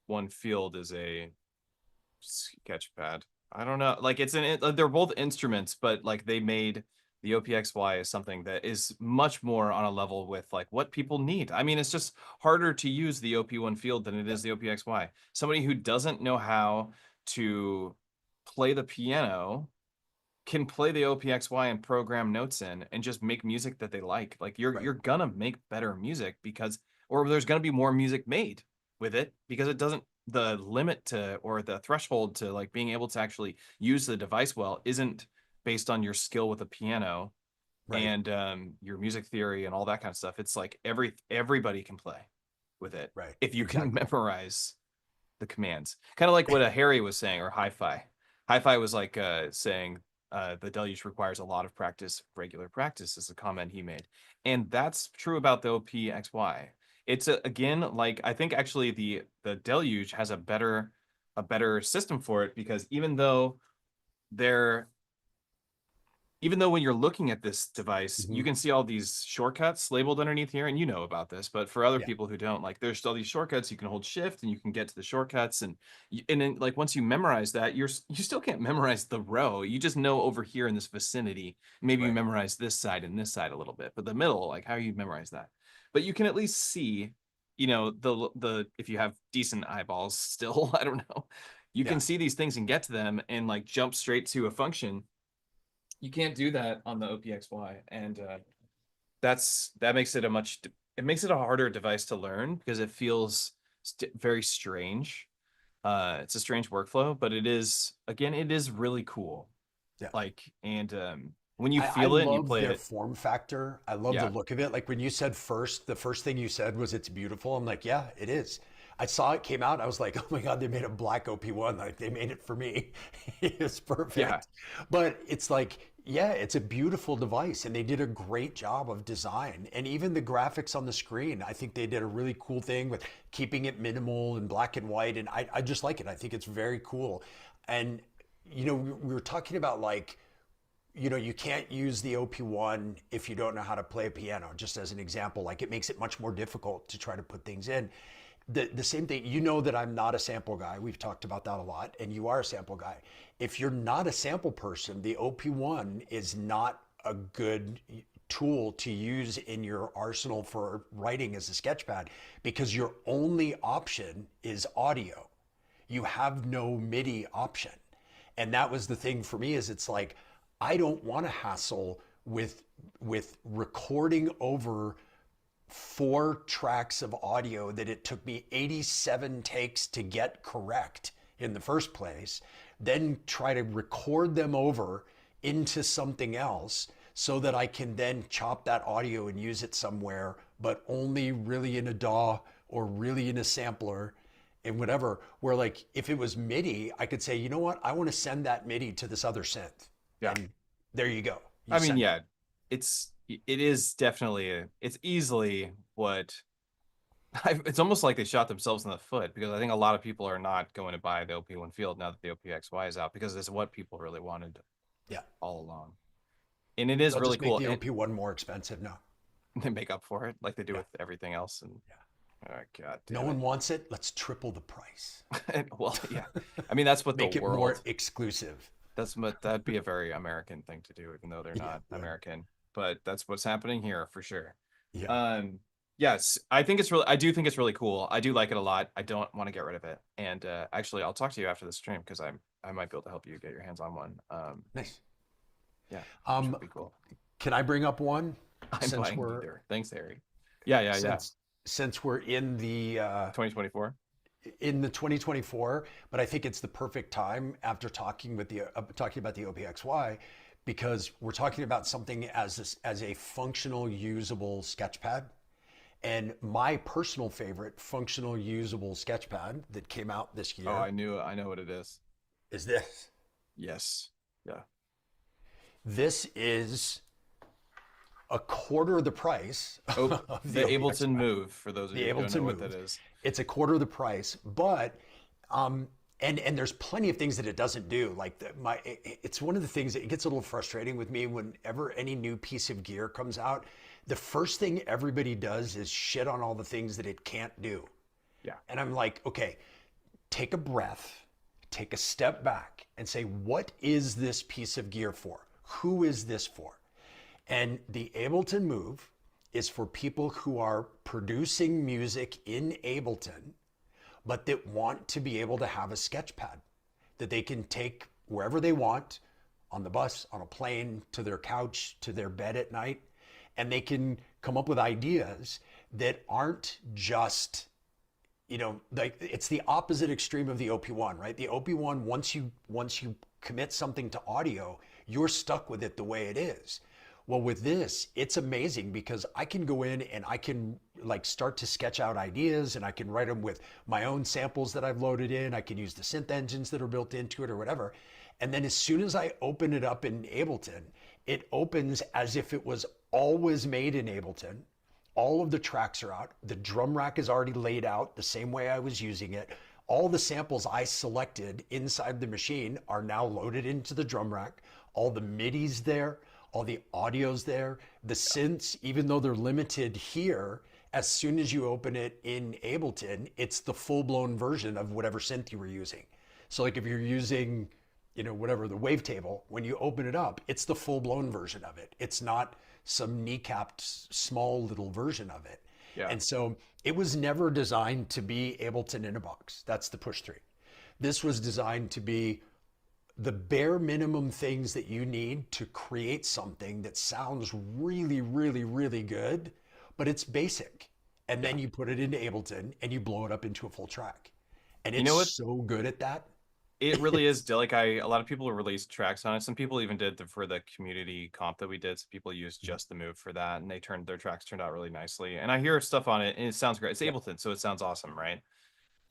OP1 field is a sketchpad. I don't know. Like they're both instruments, but like they made the OPXY is something that is much more on a level with like what people need. I mean, it's just harder to use the OP1 field than it Yeah, is the OPXY. Somebody who doesn't know how to play the piano can play the OPXY and program notes in and just make music that they like. Like right, you're gonna make better music because, or there's gonna be more music made with it, because it doesn't, the limit to, or the threshold to like being able to actually use the device well isn't based on your skill with a piano right, and your music theory and all that kind of stuff. It's like everybody can play with it right. if you can Exactly. memorize the commands. Kind of like what a Harry was saying, or hi-fi. Hi-fi was like saying the deluge requires a lot of practice. Regular practice is a comment he made, and that's true about the OPXY. It's again, like I think actually the deluge has a better system for it, because they're even though when you're looking at this device, Hmm. you can see all these shortcuts labeled underneath here, and you know about this, but for other Yeah, people who don't, like there's all these shortcuts, you can hold shift and you can get to the shortcuts, and then like once you memorize that, you still can't memorize the row. You just know over here in this vicinity, maybe you right. memorize this side and this side a little bit, but the middle, like how you memorize that. But you can at least see the if you have decent eyeballs still, I don't know, you Yeah. can see these things and get to them and like jump straight to a function. You can't do that on the OPXY, and that makes it it makes it a harder device to learn because it feels very strange. It's a strange workflow, but it is really cool. Yeah. Like, and when you I feel it and you love play their it, form factor. I love the yeah, look of it. Like when you said first, the first thing you said was it's beautiful. I'm like, yeah, it is. I saw it came out. I was like, oh my God, they made a black OP1. Like they made it for me. It's yeah, perfect. But it's like, yeah, it's a beautiful device and they did a great job of design. And even the graphics on the screen, I think they did a really cool thing with keeping it minimal and black and white. And I just like it. I think it's very cool. And, we were talking about like, you can't use the OP1 if you don't know how to play a piano, just as an example. Like it makes it much more difficult to try to put things in. The same thing, that I'm not a sample guy. We've talked about that a lot, and you are a sample guy. If you're not a sample person, the OP1 is not a good tool to use in your arsenal for writing as a sketchpad because your only option is audio. You have no MIDI option. And that was the thing for me is it's like, I don't want to hassle with recording over 4 tracks of audio that it took me 87 takes to get correct in the first place, then try to record them over into something else so that I can then chop that audio and use it somewhere, but only really in a DAW or really in a sampler and whatever. Where like if it was MIDI, I could say, you know what, I want to send that MIDI to this other synth. yeah. And there you go. You I mean, send it. yeah, it is definitely it's easily what it's almost like they shot themselves in the foot because I think a lot of people are not going to buy the OP1 Field now that the OPXY is out because it's what people really wanted Yeah. all along. And it is They'll really just make cool. the And OP1 more expensive now. they make up for it like they do Yeah. with everything else. And Yeah. oh, God No damn one wants it. Let's triple the price. it. Well, yeah. I mean, that's what the Make it more world, exclusive. that'd be a very American thing to do, even though they're Yeah. not Yeah. American. But that's what's happening here for sure. Yeah. Um, yes, I do think it's really cool. I do like it a lot. I don't want to get rid of it. And actually, I'll talk to you after the stream because I might be able to help you get your hands on one. Nice. Yeah, which Um, would be cool. can I bring up one I'm since buying we're neither. Thanks, Harry. Yeah, yeah, yeah. since we're in the 2024. 2024, but I think it's the perfect time after talking about the OPXY because we're talking about something as a functional usable sketchpad. And my personal favorite functional usable sketchpad that came out this Oh, year I know what it is. is this. Yes. Yeah. This is a quarter of the price Oh, of the the Ableton OPXY. Move for those of The you who don't Ableton know what that Move. is. It's a quarter of the price, but and there's plenty of things that it doesn't do. Like it's one of the things that it gets a little frustrating with me whenever any new piece of gear comes out. The first thing everybody does is shit on all the things that it can't do. Yeah. And I'm like, okay, take a breath, take a step back and say, what is this piece of gear for? Who is this for? And the Ableton Move is for people who are producing music in Ableton, but that want to be able to have a sketchpad that they can take wherever they want, on the bus, on a plane, to their couch, to their bed at night, and they can come up with ideas that aren't just, like it's the opposite extreme of the OP1, right? The OP1, once you commit something to audio, you're stuck with it the way it is. Well, with this, it's amazing because I can go in and I can like start to sketch out ideas and I can write them with my own samples that I've loaded in. I can use the synth engines that are built into it or whatever. And then as soon as I open it up in Ableton, it opens as if it was always made in Ableton. All of the tracks are out. The drum rack is already laid out the same way I was using it. All the samples I selected inside the machine are now loaded into the drum rack. All the MIDI's there. All the audio's there. The synths, even though they're limited here, as soon as you open it in Ableton, it's the full-blown version of whatever synth you were using. So like if you're using, whatever, the wavetable, when you open it up, it's the full-blown version of it. It's not some kneecapped small little version of it. Yeah. And so it was never designed to be Ableton in a box. That's the push three. This was designed to be the bare minimum things that you need to create something that sounds really, really, really good, but it's basic. And Yeah. then you put it into Ableton and you blow it up into a full track. And You it's know what? so good at that. It really is like a lot of people released tracks on it. Some people even did for the community comp that we did. Some people used just the move for that, and their tracks turned out really nicely. And I hear stuff on it, and it sounds great. It's Yeah. Ableton, so it sounds awesome, right?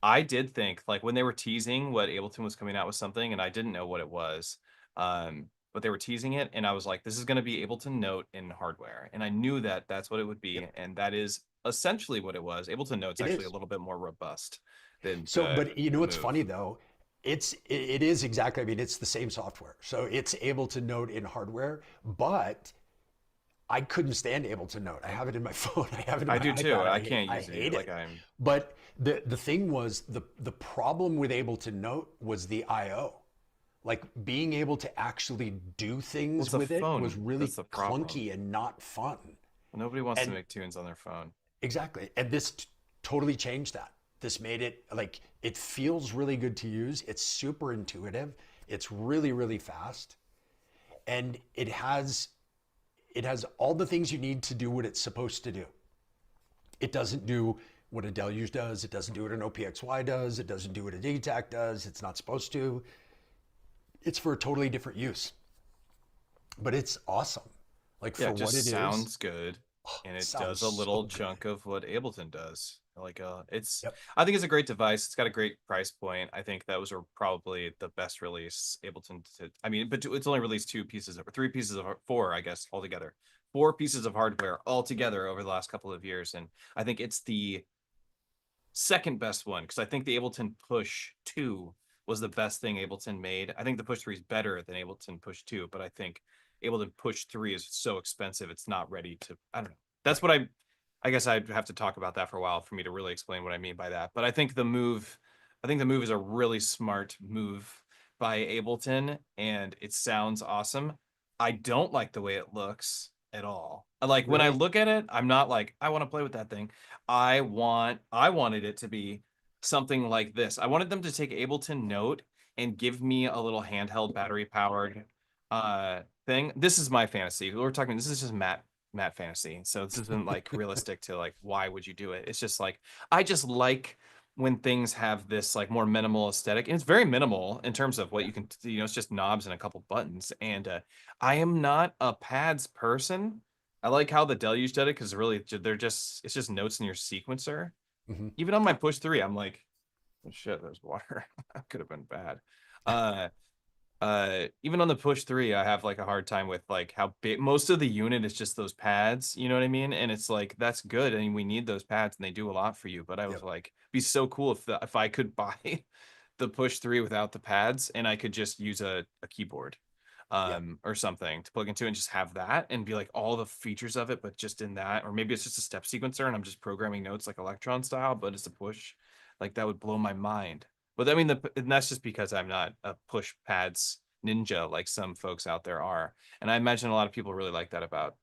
I did think like when they were teasing what Ableton was coming out with something, and I didn't know what it was, but they were teasing it, and I was like, this is going to be Ableton Note in hardware, and I knew that that's what it would be, Yep. and that is essentially what it was. Ableton Note's It actually a is. little bit more robust than So, but you know the what's move. funny though? It is exactly, I mean, it's the same software. So it's Ableton Note in hardware, but I couldn't stand Ableton Note. I have it in my phone. I have it in I my do too. iPad. I can't I use it either. hate Like it. I'm But the thing was the problem with Ableton Note was the I/O. Like being able to actually do well, things it's a with it was phone. really That's the problem. clunky and not fun. Nobody wants to And make tunes on their phone. exactly. And this totally changed that. This made it like it feels really good to use. It's super intuitive. It's really, really fast. And it has all the things you need to do what it's supposed to do. It doesn't do what a Deluge does. It doesn't do what an OPXY does. It doesn't do what a Digitac does. It's not supposed to. It's for a totally different use. But it's awesome. Like Yeah, for it what just it is, sounds good, and it it sounds does a little so good. chunk of what Ableton does. It's Yep. I think it's a great device. It's got a great price point. I think that was probably the best release Ableton to, I mean, but it's only released three pieces of four, I guess, altogether. Four pieces of hardware altogether over the last couple of years, and I think it's the second best one because I think the Ableton Push 2 was the best thing Ableton made. I think the Push 3 is better than Ableton Push 2, but I think Ableton Push 3 is so expensive it's not ready to, I don't know. That's Right. what I guess I'd have to talk about that for a while for me to really explain what I mean by that. But I think the move is a really smart move by Ableton and it sounds awesome. I don't like the way it looks at all. Like when I Really? look at it, I'm not like I want to play with that thing. I wanted it to be something like this. I wanted them to take Ableton Note and give me a little handheld battery powered thing. This is my fantasy. We're talking this is just Matt fantasy. So this isn't like realistic to like why would you do it? It's just like I just like when things have this like more minimal aesthetic. And it's very minimal in terms of what Yeah. you can, it's just knobs and a couple buttons. And I am not a pads person. I like how the Deluge did it because really it's just notes in your sequencer. Hmm. Even on my push three, I'm like, oh shit, there's water. That could have been bad. Uh Even on the push three, I have like a hard time with like how big most of the unit is just those pads, you know what I mean? And it's like that's good. I mean, we need those pads and they do a lot for you. But I was Yep. like, be so cool if I could buy the push three without the pads and I could just use a keyboard Yep. or something to plug into and just have that and be like all the features of it, but just in that, or maybe it's just a step sequencer and I'm just programming notes like Elektron style, but it's a push. Like that would blow my mind. But I mean, and that's just because I'm not a push pads ninja like some folks out there are. And I imagine a lot of people really like that about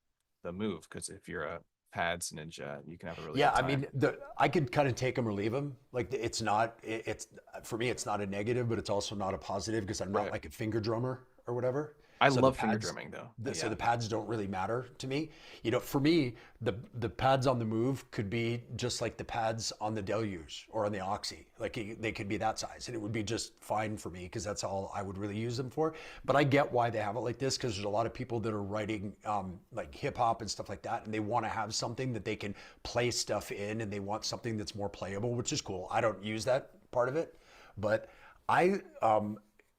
the move because if you're a pads ninja, you can have a really Yeah, good I time. mean, I could kind of take them or leave them. Like it's not, it's for me, it's not a negative, but it's also not a positive because I'm not Right. like a finger drummer or whatever. I So the love finger pads, drumming though. so Yeah. the pads don't really matter to me. You know, for me, the pads on the Move could be just like the pads on the Deluge or on the Oxi. Like they could be that size, and it would be just fine for me because that's all I would really use them for. But I get why they have it like this because there's a lot of people that are writing like hip hop and stuff like that, and they want to have something that they can play stuff in, and they want something that's more playable, which is cool. I don't use that part of it, but I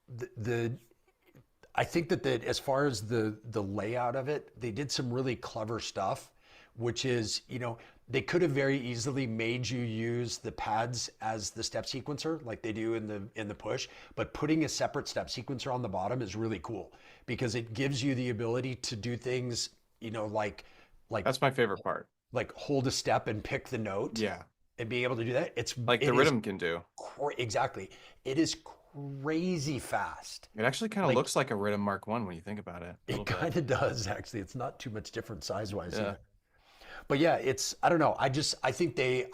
the I think that as far as the layout of it, they did some really clever stuff, which is, you know, they could have very easily made you use the pads as the step sequencer like they do in the push, but putting a separate step sequencer on the bottom is really cool because it gives you the ability to do things, you know, like That's my favorite part. like hold a step and pick the note Yeah. and being able to do that. Like the It is rhythm can do. exactly. It is crazy fast. It actually kind of Like looks like a Rhythm Mark One when you think about it a it little bit. kind of does, actually. It's not too much different size-wise Yeah. either. But yeah, it's I don't know. I think they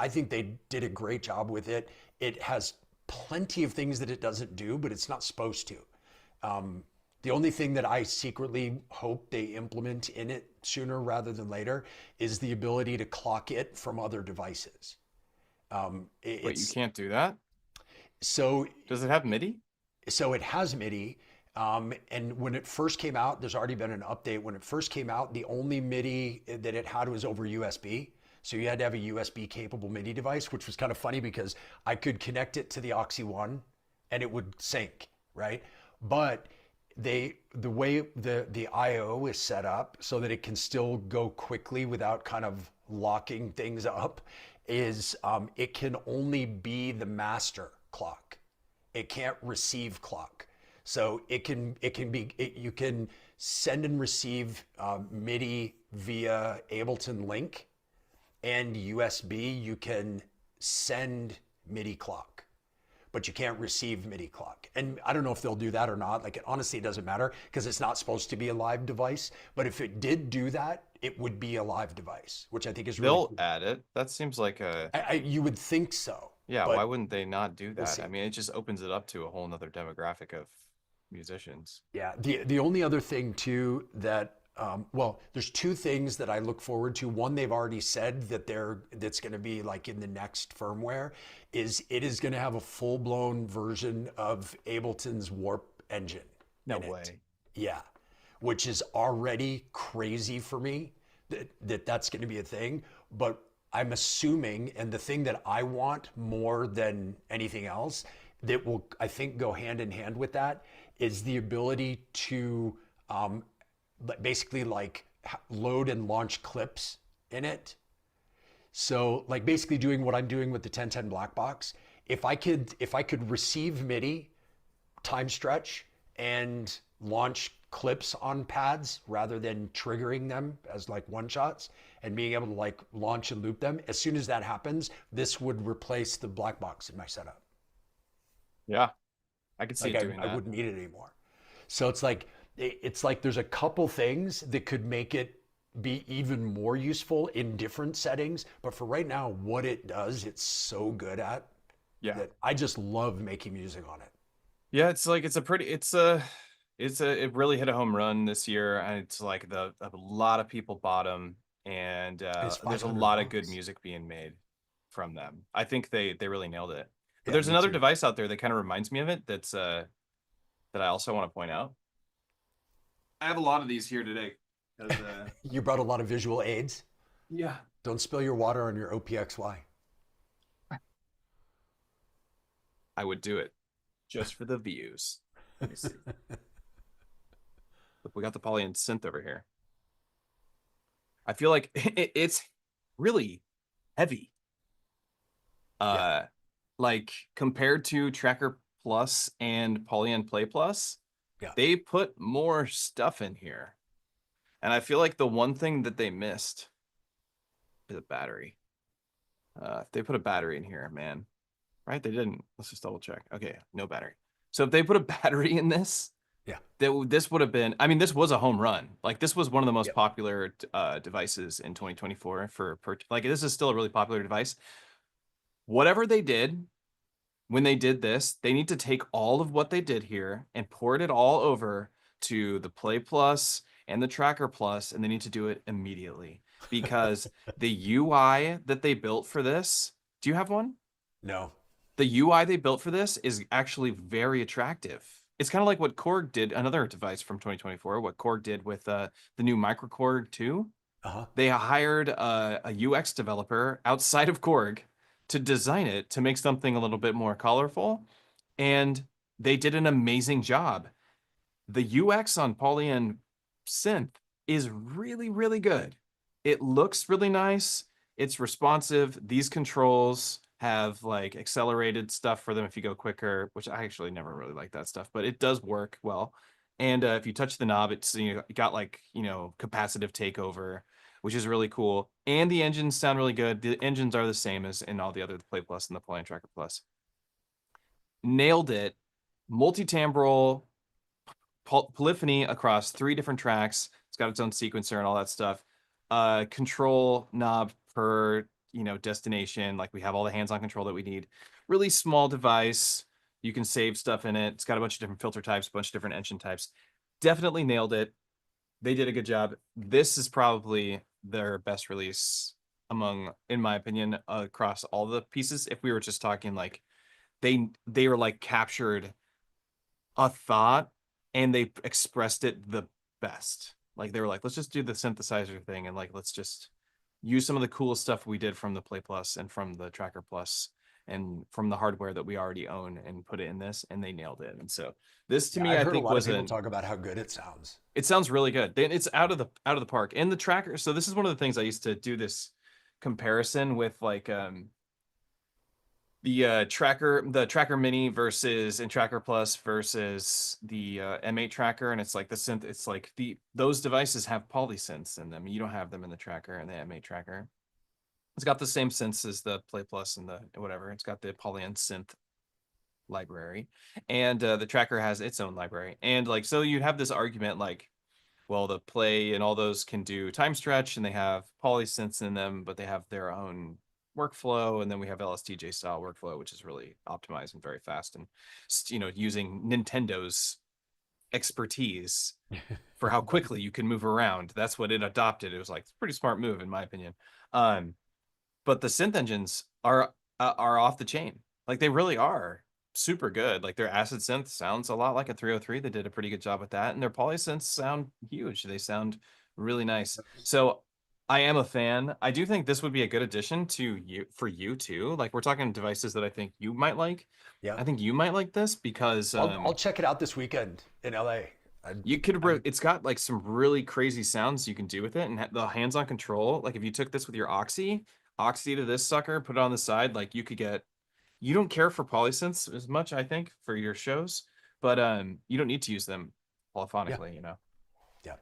did a great job with it. It has plenty of things that it doesn't do, but it's not supposed to. Um, the only thing that I secretly hope they implement in it sooner rather than later is the ability to clock it from other devices. Wait, you It's can't do that? so Does it have MIDI? so it has MIDI. And when it first came out, there's already been an update. When it first came out, the only MIDI that it had was over USB. So you had to have a USB capable MIDI device, which was kind of funny because I could connect it to the Oxi One and it would sync, right? But the way the IO is set up so that it can still go quickly without kind of locking things up is it can only be the master clock. It can't receive clock. So you can send and receive MIDI via Ableton Link, and USB you can send MIDI clock, but you can't receive MIDI clock. And I don't know if they'll do that or not. Like, it honestly doesn't matter because it's not supposed to be a live device. But if it did do that, it would be a live device, which I think is really They'll cool. add it. That seems like a You would think so, yeah, why but wouldn't they not do we'll that? I see. mean, it just opens it up to a whole nother demographic of musicians. Yeah, the only other thing too that well, there's two things that I look forward to. One, they've already said that that's going to be like in the next firmware, is it is going to have a full blown version of Ableton's Warp engine No in it. way. Yeah, which is already crazy for me that's going to be a thing. But I'm assuming, and the thing that I want more than anything else that will, I think, go hand in hand with that is the ability to basically like load and launch clips in it. So like basically doing what I'm doing with the 1010 Blackbox. If I could receive MIDI, time stretch, and launch clips on pads rather than triggering them as like one shots and being able to like launch and loop them. As soon as that happens, this would replace the black box in my setup. Yeah, I could see Like it I, doing I that. wouldn't need it anymore. So it's like there's a couple things that could make it be even more useful in different settings. But for right now, what it does, it's so good at Yeah. that I just love making music on it. Yeah, it's like it really hit a home run this year, and it's like a lot of people bought them, and And it's there's five a hundred lot of good bucks. music being made from them. I think they really nailed it. But Yeah, there's me another too. device out there that kind of reminds me of it that I also want to point out. I have a lot of these here today because You brought a lot of visual aids. yeah, Don't spill your water on your OPXY. I would do it just for the views. Let me see. Look, we got the Polyend Synth over here. I feel like it's really heavy. Yeah, Uh, like compared to Tracker Plus and Polyend Play Plus, yeah. they put more stuff in here. And I feel like the one thing that they missed is a battery. If they put a battery in here, man, right? They didn't. Let's just double check. Okay, no battery. So if they put a battery in this, Yeah. this would have been. I mean, this was a home run. Like this was one of the most Yep. popular devices in 2024 for like this is still a really popular device. Whatever they did when they did this, they need to take all of what they did here and port it all over to the Play Plus and the Tracker Plus, and they need to do it immediately because the UI that they built for this, do you have one? No. The UI they built for this is actually very attractive. It's kind of like what Korg did, another device from 2024, what Korg did with the new Micro Korg 2. Uh-huh. They hired a UX developer outside of Korg to design it to make something a little bit more colorful. And they did an amazing job. The UX on Polyend Synth is really, really good. It looks really nice. It's responsive. These controls have like accelerated stuff for them if you go quicker, which I actually never really like that stuff, but it does work well. And if you touch the knob, it's got like capacitive takeover, which is really cool. And the engines sound really good. The engines are the same as in all the other Play Plus and the Play and Tracker Plus. Nailed it. Multi-timbral polyphony across 3 different tracks. It's got its own sequencer and all that stuff. control knob per, destination. Like we have all the hands-on control that we need. Really small device. You can save stuff in it. It's got a bunch of different filter types, a bunch of different engine types. Definitely nailed it. They did a good job. This is probably their best release among, in my opinion, across all the pieces. If we were just talking like they were like captured a thought and they expressed it the best. Like they were like, let's just do the synthesizer thing and like let's just use some of the cool stuff we did from the Play Plus and from the Tracker Plus and from the hardware that we already own and put it in this, and they nailed it. And so this to Yeah, me, I've I heard a think lot of was people an talk about how good it sounds. it sounds really good. It's out of the park. And the tracker, so this is one of the things I used to do this comparison with like the tracker mini versus and tracker plus versus the M8 tracker, and it's like the synth, it's like those devices have polysynths in them. You don't have them in the tracker and the M8 tracker. It's got the same synths as the Play Plus and the whatever. It's got the Polyend Synth library, and the tracker has its own library. And like so you'd have this argument like, well, the Play and all those can do time stretch and they have polysynths in them, but they have their own workflow. And then we have LSTJ style workflow, which is really optimized and very fast, and using Nintendo's expertise for how quickly you can move around. That's what it adopted. It was like, it's a pretty smart move in my opinion. But the synth engines are off the chain. Like they really are super good. Like their acid synth sounds a lot like a 303. They did a pretty good job with that, and their polysynths sound huge. They sound really nice. So I am a fan. I do think this would be a good addition to you for you too. Like we're talking devices that I think you might like. Yeah, I think you might like this because I'll check it out this weekend in LA. you could it's got like some really crazy sounds you can do with it, and the hands-on control. Like if you took this with your Oxy to this sucker, put it on the side, like you could get, you don't care for polysynths as much, I think, for your shows, but you don't need to use them Yeah, polyphonically, yeah.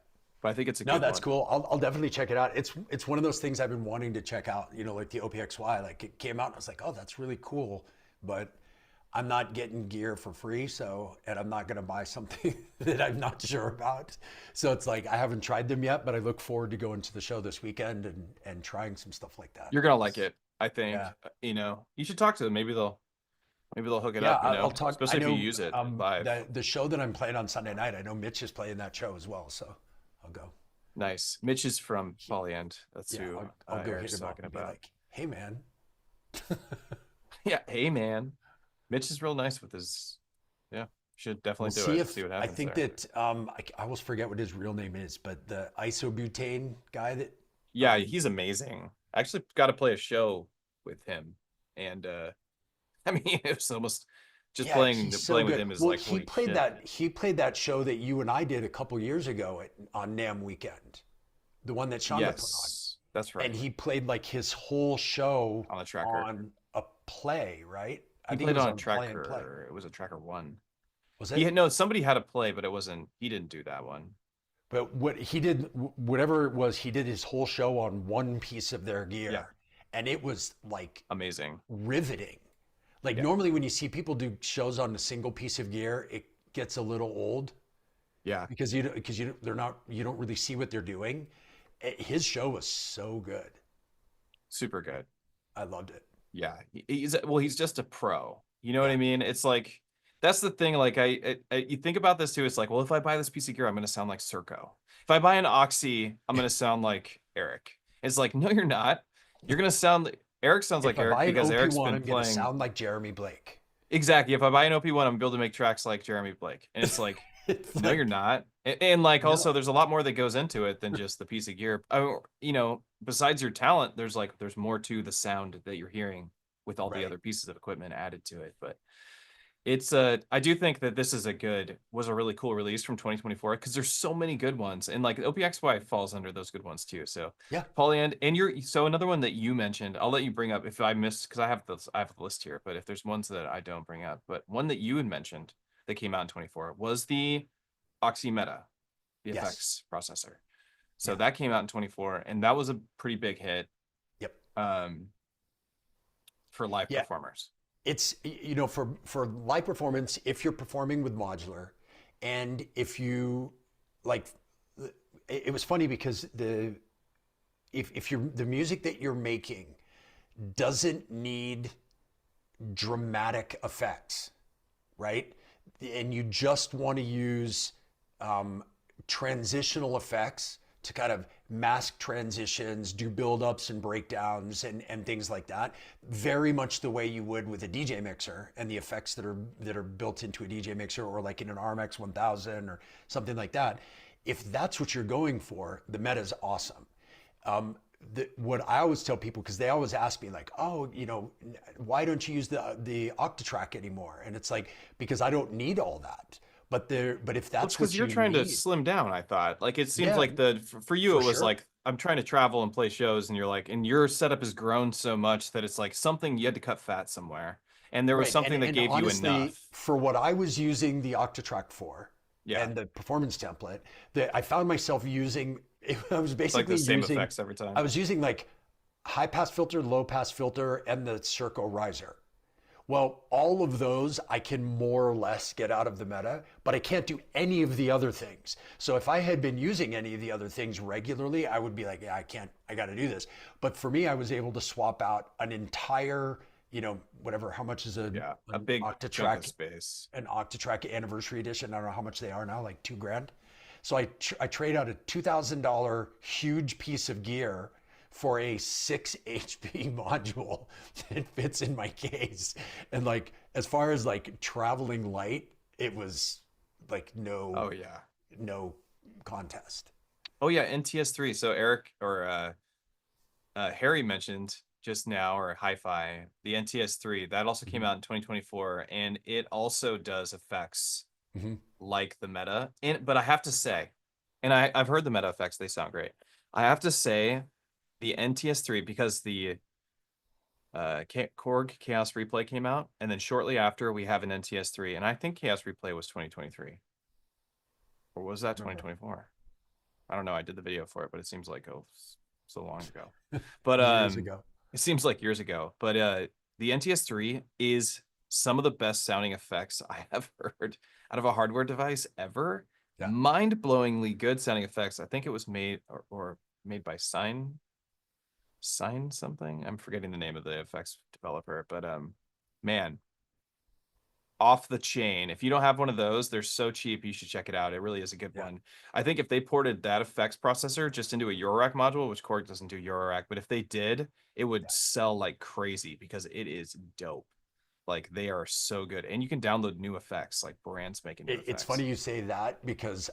But I think it's a No, good that's one. cool. I'll definitely check it out. It's one of those things I've been wanting to check out. You know, like the OPXY. Like it came out, and I was like, oh, that's really cool. But I'm not getting gear for free, and I'm not going to buy something that I'm not sure about. So it's like I haven't tried them yet, but I look forward to going to the show this weekend and trying some stuff like that. You're gonna like it, I think. Yeah. You should talk to them. Maybe they'll hook it Yeah, up, I'll talk. I especially if you know use it live. the show that I'm playing on Sunday night. I know Mitch is playing that show as well, so I'll go. Nice. Mitch is from Polyend. That's Yeah, who I'll go hit Eric's him up talking and be about. like, "Hey, man." Yeah, hey man. Mitch is real nice with his. Yeah, should We'll definitely do see it. if See what I happens think there. that I almost forget what his real name is, but the isobutane guy that Yeah, he's amazing. I actually got to play a show with him, and I mean, it was almost just yeah, he's so playing with good. him is Well, like holy shit. he played that show that you and I did a couple years ago on NAMM weekend, the one that Shonda put on, Yes, that's and right. he played like his whole show On the tracker, on a play, right? I he think it played was on a on Play and Play. tracker. It was a tracker one. Was He it? had no, somebody had a play, but it wasn't. He didn't do that one. But what he did, whatever it was, he did his whole show on one piece of their Yeah, gear, and it was like amazing. riveting. Like Yeah, normally when you see people do shows on a single piece of gear, it gets a little old yeah, because you don't really see what they're doing. His show was so good. super good. I loved it. Yeah, he's just a pro. You know what Yeah. I mean? It's like that's the thing. Like you think about this too. It's like, well, if I buy this piece of gear, I'm gonna sound like Circo. If I buy an Oxy, I'm gonna sound like Eric. It's like, no, you're not. You're gonna sound. Eric sounds If like I Eric buy an because Eric's OP1, been I'm gonna playing. sound like Jeremy Blake. Exactly. If I buy an OP1, I'm gonna be able to make tracks like Jeremy Blake. And it's like, It's no, you're like not. And like also, no, there's a lot more that goes into it than just the piece of gear. Besides your talent, there's more to the sound that you're hearing with all the right. other pieces of equipment added to it. But I do think that this is was a really cool release from 2024 because there's so many good ones, and like OPXY falls under those good ones too. So Yeah. Polyend, and so another one that you mentioned, I'll let you bring up if I missed, because I have the list here, but if there's ones that I don't bring up, but one that you had mentioned that came out in 24 was the Oxy Meta, the Yes. effects processor. So Yeah. that came out in 24, and that was a pretty big hit Yep. um, for live Yeah. performers. It's for live performance, if you're performing with modular, and if you like, it was funny because if you're the music that you're making doesn't need dramatic effects, right? And you just want to use transitional effects to kind of mask transitions, do build-ups and breakdowns and things like that. Very much the way you would with a DJ mixer and the effects that are built into a DJ mixer, or like in an RMX 1000 or something like that. If that's what you're going for, the Meta is awesome. What I always tell people, because they always ask me like, oh, why don't you use the Octatrack anymore? And it's like, because I don't need all that. But if that's what because you're you trying to need, slim down, I thought. Like it seems yeah, like for you for it was sure. like I'm trying to travel and play shows, and you're like, and your setup has grown so much that it's like something you had to cut fat somewhere, and there was Right. something that And gave you honestly, enough. for what I was using the Octatrack for Yeah, and the performance template, that I found myself using, I was it's like the basically same using, effects every I time. was using like high pass filter, low pass filter, and the Circo riser. Well, all of those I can more or less get out of the Meta, but I can't do any of the other things. So if I had been using any of the other things regularly, I would be like, yeah, I can't, I got to do this. But for me, I was able to swap out an entire, whatever, how much is Yeah, a an big chunk of Octatrack, space. an Octatrack anniversary edition? I don't know how much they are now, like 2 grand. So I trade out a $2,000 huge piece of gear for a 6 HP module that fits in my case. And like, as far as like traveling light, it was like Oh yeah. no contest. Oh yeah, NTS3. So Eric or Harry mentioned just now, or Hi-Fi, the NTS3 that also came Mm-hmm. out in 2024, and it also does effects Mm-hmm. like the Meta. And but I have to say, and I've heard the Meta effects; they sound great. I have to say, the NTS3, because the Korg Chaos Replay came out, and then shortly after we have an NTS3, and I think Chaos Replay was 2023, or was that Remember 2024? I don't know. I did the video for it, but it seems like so long ago. But years ago. it seems like years ago. But the NTS3 is some of the best sounding effects I have heard out of a hardware device ever. Yeah. Mind-blowingly good sounding effects. I think it was made or made by Sign something. I'm forgetting the name of the effects developer, but man, off the chain. If you don't have one of those, they're so cheap. You should check it out. It really is a good Yeah. one. I think if they ported that effects processor just into a Eurorack module, which Korg doesn't do Eurorack, but if they did, it would sell like crazy because it is dope. Like they are so good, and you can download new effects. Like brands making new It's effects. funny you say that, because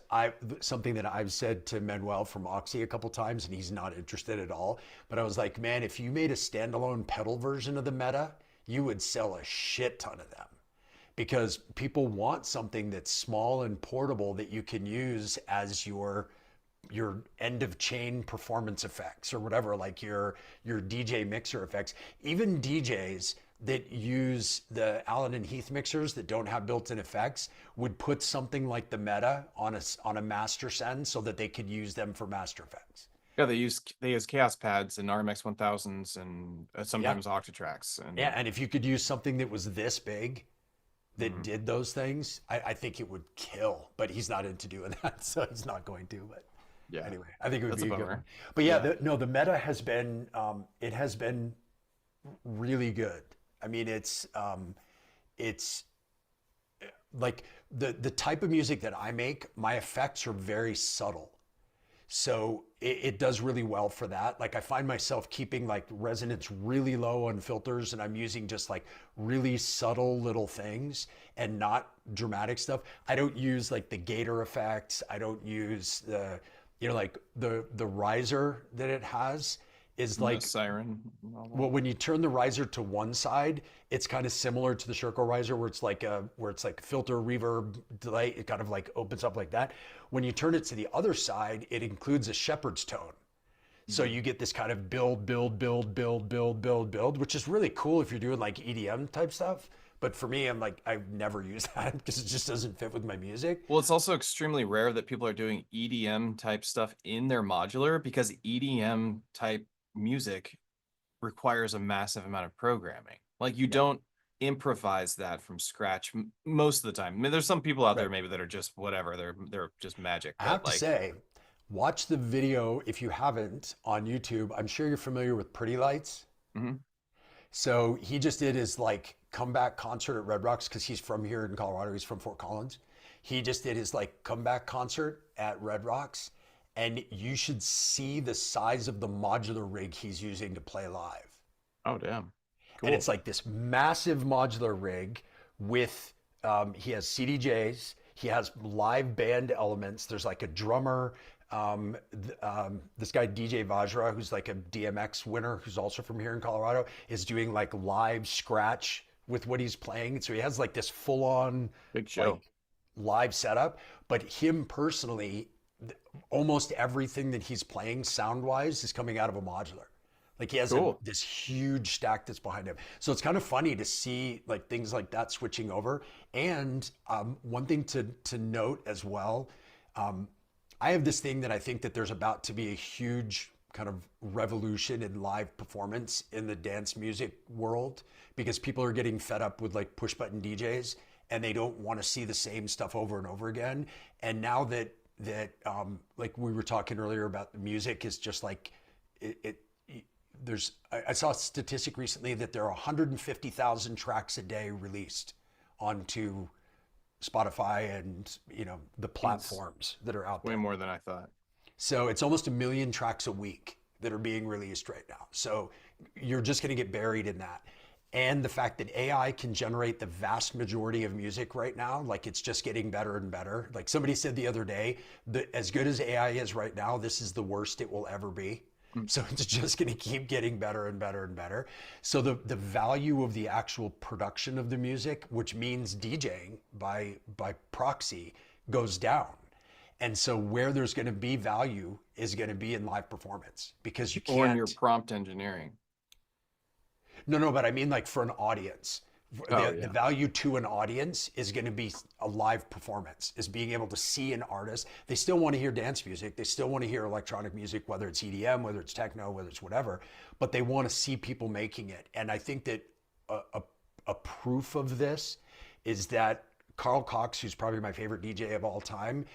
something that I've said to Manuel from Oxi a couple times, and he's not interested at all. But I was like, man, if you made a standalone pedal version of the Meta, you would sell a shit ton of them, because people want something that's small and portable that you can use as your end of chain performance effects, or whatever, like your DJ mixer effects. Even DJs that use the Allen and Heath mixers that don't have built-in effects would put something like the Meta on a master send so that they could use them for master effects. Yeah, they use Chaos pads and RMX 1000s and Yeah. sometimes Octatracks Yeah, and and if you could use something that was this big that mhm. did those things, I think it would kill. But he's not into doing that, so he's not going to. But Yeah, anyway, I think it would that's a be a good one. bummer. But yeah, Yeah. the Meta has been it has been really good. I mean, it's like the type of music that I make. My effects are very subtle, so it does really well for that. Like I find myself keeping like resonance really low on filters, and I'm using just like really subtle little things and not dramatic stuff. I don't use like the gator effects. I don't use like the riser that it has is No like, siren. well, when you turn the riser to one side, it's kind of similar to the Shurko riser, where it's like filter, reverb, delay. It kind of like opens up like that. When you turn it to the other side, it includes a shepherd's tone. So Mhm. you get this kind of build, build, build, build, build, build, build, which is really cool if you're doing like EDM type stuff. But for me, I'm like, I've never used that because it just doesn't fit with my music. Well, it's also extremely rare that people are doing EDM type stuff in their modular, because EDM type music requires a massive amount of programming. Like you Yeah. don't improvise that from scratch most of the time. I mean, there's some people out there Right. maybe that are just whatever, they're just magic, I but have to like say, Watch the video if you haven't on YouTube. I'm sure you're familiar with Pretty Lights. Hmm. So he just did his like comeback concert at Red Rocks because he's from here in Colorado. He's from Fort Collins. He just did his like comeback concert at Red Rocks, and you should see the size of the modular rig he's using to play live. Oh, damn. And Cool. it's like this massive modular rig with he has CDJs, he has live band elements. There's like a drummer. This guy DJ Vajra, who's like a DMX winner, who's also from here in Colorado, is doing like live scratch with what he's playing. So he has like this full on Big show. like live setup. But him personally, almost everything that he's playing sound wise is coming out of a modular. Like he has Cool. this huge stack that's behind him. So it's kind of funny to see like things like that switching over. And one thing to note as well, I have this thing that I think that there's about to be a huge kind of revolution in live performance in the dance music world because people are getting fed up with like push button DJs and they don't want to see the same stuff over and over again. And now that like we were talking earlier about the music is just like it there's I saw a statistic recently that there are 150,000 tracks a day released onto Spotify and the It's platforms that are out way there. more than I thought. So it's almost 1 million tracks a week that are being released right now. So you're just going to get buried in that. And the fact that AI can generate the vast majority of music right now, like it's just getting better and better. Like somebody said the other day, that as good as AI is right now, this is the worst it will ever be. Mm. So it's just going to keep getting better and better and better. So the value of the actual production of the music, which means DJing by proxy, goes down. And so where there's going to be value is going to be in live performance because you Or in your can't. prompt engineering. No, but I mean like for an audience. Oh, The yeah. value to an audience is going to be a live performance, is being able to see an artist. They still want to hear dance music. They still want to hear electronic music, whether it's EDM, whether it's techno, whether it's whatever, but they want to see people making it. And I think that a proof of this is that Carl Cox, who's probably my favorite DJ of all time,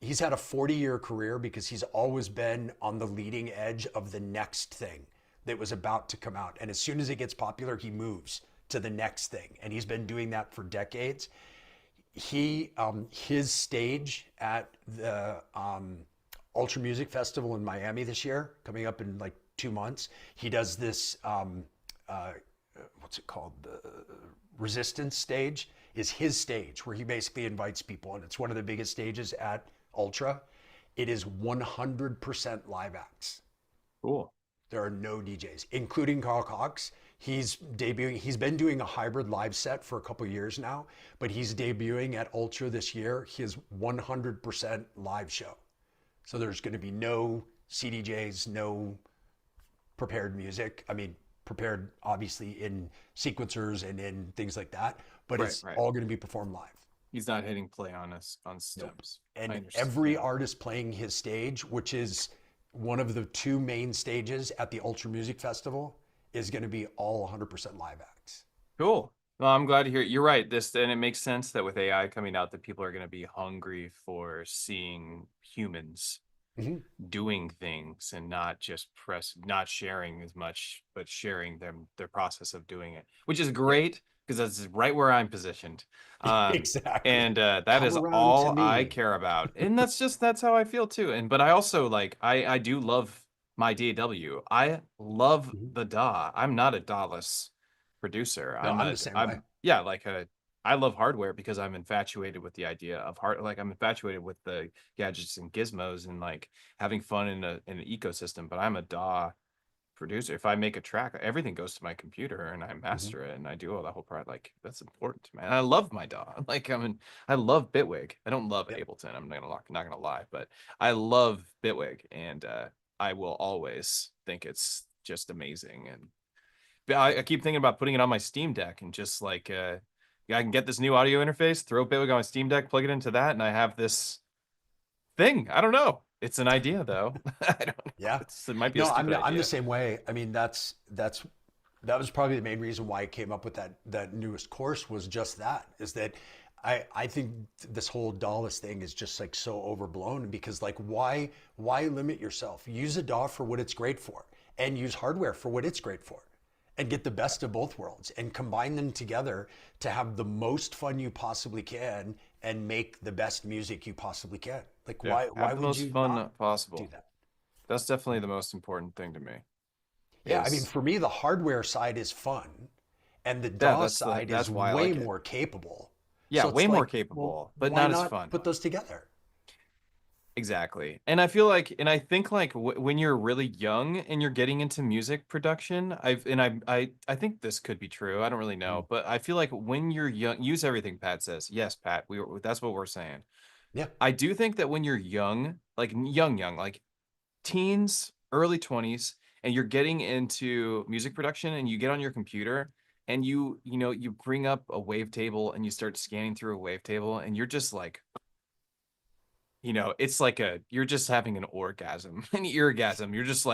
he's had a 40-year career because he's always been on the leading edge of the next thing that was about to come out. And as soon as it gets popular, he moves to the next thing. And he's been doing that for decades. His stage at the Ultra Music Festival in Miami this year, coming up in like 2 months, he does this, what's it called? The Resistance stage is his stage where he basically invites people. And it's one of the biggest stages at Ultra. It is 100% live acts. Cool. There are no DJs, including Carl Cox. He's debuting. He's been doing a hybrid live set for a couple of years now, but he's debuting at Ultra this year. His 100% live show. So there's going to be no CDJs, no prepared music. I mean, prepared obviously in sequencers and in things like that, but Right, it's right. all going to be performed live. He's not hitting play on us on Nope. stems. I And understand. every artist playing his stage, which is one of the two main stages at the Ultra Music Festival, is going to be all 100% live acts. Cool. Well, I'm glad to hear it. You're right. And it makes sense that with AI coming out, that people are going to be hungry for seeing humans Mm-hmm. doing things and not sharing as much, but sharing their process of doing it, which is Yep. great because that's right where I'm positioned. Exactly. And that Come is around to all I me. care about. And that's how I feel too. But I also I do love my DAW. I love Mhm. the DAW. I'm not a DAWless producer. No, I'm the same way. Yeah, I love hardware because I'm infatuated with the idea of I'm infatuated with the gadgets and gizmos and like having fun in an ecosystem. But I'm a DAW producer. If I make a track, everything goes to my computer and I Mhm. master it and I do all that whole part. Like that's important, man. I love my DAW. I love Bitwig. I don't love Yep. Ableton. Not gonna lie, but I love Bitwig, and I will always think it's just amazing. And but I keep thinking about putting it on my Steam Deck and just yeah, I can get this new audio interface, throw Bitwig on my Steam Deck, plug it into that, and I have this thing. I don't know. It's an idea though. I don't know. Yeah. It might be a No, stupid I'm the idea. same way. I mean, that was probably the main reason why I came up with that newest course was just that, is that I think this whole Dawless thing is just like so overblown because like why limit yourself? Use a DAW for what it's great for and use hardware for what it's great for and get the best of both worlds and combine them together to have the most fun you possibly can and make the best music you possibly can. Like Yeah, why have the would most you fun not do possible. that? That's definitely the most important thing to me. Yeah, I mean Is for me the hardware side is fun and the yeah, DAW side is that's why I way like it. more capable. Yeah, So way it's more like, well, capable, but why not as not fun. put those together? Exactly. And I feel like, and I think like when you're really young and you're getting into music production, I think this could be true. I don't really Mm. know, but I feel like when you're young, use everything Pat says. Yes, Pat, that's what we're saying. Yeah. I do think that when you're young, like young, like teens, early 20s, and you're getting into music production and you get on your computer and you bring up a wavetable and you start scanning through a wavetable and you're just like, it's like you're just having an orgasm, an eargasm.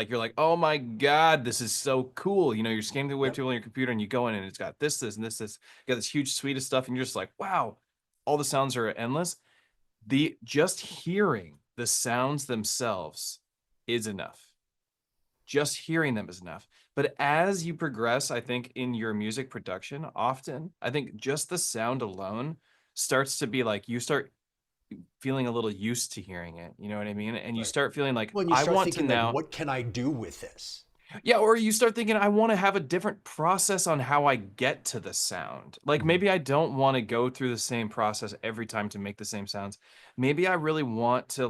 You're like, oh my God, this is so cool. You're scanning the Yep. wavetable on your computer and you go in and it's got this, and this. You got this huge suite of stuff, and you're just like, wow, all the sounds are endless. The just hearing the sounds themselves is enough. Just hearing them is enough. But as you progress, I think in your music production, often, I think just the sound alone starts to be like you start feeling a little used to hearing it. You know what I mean? And you Right. start feeling like, When you I start want to thinking like, now, what can I do with this? yeah, or you start thinking, I want to have a different process on how I get to the sound. Like Mhm. maybe I don't want to go through the same process every time to make the same sounds. Maybe I really want to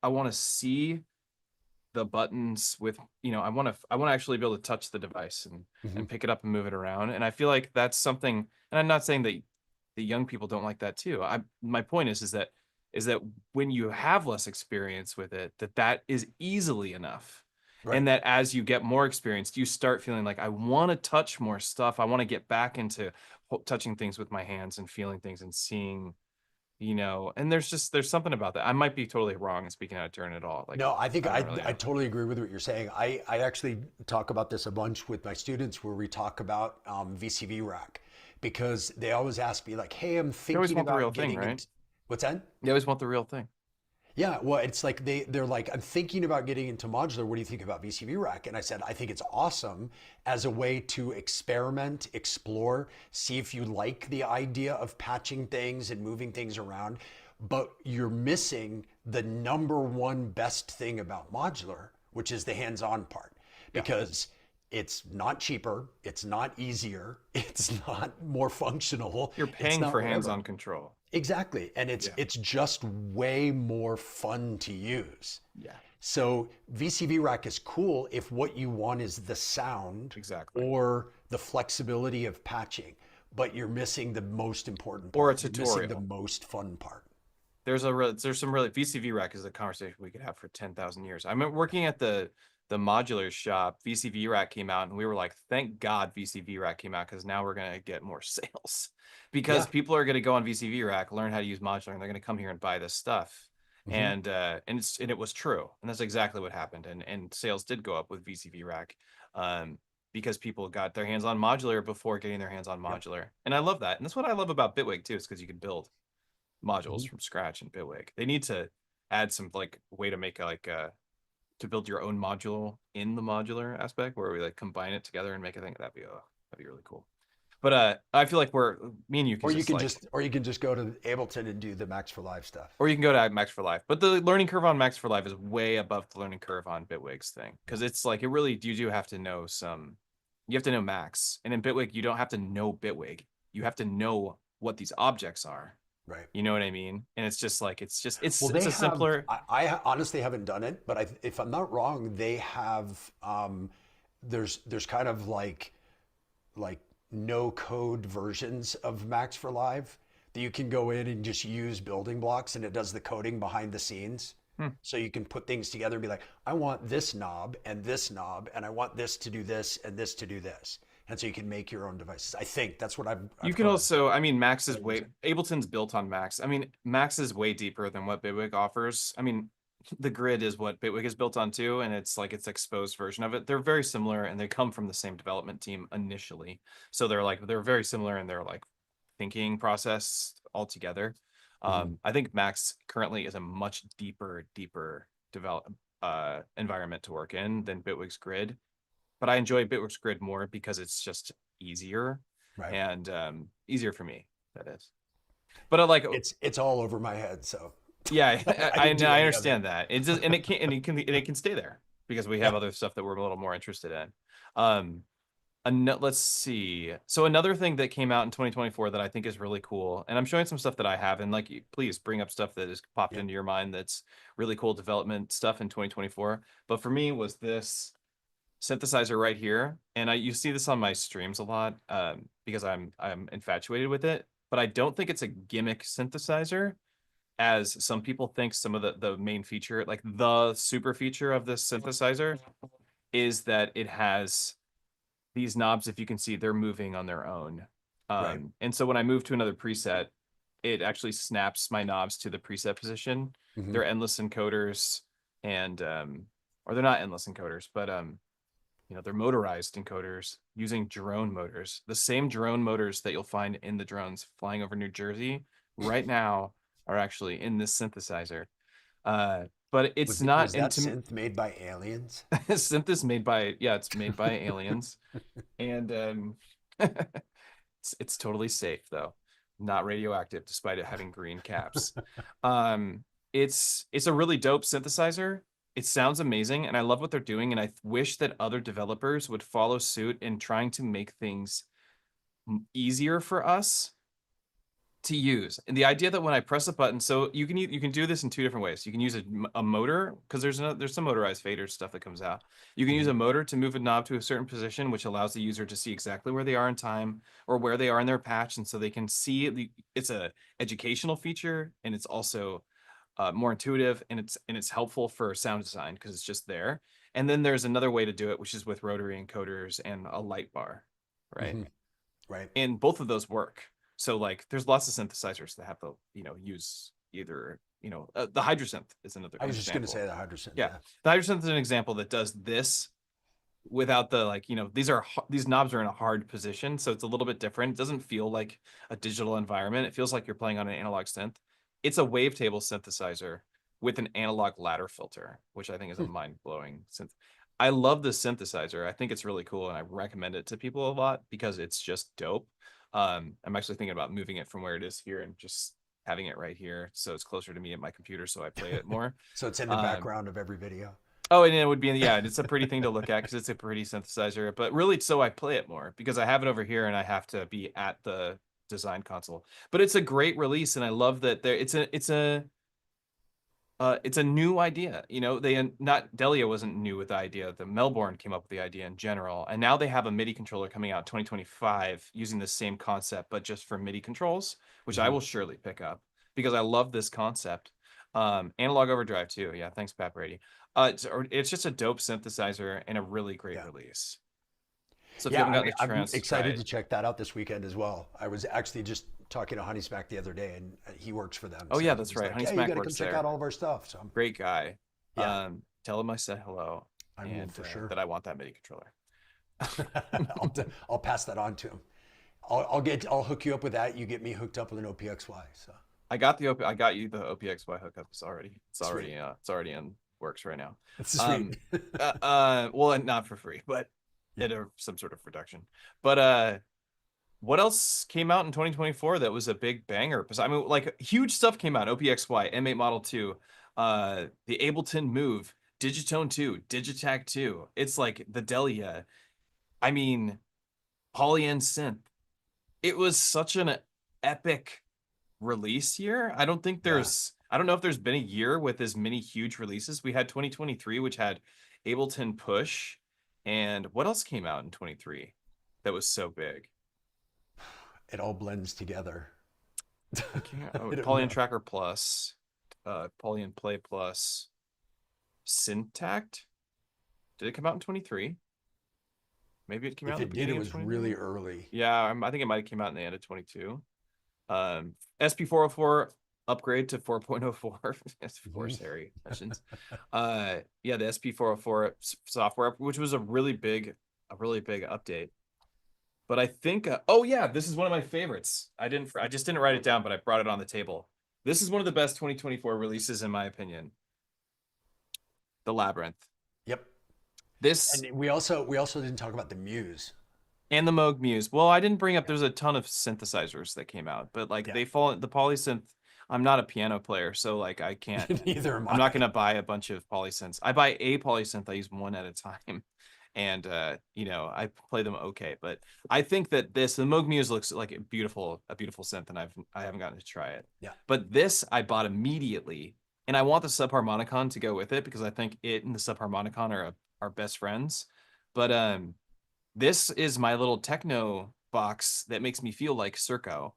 I want to see the buttons with, I want to actually be able to touch the device Mhm. and pick it up and move it around. And I feel like that's something, and I'm not saying that the young people don't like that too. My point is that when you have less experience with it, that is easily enough. Right. And that as you get more experienced, you start feeling like I want to touch more stuff. I want to get back into touching things with my hands and feeling things and seeing, and there's something about that. I might be totally wrong and speaking out of turn at all. Like No, I think I don't really I know. totally agree with what you're saying. I actually talk about this a bunch with my students where we talk about VCV Rack because they always ask me like, hey, I'm You always thinking want the real about thing, getting right? into what's that? You always want the real thing. Yeah, well, it's like they're like, I'm thinking about getting into modular. What do you think about VCV Rack? And I said, I think it's awesome as a way to experiment, explore, see if you like the idea of patching things and moving things around. But you're missing the number one best thing about modular, which is the hands-on part, Yeah. because it's not cheaper, it's not easier, it's not more functional, You're it's paying not for whatever. hands-on control. Exactly. And it's Yeah. it's just way more fun to use. Yeah. So VCV Rack is cool if what you want is the sound Exactly. or the flexibility of patching, but you're missing the most important Or a part. You're missing the tutorial. most fun part. There's some really VCV Rack is a conversation we could have for 10,000 years. I remember working at the modular shop. VCV Rack came out and we were like, thank God VCV Rack came out because now we're gonna get more sales. Because Yeah. people are gonna go on VCV Rack, learn how to use modular, and they're gonna come here and buy this stuff. Hmm. And it was true. And that's exactly what happened. And sales did go up with VCV Rack. Because people got their hands on modular before getting their hands on Yep. modular. And I love that. And that's what I love about Bitwig too, is because you can build modules Hmm. from scratch in Bitwig. They need to add some way to make to build your own module in the modular aspect where we combine it together and make a thing. That'd be really cool. But I feel like me and you can just Or you can just go to Ableton and do the Max for Live stuff. or you can go to Max for Life. But the learning curve on Max for Life is way above the learning curve on Bitwig's thing. Yeah. Because it's like you do have to know you have to know Max. And in Bitwig, you don't have to know Bitwig. You have to know what these objects are. Right. You know what I mean? And it's just like Well, it's they a have. simpler. I honestly haven't done it, but if I'm not wrong, they have. There's kind of like no code versions of Max for Live that you can go in and just use building blocks, and it does the coding behind the scenes. Hmm. So you can put things together and be like, I want this knob, and I want this to do this, and this to do this. And so you can make your own devices. I think that's what You I've can heard. also, I mean, Max is But way Ableton's built on Max. I mean, Max is way deeper than what Bitwig offers. I mean, the grid is what Bitwig is built on too, and it's like its exposed version of it. They're very similar and they come from the same development team initially. So they're very similar and they're thinking process altogether. I think Max currently is a much deeper develop environment to work in than Bitwig's Grid, but I enjoy Bitwig's Grid more because it's just easier Right. and easier for me. That is, but I like It's all over my head, so yeah, I I didn't do any of it. understand that. It's just and it can stay there because we have Yeah. other stuff that we're a little more interested in. Um, let's see. So another thing that came out in 2024 that I think is really cool, and I'm showing some stuff that I have, and like, please bring up stuff that has popped Yeah. into your mind that's really cool development stuff in 2024. But for me was this synthesizer right here, and you see this on my streams a lot because I'm infatuated with it. But I don't think it's a gimmick synthesizer, as some people think. Some of the main feature, like the super feature of this synthesizer, is that it has these knobs. If you can see, they're moving on their own. Right. And so when I move to another preset, it actually snaps my knobs to the preset position. Hmm. They're endless encoders, and or they're not endless encoders, but they're motorized encoders using drone motors. The same drone motors that you'll find in the drones flying over New Jersey right now are actually in this synthesizer. But it's not Was that into synth made by aliens? synth is made by, yeah, it's made by aliens, and it's totally safe though, not radioactive despite it having green caps. Um, it's a really dope synthesizer. It sounds amazing, and I love what they're doing. And I wish that other developers would follow suit in trying to make things easier for us to use. And the idea that when I press a button, so you can do this in two different ways. You can use a motor, because there's some motorized fader stuff that comes out. You can use Hmm. a motor to move a knob to a certain position, which allows the user to see exactly where they are in time or where they are in their patch, and so they can see it's a educational feature, and it's also more intuitive, and it's helpful for sound design because it's just there. And then there's another way to do it, which is with rotary encoders and a light bar, right? Hmm. Right. And both of those work. So like, there's lots of synthesizers that have to, use either, the Hydrosynth is another I was just going to example. say the hydrosynth. Yeah, Yeah. the Hydrosynth is an example that does this without the, like, these knobs are in a hard position, so it's a little bit different. It doesn't feel like a digital environment. It feels like you're playing on an analog synth. It's a wavetable synthesizer with an analog ladder filter, which I think is a mind-blowing synth. I love this synthesizer. I think it's really cool, and I recommend it to people a lot because it's just dope. I'm actually thinking about moving it from where it is here and just having it right here, so it's closer to me at my computer, so I play it more. So it's in the Um, background of every video. Oh, and it would be, yeah, it's a pretty thing to look at because it's a pretty synthesizer, but really so I play it more because I have it over here and I have to be at the design console. But it's a great release, and I love that it's a new idea. They not Delia wasn't new with the idea. The Melbourne came up with the idea in general, and now they have a MIDI controller coming out in 2025 using the same concept but just for MIDI controls, which I Hmm. will surely pick up because I love this concept. Analog overdrive too. Yeah, thanks, Pat Brady. It's just a dope synthesizer and a really great Yeah. release. So if you Yeah, haven't gotten a I'm chance to try excited it, to check that out this weekend as well. I was actually just talking to Honey Smack the other day, and he works for them. oh So yeah, he that's was right. like, Honey "Yeah, you Smack got to come works check out there. all of our stuff." So Great guy. yeah, Tell him I said hello I will and for sure. that I want that MIDI controller. I'll pass that on to him. I'll hook you up with that. You get me hooked up with an OPXY. So I got you the OPXY hookup. sweet. It's already in works right now. It's Um, sweet. well, not for free, but Yeah. at some sort of reduction. But what else came out in 2024 that was a big banger? Because I mean, like, huge stuff came out. OPXY, M8 Model 2, the Ableton Move, Digitone 2, Digitac 2. It's like the Delia. I mean, Polyend Synth. It was such an epic release year. Yeah. I don't know if there's been a year with as many huge releases. We had 2023, which had Ableton Push, and what else came out in 23 that was so big? It all blends together. I can't. Oh, I don't Polyend know. Tracker Plus, Polyend Play Plus, Syntact. Did it come out in 23? Maybe it came out If in the it did, it beginning of was 23. really early. Yeah, I think it might have came out in the end of 22. SP404 upgrade to 4.04. SP4 Mhm. Sari mentions. Yeah, the SP404 software, which was a really big update. but I think, oh yeah, this is one of my favorites. I just didn't write it down, but I brought it on the table. This is one of the best 2024 releases, in my opinion. The Labyrinth. Yep. This And we also didn't talk about the Muse. and the Moog Muse. Well, I didn't bring up, there's a ton of synthesizers that came out, but like Yeah. they fall, the polysynth, I'm not a piano player, so like I can't, Neither am I'm not I. gonna buy a bunch of polysynths. I buy a polysynth, I use one at a time. And you know, I play them okay, but I think that the Moog Muse looks like a beautiful synth, and I haven't gotten to try it. Yeah. But this I bought immediately, and I want the subharmonicon to go with it because I think it and the subharmonicon are best friends. But this is my little techno box that makes me feel like Circo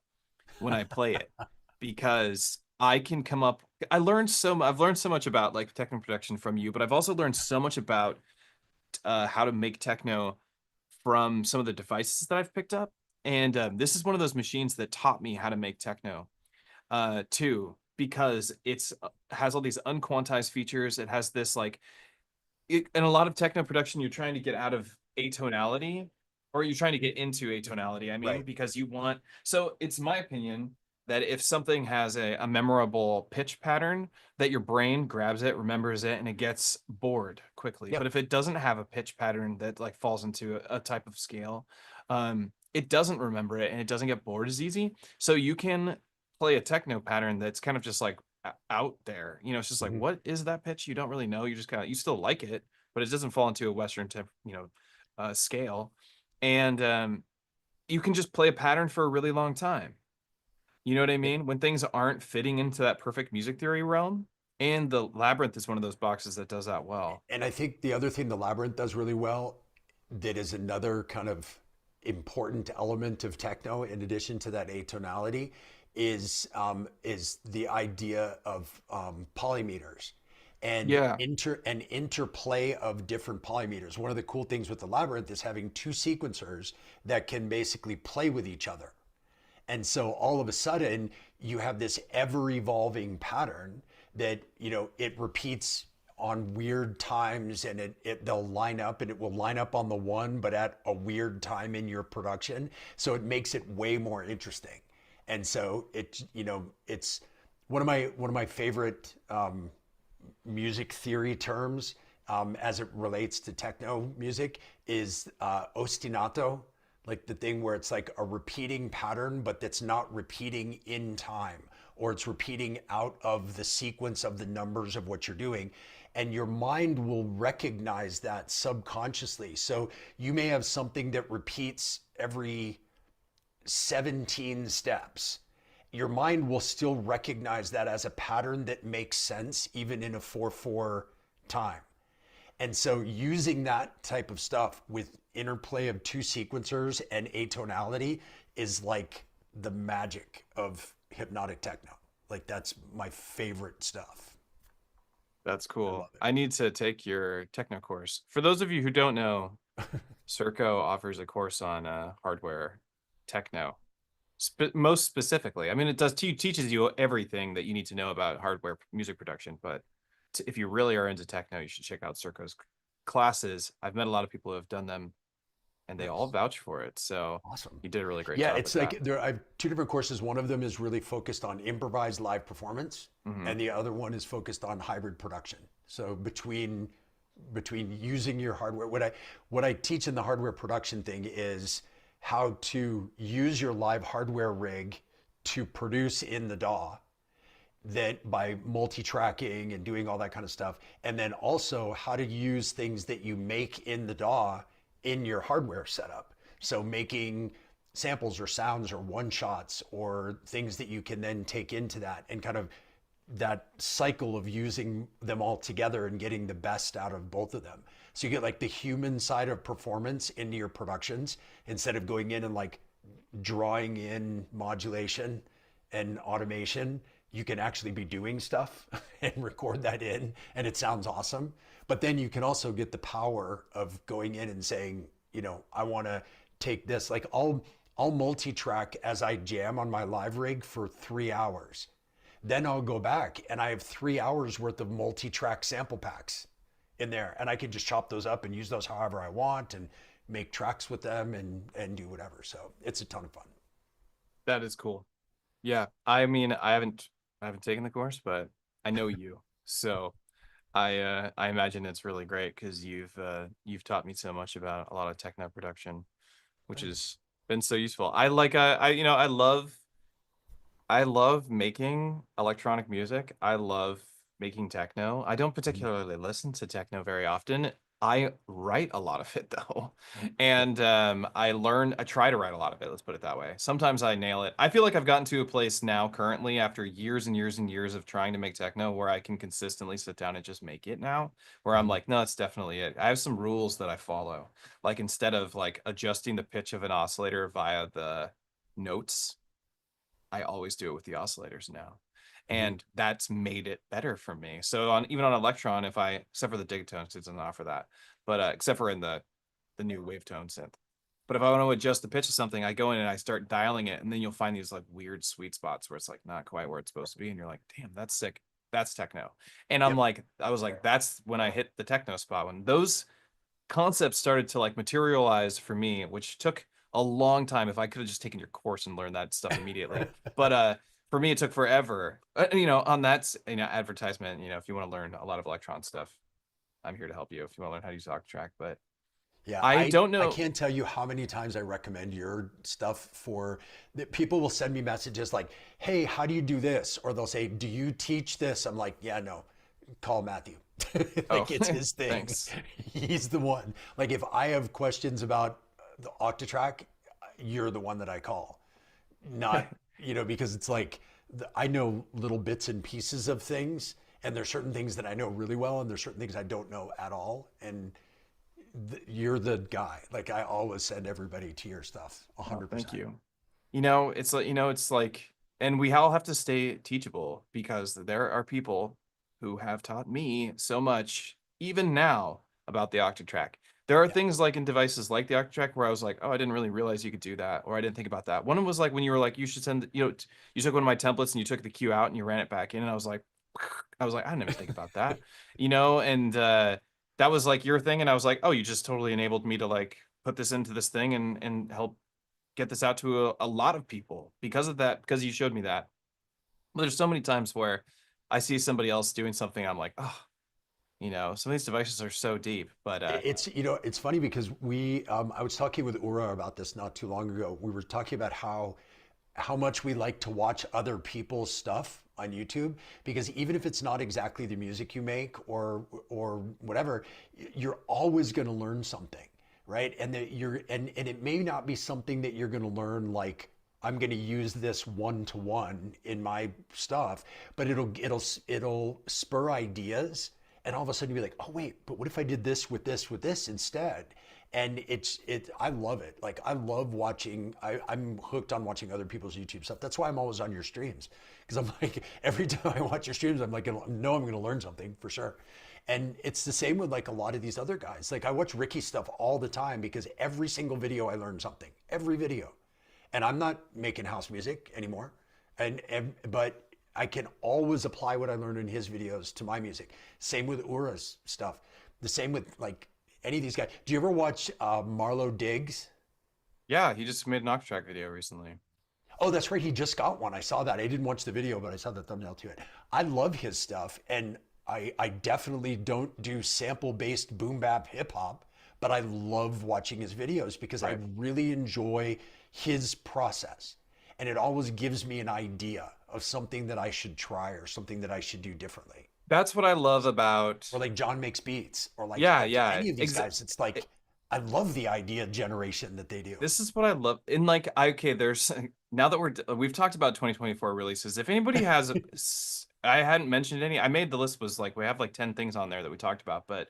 when I play it because I can come up. I've learned so much about like techno production from you, but I've also learned so much about how to make techno from some of the devices that I've picked up. And this is one of those machines that taught me how to make techno too, because it's has all these unquantized features. It has this like in a lot of techno production, you're trying to get out of atonality, or you're trying to get into atonality. I mean, Right. because you want. So it's my opinion that if something has a memorable pitch pattern, that your brain grabs it, remembers it, and it gets bored quickly. Yep. But if it doesn't have a pitch pattern that like falls into a type of scale, it doesn't remember it and it doesn't get bored as easy. So you can play a techno pattern that's kind of just like out there. You know, it's just like, Mhm. what is that pitch? You don't really know. You just kind of, you still like it, but it doesn't fall into a Western scale. And you can just play a pattern for a really long time. You know what I Yeah. mean? When things aren't fitting into that perfect music theory realm. And the Labyrinth is one of those boxes that does that well. And I think the other thing the Labyrinth does really well, that is another kind of important element of techno, in addition to that atonality, is the idea of polymeters and Yeah. interplay of different polymeters. One of the cool things with the Labyrinth is having two sequencers that can basically play with each other. And so all of a sudden you have this ever evolving pattern that, it repeats on weird times, and they'll line up, and it will line up on the one, but at a weird time in your production. So it makes it way more interesting. And so it's one of my favorite music theory terms, as it relates to techno music, is ostinato, like the thing where it's like a repeating pattern, but that's not repeating in time, or it's repeating out of the sequence of the numbers of what you're doing. And your mind will recognize that subconsciously. So you may have something that repeats every 17 steps. Your mind will still recognize that as a pattern that makes sense, even in a 4/4 time. And so using that type of stuff with interplay of two sequencers and atonality is like the magic of hypnotic techno. Like, that's my favorite stuff. That's I cool. love I need to take your techno course. For those of you who don't know, it. Circo offers a course on hardware techno. Most specifically, I mean, it does teaches you everything that you need to know about hardware music production. But if you really are into techno, you should check out Circo's classes. I've met a lot of people who have done them, and they all Nice. vouch for it. So Awesome. you did a really great Yeah, job with it's that. like I have two different courses. One of them is really focused on improvised live performance, Mhm. and the other one is focused on hybrid production. So between using your hardware, what I teach in the hardware production thing is how to use your live hardware rig to produce in the DAW, that by multi-tracking and doing all that kind of stuff, and then also how to use things that you make in the DAW in your hardware setup. So making samples or sounds or one shots or things that you can then take into that, and kind of that cycle of using them all together and getting the best out of both of them. So you get like the human side of performance into your productions, instead of going in and like drawing in modulation and automation. You can actually be doing stuff and record that in, and it sounds awesome. But then you can also get the power of going in and saying, I want to take this, like I'll multi-track as I jam on my live rig for 3 hours. Then I'll go back and I have 3 hours worth of multi-track sample packs in there, and I can just chop those up and use those however I want, and make tracks with them and do whatever. So it's a ton of fun. That is cool. Yeah. I mean, I haven't taken the course, but I know you. So I imagine it's really great because you've taught me so much about a lot of techno production, which Thanks. has been so useful. I love making electronic music. I love making techno. I don't Mhm. particularly listen to techno very often. I write a lot of it though. Yeah. And I try to write a lot of it, let's put it that way. Sometimes I nail it. I feel like I've gotten to a place now currently after years and years and years of trying to make techno where I can consistently sit down and just make it now, where I'm Mhm. like, no, that's definitely it. I have some rules that I follow. Like instead of like adjusting the pitch of an oscillator via the notes, I always do it with the oscillators now. Mhm. And that's made it better for me. So on even on Elektron, if I except for the Digitones, it doesn't offer that, but except for in the new Wavetone synth. But if I want to adjust the pitch of something, I go in and I start dialing it, and then you'll find these like weird sweet spots where it's like not quite where it's supposed to be, and you're like, damn, that's sick. That's techno. And Yep. I was like, that's when I hit the techno spot. When those concepts started to like materialize for me, which took a long time. If I could have just taken your course and learned that stuff immediately, but for me it took forever. On that advertisement, if you want to learn a lot of electron stuff, I'm here to help you. If you want to learn how to use Octatrack, but Yeah, I don't I know. can't tell you how many times I recommend your stuff for that. People will send me messages like, "Hey, how do you do this?" Or they'll say, "Do you teach this?" I'm like, "Yeah, no. Call Matthew." Oh, Like it's his thing. thanks. He's the one. Like if I have questions about the Octatrack, you're the one that I call. Not, because it's like I know little bits and pieces of things, and there's certain things that I know really well, and there's certain things I don't know at all, and you're the guy. Like I always send everybody to your stuff, Oh, thank 100%. you. It's like, and we all have to stay teachable because there are people who have taught me so much, even now, about the Octatrack. There are Yeah. things like in devices like the Octatrack where I was like, oh, I didn't really realize you could do that, or I didn't think about that. One was like when you were like, you should send, you took one of my templates and you took the cue out and you ran it back in, and I didn't even think about that, and that was like your thing, and I was like, oh, you just totally enabled me to like put this into this thing and help get this out to a lot of people because of that, because you showed me that. But there's so many times where I see somebody else doing something, I'm like, oh, some of these devices are so deep. But It's funny because I was talking with Ura about this not too long ago. We were talking about how much we like to watch other people's stuff on YouTube, because even if it's not exactly the music you make or whatever, you're always going to learn something, right? And that and it may not be something that you're going to learn like I'm going to use this one to one in my stuff, but it'll spur ideas, and all of a sudden you'll be like, oh wait, but what if I did this with this instead? And I love it. Like I love watching. I'm hooked on watching other people's YouTube stuff. That's why I'm always on your streams, because I'm like every time I watch your streams, I'm like, no, I'm going to learn something for sure. And it's the same with like a lot of these other guys. Like I watch Ricky's stuff all the time because every single video I learn something. Every video. And I'm not making house music anymore, but I can always apply what I learned in his videos to my music. Same with Ura's stuff. The same with like any of these guys. Do you ever watch Marlo Diggs? yeah, he just made an Octatrack video recently. Oh, that's right. He just got one. I saw that. I didn't watch the video, but I saw the thumbnail to it. I love his stuff, and I definitely don't do sample-based boom bap hip hop, but I love watching his videos because I Right. really enjoy his process, and it always gives me an idea of something that I should try or something that I should do differently. That's what I love about. Or like John Makes Beats, or Yeah, like yeah. any of these guys. It's like I love the idea generation that they do. This is what I love. In like, okay, there's now that we've talked about 2024 releases. If anybody has, I hadn't mentioned any. I made the list was like we have like 10 things on there that we talked about. But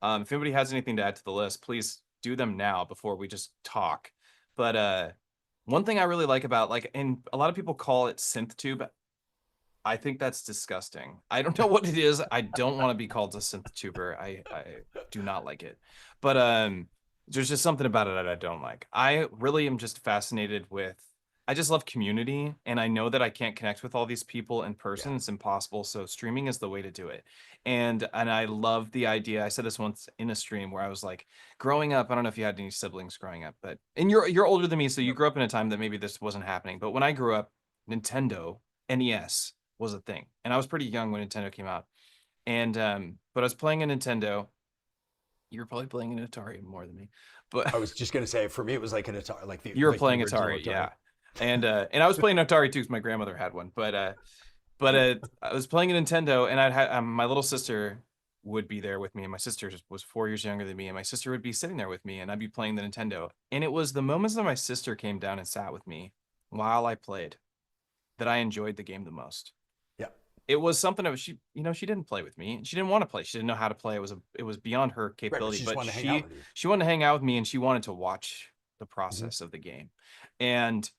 if anybody has anything to add to the list, please do them now before we just talk. But one thing I really like about like, and a lot of people call it synth tube. I think that's disgusting. I don't know what it is. I don't want to be called a synth tuber. I do not like it. But there's just something about it that I don't like. I really am just fascinated with I just love community, and I know that I can't connect with all these people in Yeah. person. It's impossible. So streaming is the way to do it. And I love the idea. I said this once in a stream where I was like, growing up, I don't know if you had any siblings growing up, but and you're older than me, so you Yep. grew up in a time that maybe this wasn't happening. But when I grew up, Nintendo NES was a thing. And I was pretty young when Nintendo came out. And but I was playing a Nintendo. You were probably playing an Atari more than me. But I was just gonna say, for me, it was like an Atari, you were like the playing original Atari, Atari. yeah. And I was playing Atari too, because my grandmother had one. But I was playing a Nintendo, and I'd had my little sister would be there with me, and my sister was 4 years younger than me, and my sister would be sitting there with me, and I'd be playing the Nintendo. And it was the moments that my sister came down and sat with me while I played that I enjoyed the game the most. Yeah. It was something that she didn't play with me. She didn't want to play. She didn't know how to play. It was beyond her Right, but capability, she just but wanted to hang out with you. she wanted to hang out with me, and she wanted to watch the Hmm. process of the game. And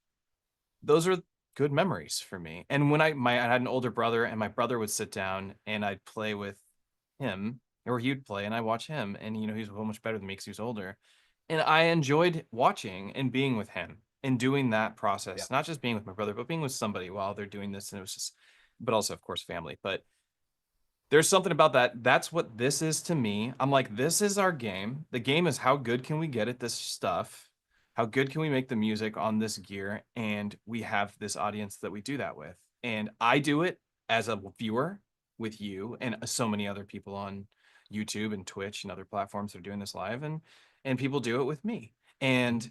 those are good memories for me. And when I had an older brother, and my brother would sit down and I'd play with him, or he would play and I watch him, and he's so much better than me because he was older. And I enjoyed watching and being with him and doing that Yeah. process, not just being with my brother, but being with somebody while they're doing this. And it was just, but also of course family. But there's something about that. That's what this is to me. I'm like, this is our game. The game is how good can we get at this stuff? How good can we make the music on this gear? And we have this audience that we do that with. And I do it as a viewer with you and so many other people on YouTube and Twitch and other platforms that are doing this live, and people do it with me. And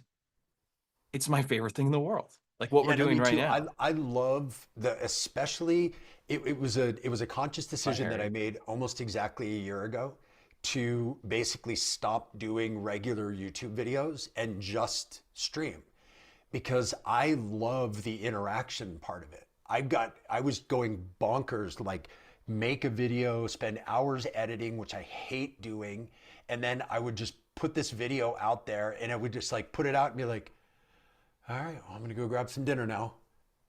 it's my favorite thing in the world. Like what we're Yeah, no, doing me right too. now. I love the, especially it was a conscious Bye, decision that I Harry. made almost exactly a year ago to basically stop doing regular YouTube videos and just stream, because I love the interaction part of it. I was going bonkers, like make a video, spend hours editing, which I hate doing, and then I would just put this video out there and I would just like put it out and be like, all right, well, I'm gonna go grab some dinner now.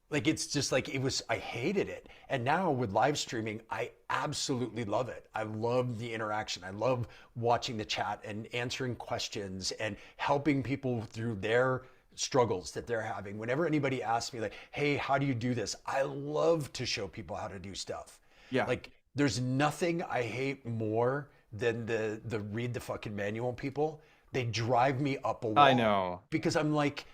Like it's just like it was, I hated it. And now with live streaming, I absolutely love it. I love the interaction. I love watching the chat and answering questions and helping people through their struggles that they're having. Whenever anybody asks me like, "Hey, how do you do this?" I love to show people how to do stuff. Yeah, Like there's nothing I hate more than the read the fucking manual people. They drive me up a I wall know. because I'm like,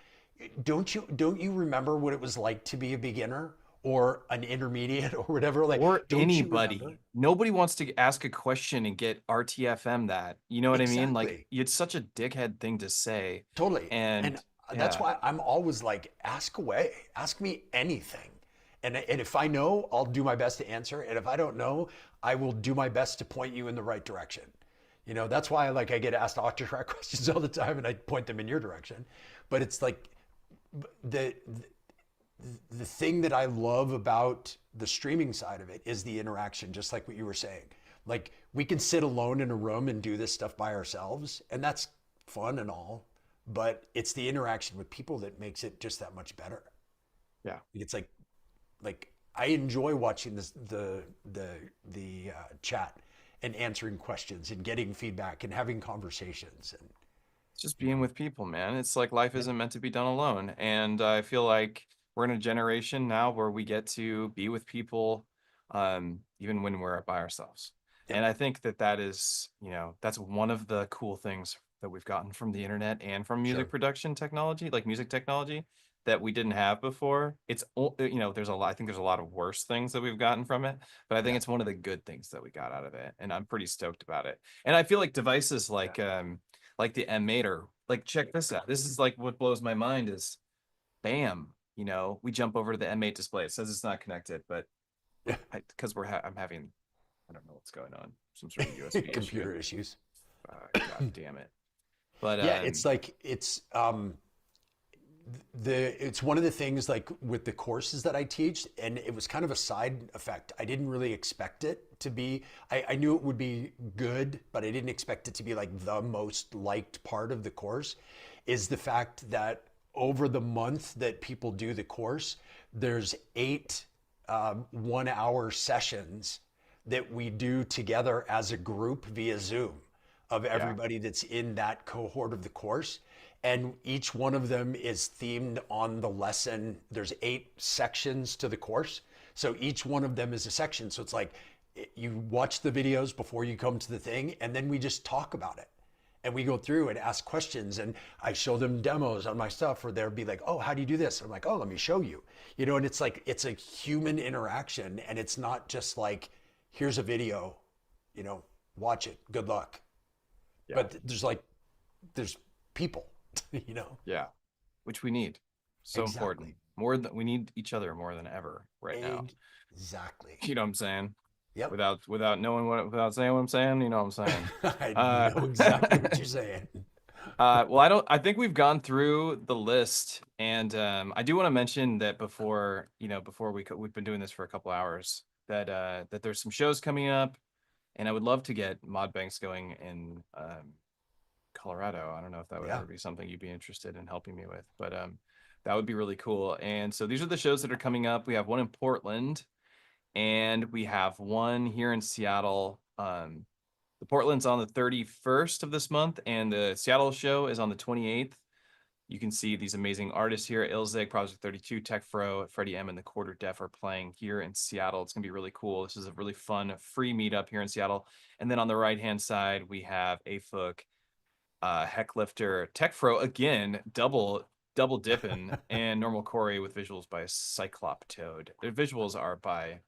don't you remember what it was like to be a beginner or an intermediate or whatever? Like, Or don't you remember? anybody. Nobody wants to ask a question and get RTFM that. You know what I mean? Like Exactly. it's such a dickhead thing to say. Totally. And And that's yeah, why I'm always like, ask away. Ask me anything. And if I know, I'll do my best to answer. And if I don't know, I will do my best to point you in the right direction. That's why like I get asked Octatrack questions all the time and I point them in your direction. But it's like the the thing that I love about the streaming side of it is the interaction, just like what you were saying. Like we can sit alone in a room and do this stuff by ourselves, and that's fun and all, but it's the interaction with people that makes it just that much better. yeah. It's like I enjoy watching the chat and answering questions and getting feedback and having conversations and It's just being with people, man. It's like life yeah, isn't meant to be done alone. And I feel like we're in a generation now where we get to be with people, even when we're by ourselves. yeah, And I think that that is, that's one of the cool things that we've gotten from the internet and from music sure, production technology, like music technology that we didn't have before. There's a lot, I think there's a lot of worse things that we've gotten from it, but I think yeah, it's one of the good things that we got out of it. And I'm pretty stoked about it. And I feel like devices yeah, like the M8 or like check this out. This is like what blows my mind is bam, we jump over to the M8 display. It says it's not connected, but yeah. because I'm having I don't know what's going on, some sort of USB issue. Computer issues. God damn it. But Yeah, it's like it's one of the things like with the courses that I teach, and it was kind of a side effect. I didn't really expect it to be. I knew it would be good, but I didn't expect it to be like the most liked part of the course. Is the fact that over the month that people do the course, there's 8 1-hour sessions that we do together as a group via Zoom of yeah, everybody that's in that cohort of the course. and each one of them is themed on the lesson. There's 8 sections to the course, so each one of them is a section. So it's like you watch the videos before you come to the thing, and then we just talk about it. And we go through and ask questions, and I show them demos on my stuff, or they'll be like, "Oh, how do you do this?" I'm like, "Oh, let me show you." You know, and it's like it's a human interaction, and it's not just like, "Here's a video, you know, watch it. Good luck." Yeah. But there's people, you know. Yeah. Which we need. So important. Exactly. More than we need each other more than ever right now. Exactly. You know what I'm saying? Yep. Without knowing without saying what I'm saying, you know what I'm saying. I Uh know exactly what you're saying. well, I think we've gone through the list, and I do want to mention that before, before we've been doing this for a couple hours, that there's some shows coming up, and I would love to get Modbanks going in Colorado. I don't know if that would Yeah. ever be something you'd be interested in helping me with, but that would be really cool. And so these are the shows that are coming up. We have one in Portland, and we have one here in Seattle. The Portland's on the 31st of this month, and the Seattle show is on the 28th. You can see these amazing artists here. Ilzig, Project 32, Tech Fro, Freddie M, and the Quarter Deaf are playing here in Seattle. It's going to be really cool. This is a really fun, free meetup here in Seattle. And then on the right-hand side, we have Afuk, Hecklifter, Tech Fro, again, double dipping, and Normal Corey with visuals by Cyclop Toad. Their visuals are by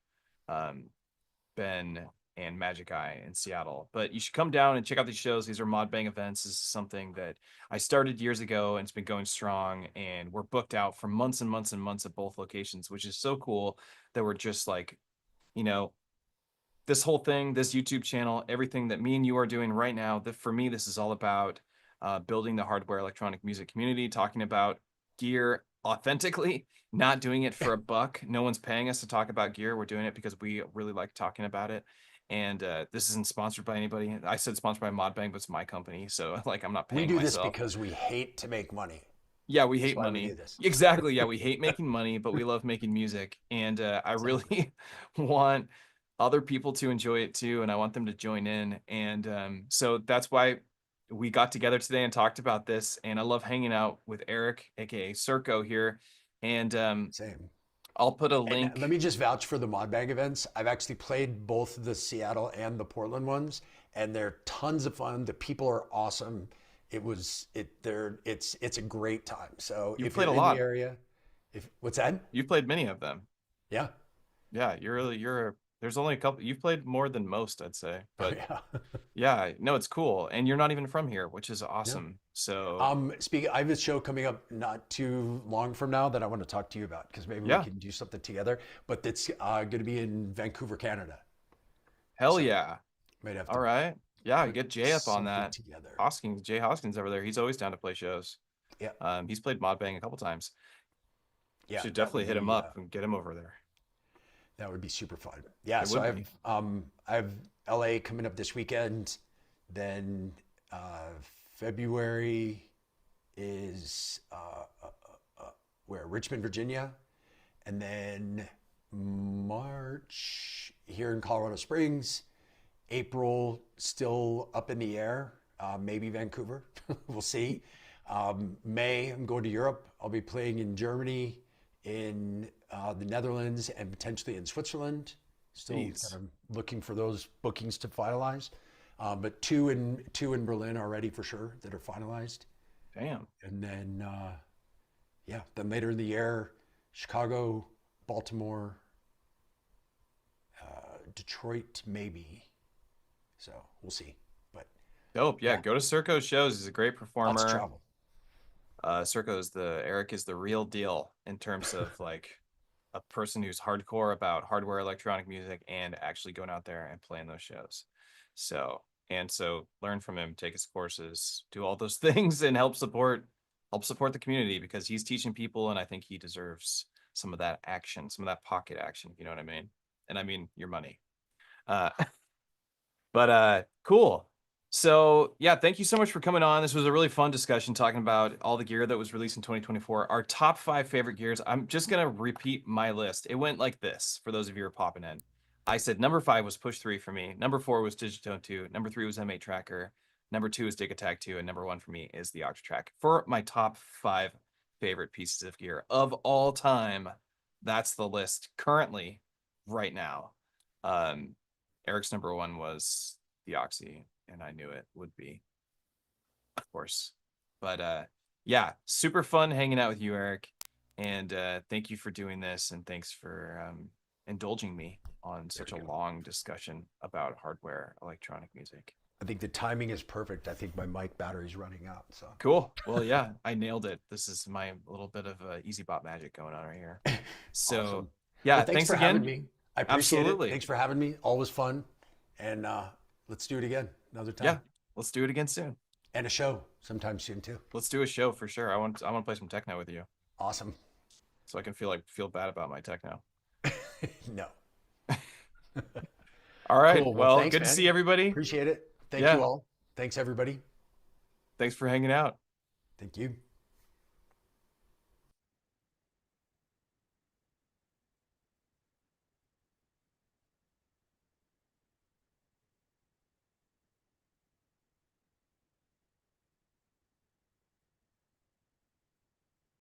Ben and Magic Eye in Seattle. But you should come down and check out these shows. These are Modbang events. This is something that I started years ago, and it's been going strong, and we're booked out for months and months and months at both locations, which is so cool that we're just like, you know, this whole thing, this YouTube channel, everything that me and you are doing right now, that for me, this is all about building the hardware electronic music community, talking about gear authentically, not doing it for a buck. No one's paying us to talk about gear. We're doing it because we really like talking about it. And this isn't sponsored by anybody. I said sponsored by Modbang, but it's my company. So like, I'm not We paying do this myself. because we hate to make money. Yeah, we That's hate why we do money. this. Exactly. Yeah, we hate making money, but we love making music. And I really want other people to enjoy it too. And I want them to join in. And so that's why we got together today and talked about this. And I love hanging out with Eric, aka Circo here. And Same. I'll put a And let link. me just vouch for the Modbang events. I've actually played both the Seattle and the Portland ones, and they're tons of fun. The people are awesome. It's a great time. So You've if played you're a in the lot. area, if what's that? You've played many of them. Yeah. Yeah, there's only a couple. You've played more than most, I'd say. Oh But yeah. yeah, no, it's cool. And you're not even from here, which is Yeah. awesome. So Speaking, I have a show coming up not too long from now that I want to talk to you about because maybe we yeah, can do something together. But it's going to be in Vancouver, Canada. hell So yeah. might have All to right. Yeah, put get Jay up on something that. together. Jay Hoskins over there. He's always down to play shows. Yeah. He's played Modbang a couple times. Yeah. Should That definitely would hit him be. up and get him over there. That would be super fun. Yeah, It so would be. I have LA coming up this weekend. Then February is where Richmond, Virginia, and then March here in Colorado Springs. April still up in the air. Maybe Vancouver. We'll see. May I'm going to Europe. I'll be playing in Germany, in the Netherlands, and potentially in Switzerland. Still Jeez. kind of looking for those bookings to finalize. But two in Berlin already for sure that are finalized. Damn. And then yeah, then later in the year, Chicago, Baltimore, Detroit maybe. So we'll see. But Dope. Yeah, yeah, go to Circo's shows. He's a great lots of performer. travel. Eric is the real deal in terms of like a person who's hardcore about hardware electronic music and actually going out there and playing those shows. So learn from him, take his courses, do all those things, and help support the community, because he's teaching people, and I think he deserves some of that action, some of that pocket action, you know what I mean? And I mean your money. Uh But cool. So yeah, thank you so much for coming on. This was a really fun discussion talking about all the gear that was released in 2024. Our top 5 favorite gears. I'm just gonna repeat my list. It went like this for those of you who are popping in. I said number 5 was Push 3 for me. Number 4 was Digitone 2. Number 3 was M8 Tracker. Number 2 is Dig Attack 2, and number 1 for me is the Octatrack. For my top 5 favorite pieces of gear of all time, that's the list currently, right now. Eric's number 1 was the Oxi, and I knew it would be, of course. But yeah, super fun hanging out with you, Eric. And thank you for doing this, and thanks for indulging me on such a long discussion about hardware electronic music. I think the timing is perfect. I think my mic battery's running out. So Cool. Well, yeah, I nailed it. This is my little bit of EZBOT magic going on right here. So, awesome. yeah, Well, thanks for again. having me. I appreciate Absolutely. it. Thanks for having me. Always fun. And let's do it again another time. Yeah, let's do it again soon. And a show sometime soon too. Let's do a show for sure. I want to play some techno with you. Awesome. So I can feel bad about my techno. No. All right. Cool. Well, thanks, good man. to see everybody. Appreciate it. Thank Yeah. you all. Thanks everybody. Thanks for hanging out. Thank you.